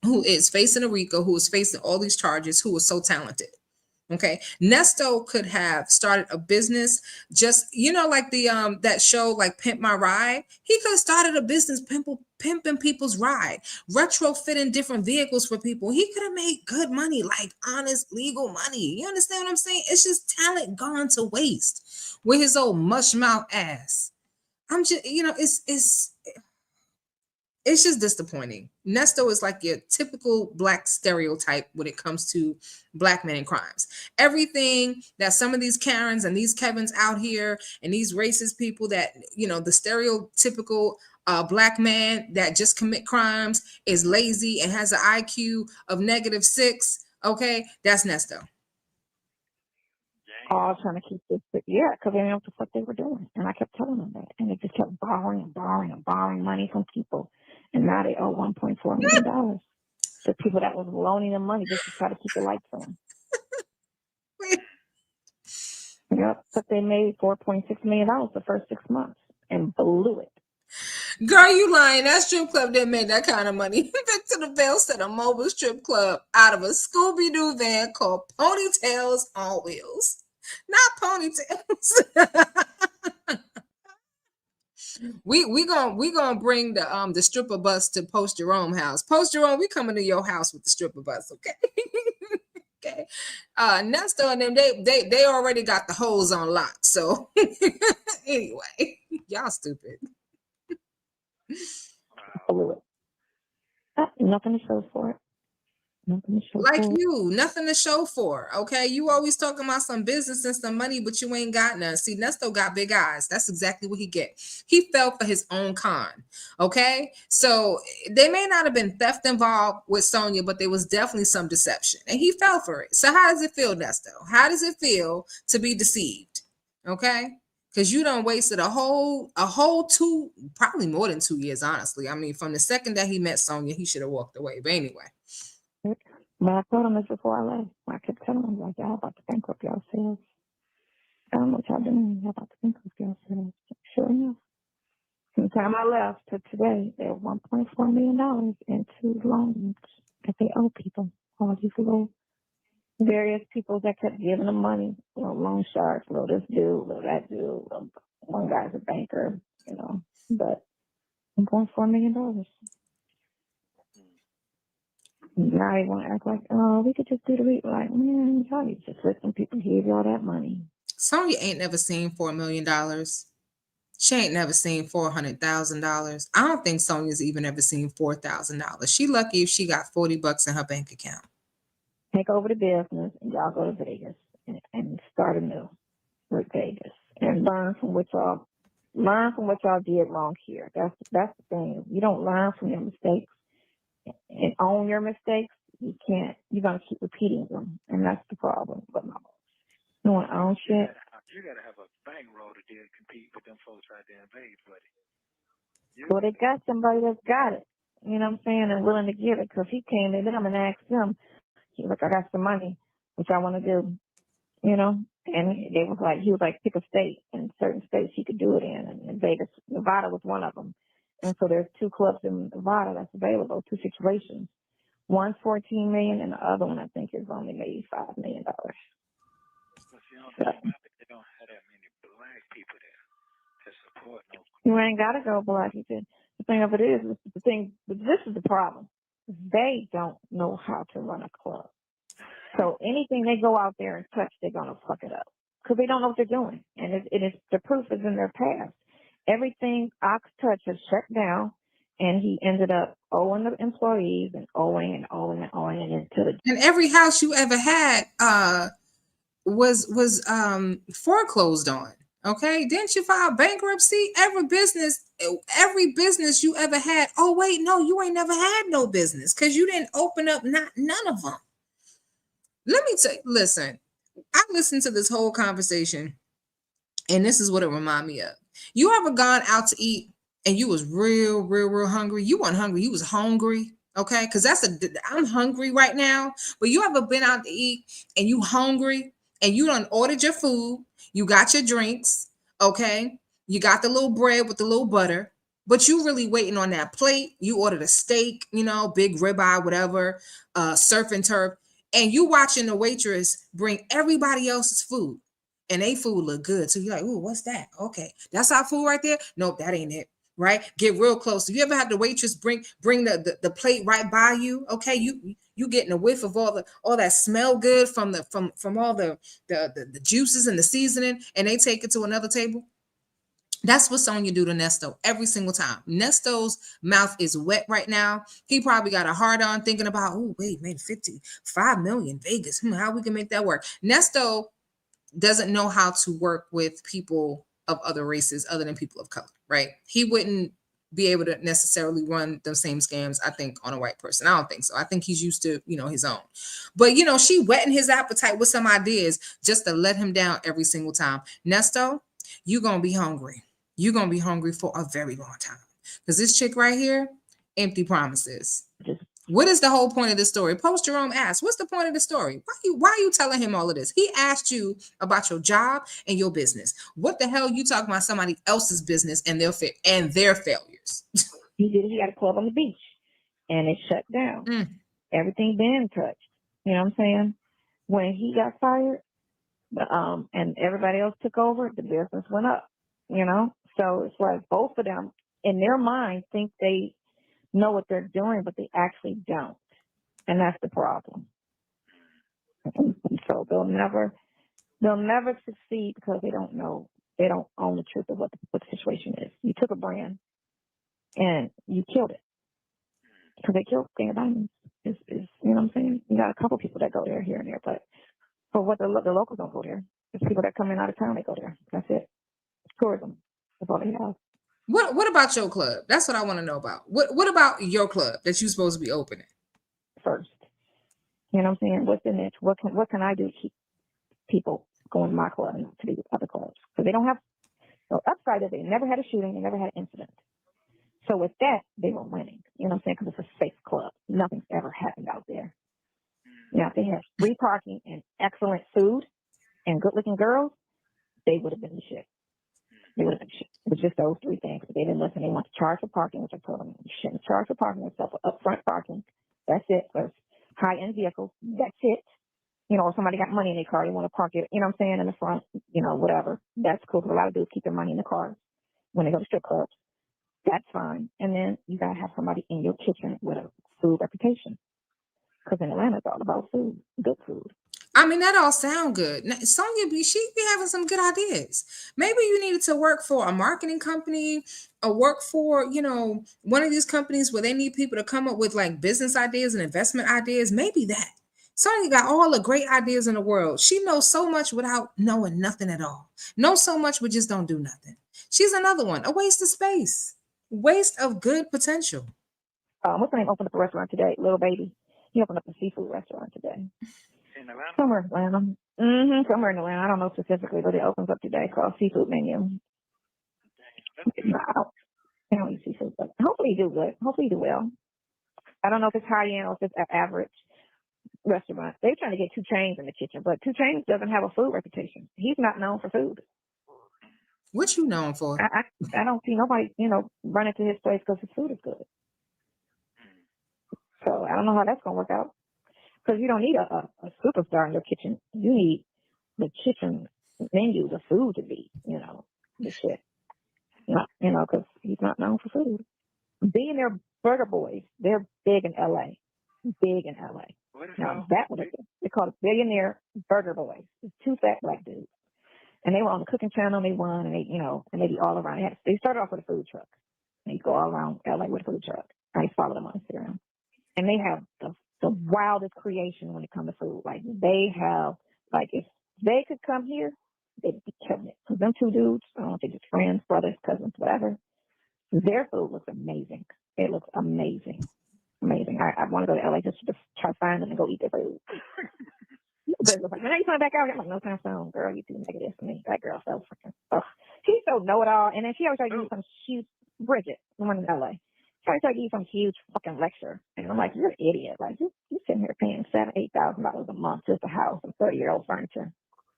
[SPEAKER 1] who is facing a RICO, who is facing all these charges, who is so talented. Okay. Nesto could have started a business just, like the that show like Pimp My Ride. He could have started a business pimping people's ride, retrofitting different vehicles for people. He could have made good money, like honest, legal money. You understand what I'm saying? It's just talent gone to waste with his old mush mouth ass. I'm just, it's just disappointing. Nesto is like your typical Black stereotype when it comes to Black men in crimes. Everything that some of these Karens and these Kevins out here and these racist people that, the stereotypical Black man that just commit crimes is lazy and has an IQ of -6. Okay, that's Nesto.
[SPEAKER 4] All trying to keep this, yeah, because they didn't know what the fuck they were doing. And I kept telling them that. And they just kept borrowing and borrowing and borrowing money from people. And now they owe $1.4 million. The people that was loaning them money just to try to keep the lights on. Yep, but they made $4.6 million the first 6 months and blew it.
[SPEAKER 1] Girl, you lying. That strip club didn't make that kind of money. Victor DeVille said a mobile strip club out of a Scooby-Doo van called Ponytails on Wheels. Not ponytails. we gonna bring the stripper bus to Post Jerome house. Post Jerome, we coming to your house with the stripper bus, okay? Okay. Nesto and them, they already got the hose on lock. So anyway, y'all stupid.
[SPEAKER 4] Blew it. Nothing to show for it. Nothing to show
[SPEAKER 1] Like
[SPEAKER 4] for it.
[SPEAKER 1] you, nothing to show for. Okay, you always talking about some business and some money, but you ain't got none. See, Nesto got big eyes. That's exactly what he get. He fell for his own con. Okay, so they may not have been theft involved with Sonya, but there was definitely some deception, and he fell for it. So how does it feel, Nesto? How does it feel to be deceived? Okay, because you done wasted a whole 2, probably more than 2 years, honestly. I mean, from the second that he met Sonya, he should have walked away. But anyway.
[SPEAKER 4] But I told him this before I left. I kept telling him, like, y'all about to bankrupt yourselves. I don't know what y'all doing. Y'all about to bankrupt yourselves. Sure enough. From the time I left to today, there were $1.4 million into loans that they owe people. All these little various people that kept giving them money. Loan sharks, this dude, that dude. One guy's a banker, but $1.4 million. Now they want to act like, oh, we could just do the like, man, y'all need to just let some people give y'all that money.
[SPEAKER 1] Sonya ain't never seen $4 million. She ain't never seen $400,000. I don't think Sonya's even ever seen $4,000. She lucky if she got $40 in her bank account.
[SPEAKER 4] Take over the business and y'all go to Vegas and start anew with Vegas and learn from what y'all did wrong here. That's the thing. You don't learn from your mistakes and own your mistakes. You're gonna keep repeating them, and that's the problem. But no, you want to own shit.
[SPEAKER 3] You gotta have a bankroll to compete with them folks right there in Vegas, buddy.
[SPEAKER 4] Well, they got somebody that's got it. You know what I'm saying, and willing to give it. Because he came to them and asked them, he was like, I got some money, which I want to do. And he was like, pick a state. And certain states he could do it in. And Vegas, Nevada was one of them. And so there's 2 clubs in Nevada that's available, 2 situations. One's $14 million, and the other one I think is only maybe $5 million.
[SPEAKER 3] But see, they don't have that many black people there to support no.
[SPEAKER 4] You ain't gotta go black. He said the thing of it is this is the problem. They don't know how to run a club. So anything they go out there and touch, they're gonna fuck it up. Because they don't know what they're doing. And the proof is in their past. Everything Ox touched has shut down, and he ended up owing the employees and owing until the.
[SPEAKER 1] And every house you ever had was foreclosed on. Okay, didn't you file bankruptcy? Every business you ever had. Oh wait, no, you ain't never had no business because you didn't open up none of them. Let me tell you, listen, I listened to this whole conversation, and this is what it reminded me of. You ever gone out to eat and you was real hungry? You weren't hungry, you was hungry. Okay, because I'm hungry right now. But you ever been out to eat and you hungry and you done ordered your food, you got your drinks, okay? You got the little bread with the little butter, but you really waiting on that plate. You ordered a steak, big ribeye, whatever, surf and turf, and you watching the waitress bring everybody else's food, and they food look good. So you're like, ooh, what's that? Okay, that's our food right there. Nope, that ain't it. Right? Get real close. If you ever had the waitress bring the plate right by you, okay, you getting a whiff of all that smell good from all the juices and the seasoning, and they take it to another table. That's what Sonya do to Nesto every single time. Nesto's mouth is wet right now. He probably got a hard on thinking about, oh, wait, man, 55 million Vegas. How we can make that work? Nesto doesn't know how to work with people of other races other than people of color, right? He wouldn't be able to necessarily run the same scams, I think, on a white person. I don't think so. I think he's used to, his own. But, she whetting his appetite with some ideas just to let him down every single time. Nesto, you're going to be hungry. You're going to be hungry for a very long time. Because this chick right here, empty promises. What is the whole point of this story? Post Jerome asked, what's the point of the story? Why are you telling him all of this? He asked you about your job and your business. What the hell you talking about somebody else's business and their failures?
[SPEAKER 4] He had a club on the beach, and it shut down. Everything been touched. You know what I'm saying? When he got fired, and everybody else took over, the business went up. You know, so it's like both of them in their mind think they know what they're doing, but they actually don't, and that's the problem. So they'll never succeed because they don't know, they don't own the truth of what the situation is. You took a brand and you killed it because they killed King of Diamonds. You know what I'm saying? You got a couple people that go there here and there, but for what the locals don't go there. It's people that come in out of town, they go there. That's it. Tourism. That's all they have.
[SPEAKER 1] What about your club? That's what I want to know about. What about your club that you're supposed to be opening?
[SPEAKER 4] First. You know what I'm saying? What's the niche? What can I do to keep people going to my club and not to these other clubs? Because they don't have, so upside of it, they never had a shooting, they never had an incident. So with that, they were winning. You know what I'm saying? Because it's a safe club. Nothing's ever happened out there. Now, if they had free parking and excellent food and good-looking girls, they would have been the shit. They would have been shit. It was just those three things. But they didn't listen. They want to charge for parking, which I told them you shouldn't charge for parking except for upfront parking. That's it. For high-end vehicles, that's it. You know, if somebody got money in their car, they want to park it, you know what I'm saying, in the front, you know, whatever. That's cool. Because a lot of dudes keep their money in the car when they go to strip clubs. That's fine. And then you got to have somebody in your kitchen with a food reputation. Because in Atlanta, it's all about food, good food.
[SPEAKER 1] I mean, that all sound good. Sonya, she be having some good ideas. Maybe you needed to work for a marketing company or work for, you know, one of these companies where they need people to come up with like business ideas and investment ideas. Maybe that. Sonya got all the great ideas in the world. She knows so much without knowing nothing at all. Knows so much, but just don't do nothing. She's another one, a waste of space, waste of good potential.
[SPEAKER 4] What's the name opened up a restaurant today? Little Baby. He opened up a seafood restaurant today.
[SPEAKER 3] In Atlanta?
[SPEAKER 4] Somewhere in Atlanta. Somewhere in Atlanta. I don't know specifically, but it opens up today called Seafood Menu. I don't eat seafood, but hopefully you do good. Hopefully you do well. I don't know if it's high end or if it's an average restaurant. They're trying to get 2 Chainz in the kitchen, but 2 Chainz doesn't have a food reputation. He's not known for food.
[SPEAKER 1] What you known for?
[SPEAKER 4] I don't see nobody, you know, running to his place because his food is good. So I don't know how that's going to work out. Because you don't need a superstar in your kitchen. You need the kitchen menu, the food to be, you know, the shit. Not, you know, because he's not known for food. Being their burger boys, they're big in LA. Big in LA. Now that one, they call it Billionaire Burger Boys. It's 2 fat black dudes. And they were on the cooking channel, and they won, and they, you know, and they be all around. They started off with a food truck. And they go all around LA with a food truck. I used to follow them on Instagram. And they have the wildest creation when it comes to food. Like, they have, like, if they could come here, they'd be killing it. Because them 2 dudes, I don't know if they're just friends, brothers, cousins, whatever, their food looks amazing. It looks amazing. Amazing. I want to go to LA just to try to find them and go eat their food. But like, when are you coming back out? I'm like, no time soon, girl. You too negative for me. That girl so freaking. Oh, she's so know-it-all. And then she always try to give you some huge, Bridget, the one in LA. She always try to give you some huge fucking lecture. And I'm like, you're an idiot. Like, you sitting here paying $7,000-$8,000 a month just a house and 30-year-old furniture.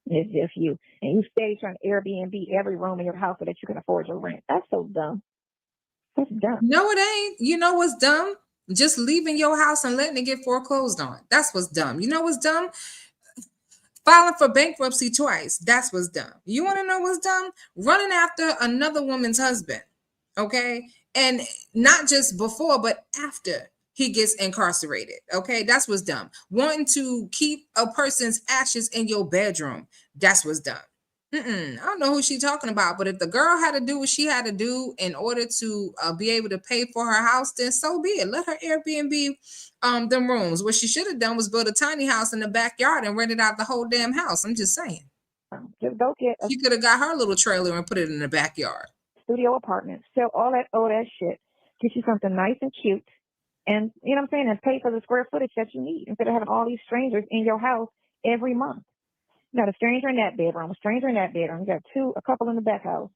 [SPEAKER 4] And it's just you. And you stay trying to Airbnb every room in your house so that you can afford your rent. That's so dumb. That's dumb.
[SPEAKER 1] No, it ain't. You know what's dumb? Just leaving your house and letting it get foreclosed on. That's what's dumb. You know what's dumb? Filing for bankruptcy twice. That's what's dumb. You want to know what's dumb? Running after another woman's husband. Okay. And not just before, but after he gets incarcerated. Okay. That's what's dumb. Wanting to keep a person's ashes in your bedroom. That's what's dumb. I don't know who she's talking about, but if the girl had to do what she had to do in order to be able to pay for her house, then so be it. Let her Airbnb them rooms. What she should have done was build a tiny house in the backyard and rented out the whole damn house. I'm just saying.
[SPEAKER 4] Just go get
[SPEAKER 1] She could have got her little trailer and put it in the backyard.
[SPEAKER 4] Studio apartment, sell all that old ass shit, get you something nice and cute, and you know what I'm saying, and pay for the square footage that you need instead of having all these strangers in your house every month. You got a stranger in that bedroom, a stranger in that bedroom. You got a couple in the back house.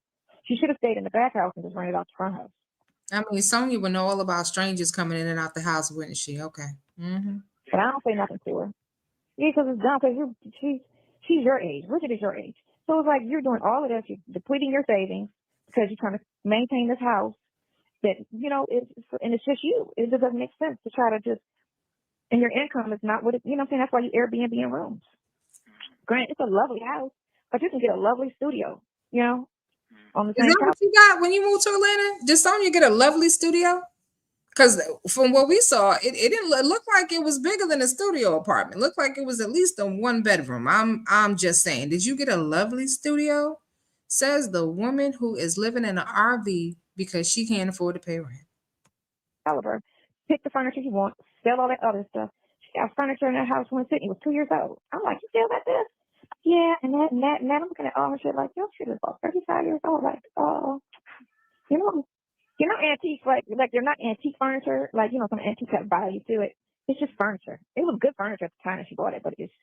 [SPEAKER 4] She should have stayed in the back house and just rented out the front house.
[SPEAKER 1] I mean, Sonya would know all about strangers coming in and out the house, wouldn't she? Okay. Mm-hmm.
[SPEAKER 4] But I don't say nothing to her. Yeah, because it's dumb. Because she's your age. Bridget is your age. So it's like you're doing all of this. You're depleting your savings because you're trying to maintain this house that and it's just you. It just doesn't make sense to try to just. And your income is not what it. You know what I'm saying? That's why you Airbnb in rooms. Granted, it's a lovely house, but you can get a lovely studio. On the
[SPEAKER 1] Is
[SPEAKER 4] same
[SPEAKER 1] that what
[SPEAKER 4] property.
[SPEAKER 1] you got when you moved to Atlanta? Did Sonya get a lovely studio? Because from what we saw, it didn't look like it was bigger than a studio apartment. It looked like it was at least a 1 bedroom. I'm just saying. Did you get a lovely studio? Says the woman who is living in an RV because she can't afford to pay rent.
[SPEAKER 4] Caliber. Pick the furniture you want. Sell all that other stuff. She got furniture in that house when Sydney was 2 years old. I'm like, you still got this? Yeah, and that and that and that. I'm looking at all her shit like, your shit is about 35 years old. Like, you know, antiques like they're not antique furniture. Like, some antiques have value to it. It's just furniture. It was good furniture at the time that she bought it, but it's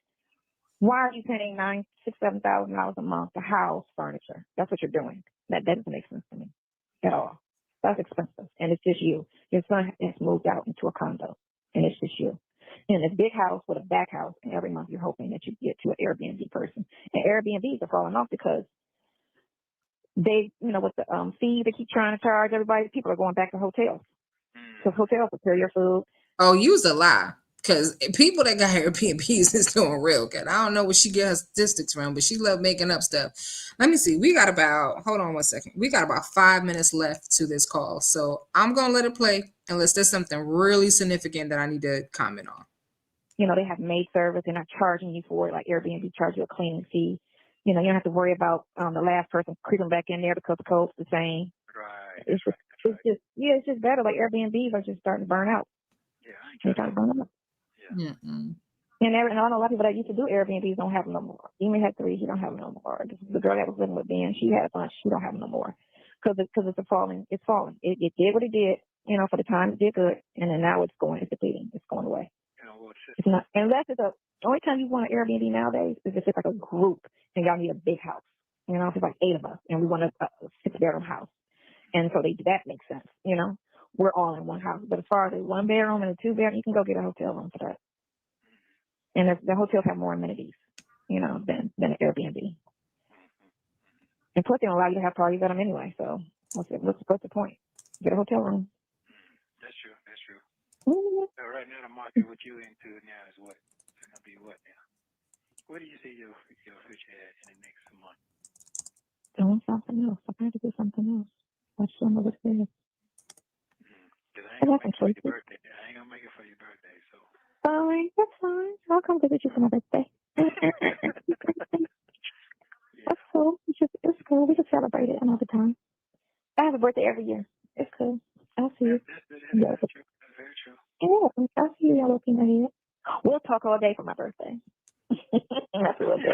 [SPEAKER 4] why are you paying $7,000 a month to house furniture? That's what you're doing. That doesn't make sense to me at all. That's expensive, and it's just you. Your son has moved out into a condo, and it's just you. In this big house with a back house, and every month you're hoping that you get to an Airbnb person. And Airbnbs are falling off because they, with the fee they keep trying to charge everybody, people are going back to hotels. Because hotels will sell your food.
[SPEAKER 1] Oh, use a lie. Because people that got Airbnbs is doing real good. I don't know where she get her statistics from, but she love making up stuff. Let me see. Hold on 1 second. We got about 5 minutes left to this call. So I'm going to let it play unless there's something really significant that I need to comment on.
[SPEAKER 4] They have maid service. They're not charging you for it. Like Airbnb charge you a cleaning fee. You don't have to worry about the last person creeping back in there because the code's the same.
[SPEAKER 3] Right.
[SPEAKER 4] It's just better. Like Airbnbs are just starting to burn out.
[SPEAKER 3] Yeah, I ain't
[SPEAKER 4] They're
[SPEAKER 3] trying
[SPEAKER 4] starting to
[SPEAKER 3] to.
[SPEAKER 4] burn out.
[SPEAKER 3] Yeah.
[SPEAKER 1] Mm-mm.
[SPEAKER 4] And I know a lot of people that used to do Airbnbs don't have them no more. Amy had 3. She don't have them no more. The girl that was living with Ben, she had a bunch. She don't have them no more because it's falling. It's falling. It did what it did, for the time. It did good, and then now it's depleting. It's going away. It's not unless it's the only time you want an Airbnb nowadays is if it's like a group and y'all need a big house. If it's like 8 of us and we want a 6-bedroom house, and so that makes sense. We're all in one house. But as far as a 1-bedroom and a 2-bedroom, you can go get a hotel room for that. And the hotels have more amenities, than an Airbnb. And plus, they don't allow you to have parties at them anyway. So what's the point? Get a hotel room.
[SPEAKER 3] That's true.
[SPEAKER 4] Mm-hmm.
[SPEAKER 3] So right now, the market what you into now is what? It's gonna be what now? What do you see your future at in the next month?
[SPEAKER 4] Doing something else. I'm trying to do something else. Watch some of it there.
[SPEAKER 3] Because I ain't gonna make it for your birthday. So.
[SPEAKER 4] Fine, that's fine. I'll come visit you for my birthday. That's cool. It's cool. We just celebrate it another time. I have a birthday every year. It's cool. I'll see you.
[SPEAKER 3] That's true. That's very true.
[SPEAKER 4] Yeah, I'll see you. Y'all looking ahead. We'll talk all day for my birthday. That's what we'll do.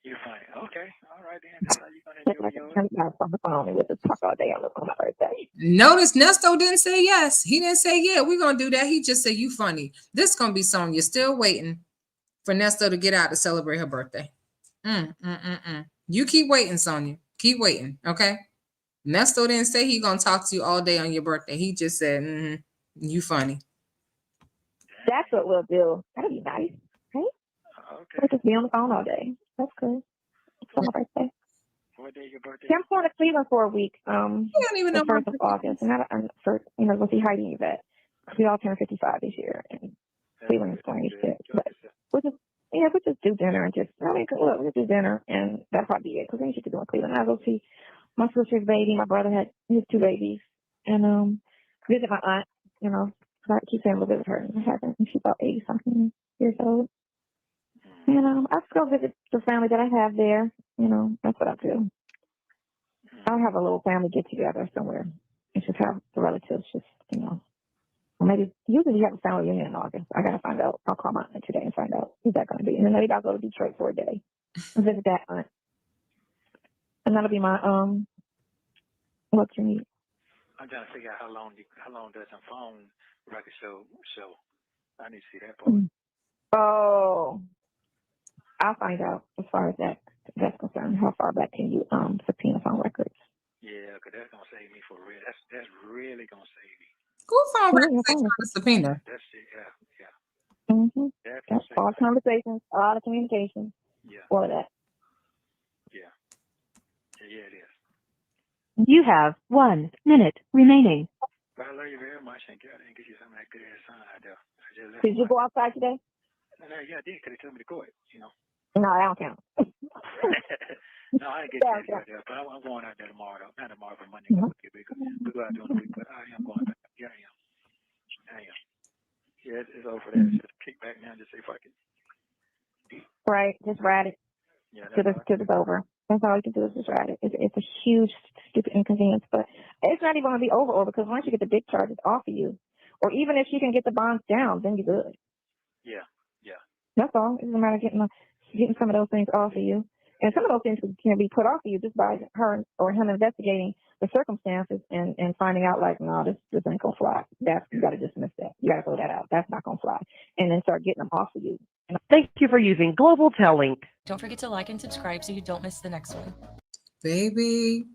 [SPEAKER 3] You're fine. Okay. All right then. That's how you're gonna enjoy yours.
[SPEAKER 4] On the phone. We'll just talk all day on my birthday.
[SPEAKER 1] Notice Nesto didn't say yes. He didn't say, yeah, we're going to do that. He just said, you funny. This is going to be Sonya still waiting for Nesto to get out to celebrate her birthday. You keep waiting, Sonya. Keep waiting, okay? Nesto didn't say he going to talk to you all day on your birthday. He just said, you funny.
[SPEAKER 4] That's what we'll do. That'll be nice, right?
[SPEAKER 3] Okay.
[SPEAKER 4] We'll just be on the phone all day. That's good. It's on my birthday.
[SPEAKER 3] What day is your birthday?
[SPEAKER 4] Yeah, I'm going to Cleveland for a week.
[SPEAKER 1] You don't even know
[SPEAKER 4] the 1st of August, and go see Heidi and Yvette. We all turned 55 this year, and Cleveland is 26. But we'll just do dinner and we'll do dinner, and that'll probably be it. Because then you should do in Cleveland. I'll go see my sister's baby. My brother had his 2 babies, and visit my aunt. I keep saying we'll visit her, and I haven't. And she's about 80-something years old. And I just go visit the family that I have there. That's what I do. I'll have a little family get together somewhere. It's just have the relatives or maybe usually you have a family reunion in August. I gotta find out. I'll call my aunt today and find out who's that gonna be. And then maybe I'll go to Detroit for a day and visit that aunt. And that'll be my what you need.
[SPEAKER 3] I'm trying to figure out how long does a phone record show. I need to see that part.
[SPEAKER 4] Oh, I'll find out as far as that's concerned. How far back can you subpoena phone records?
[SPEAKER 3] Yeah, cause that's gonna save me for real. That's really gonna save me.
[SPEAKER 1] Who phone
[SPEAKER 4] Yeah,
[SPEAKER 1] records
[SPEAKER 4] your
[SPEAKER 1] they
[SPEAKER 4] phone
[SPEAKER 1] trying to subpoena?
[SPEAKER 3] That's it. Yeah, yeah.
[SPEAKER 4] Mm-hmm.
[SPEAKER 3] That's gonna
[SPEAKER 4] That's
[SPEAKER 3] save
[SPEAKER 4] all
[SPEAKER 3] me.
[SPEAKER 4] conversations, a lot of communication,
[SPEAKER 3] Yeah,
[SPEAKER 4] all of that.
[SPEAKER 3] yeah, yeah. It is.
[SPEAKER 5] You have 1 minute remaining.
[SPEAKER 3] But I love you very much, and God, I didn't get you some of that good ass sun out there. I just left.
[SPEAKER 4] Did you go outside today?
[SPEAKER 3] No, yeah, I did, cause they told me to go it. You know.
[SPEAKER 4] No, I don't count.
[SPEAKER 3] No, I didn't get
[SPEAKER 4] Yeah,
[SPEAKER 3] chance
[SPEAKER 4] yeah.
[SPEAKER 3] out there, but I'm going out there tomorrow. Though. Not tomorrow, but Monday.
[SPEAKER 4] Mhm.
[SPEAKER 3] We go out during the week, but I am going back. Yeah, I am. I am. Yeah, it's over there. It's just kick back now and just say fuck it.
[SPEAKER 4] Right, just ride it
[SPEAKER 3] Yeah,
[SPEAKER 4] till
[SPEAKER 3] that's all.
[SPEAKER 4] it's over. That's all you can do is just ride it. It's a huge, stupid inconvenience, but it's not even going to be over because once you get the big charges off of you, or even if you can get the bonds down, then you're good.
[SPEAKER 3] Yeah, yeah,
[SPEAKER 4] That's all. It's a matter of getting some of those things off of you. And some of those things can be put off of you just by her or him investigating the circumstances and finding out like, no, this ain't gonna fly. You gotta dismiss that. You gotta throw that out. That's not gonna fly. And then start getting them off of you.
[SPEAKER 5] Thank you for using Global Tel Link.
[SPEAKER 2] Don't forget to like and subscribe so you don't miss the next one.
[SPEAKER 1] Baby,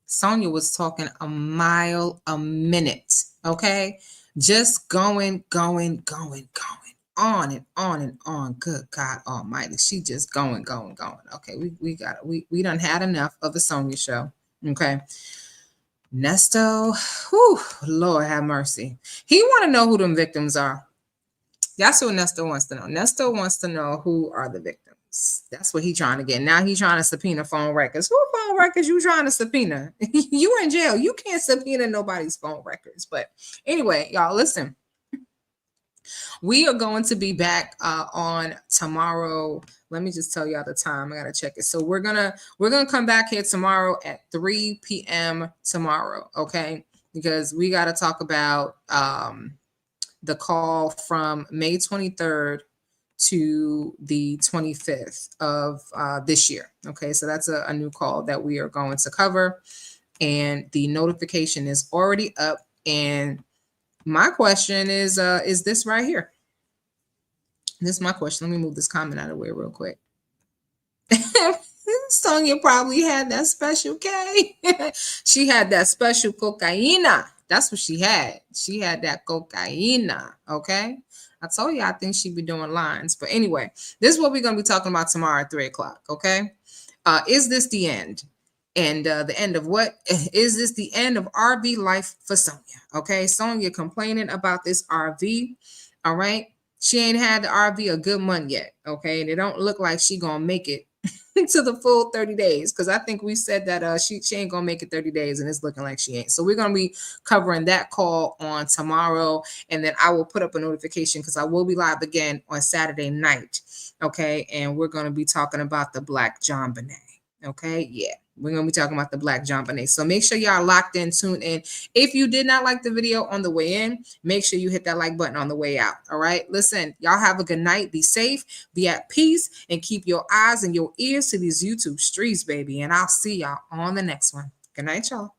[SPEAKER 1] Sonya was talking a mile a minute. Okay, just going on and on and on. Good God Almighty, she just going. Okay, we done had enough of the Sonya show. Okay, Nesto, whew, Lord have mercy. He want to know who them victims are. That's what Nesto wants to know. Nesto wants to know who are the victims. That's what he's trying to get. Now he's trying to subpoena phone records. Who phone records you trying to subpoena? You in jail. You can't subpoena nobody's phone records. But anyway, y'all, listen. We are going to be back on tomorrow. Let me just tell y'all the time. I gotta check it. So we're gonna come back here tomorrow at 3 p.m. tomorrow, okay? Because we gotta talk about the call from May 23rd to the 25th of this year. Okay, so that's a new call that we are going to cover. And the notification is already up. And my question is this right here. This is my question. Let me move this comment out of the way real quick. Sonya probably had that special K. She had that special cocaina. That's what she had. She had that cocaina. Okay. I told you I think she'd be doing lines. But anyway, this is what we're going to be talking about tomorrow at 3 o'clock. Okay. Is this the end? And the end of what? Is this the end of RV life for Sonya? Okay. Sonya complaining about this RV. All right. She ain't had the RV a good month yet. Okay. And it don't look like she going to make it to the full 30 days because I think we said that she ain't gonna make it 30 days and it's looking like she ain't. So we're gonna be covering that call on tomorrow, and then I will put up a notification because I will be live again on Saturday night. Okay, and we're gonna be talking about the Black John Bonet. Okay, yeah, we're gonna be talking about the Black John Bonet. So make sure y'all locked in, tuned in. If you did not like the video on the way in, make sure you hit that like button on the way out. All right, listen, y'all have a good night. Be safe, be at peace, and keep your eyes and your ears to these YouTube streets, baby. And I'll see y'all on the next one. Good night, y'all.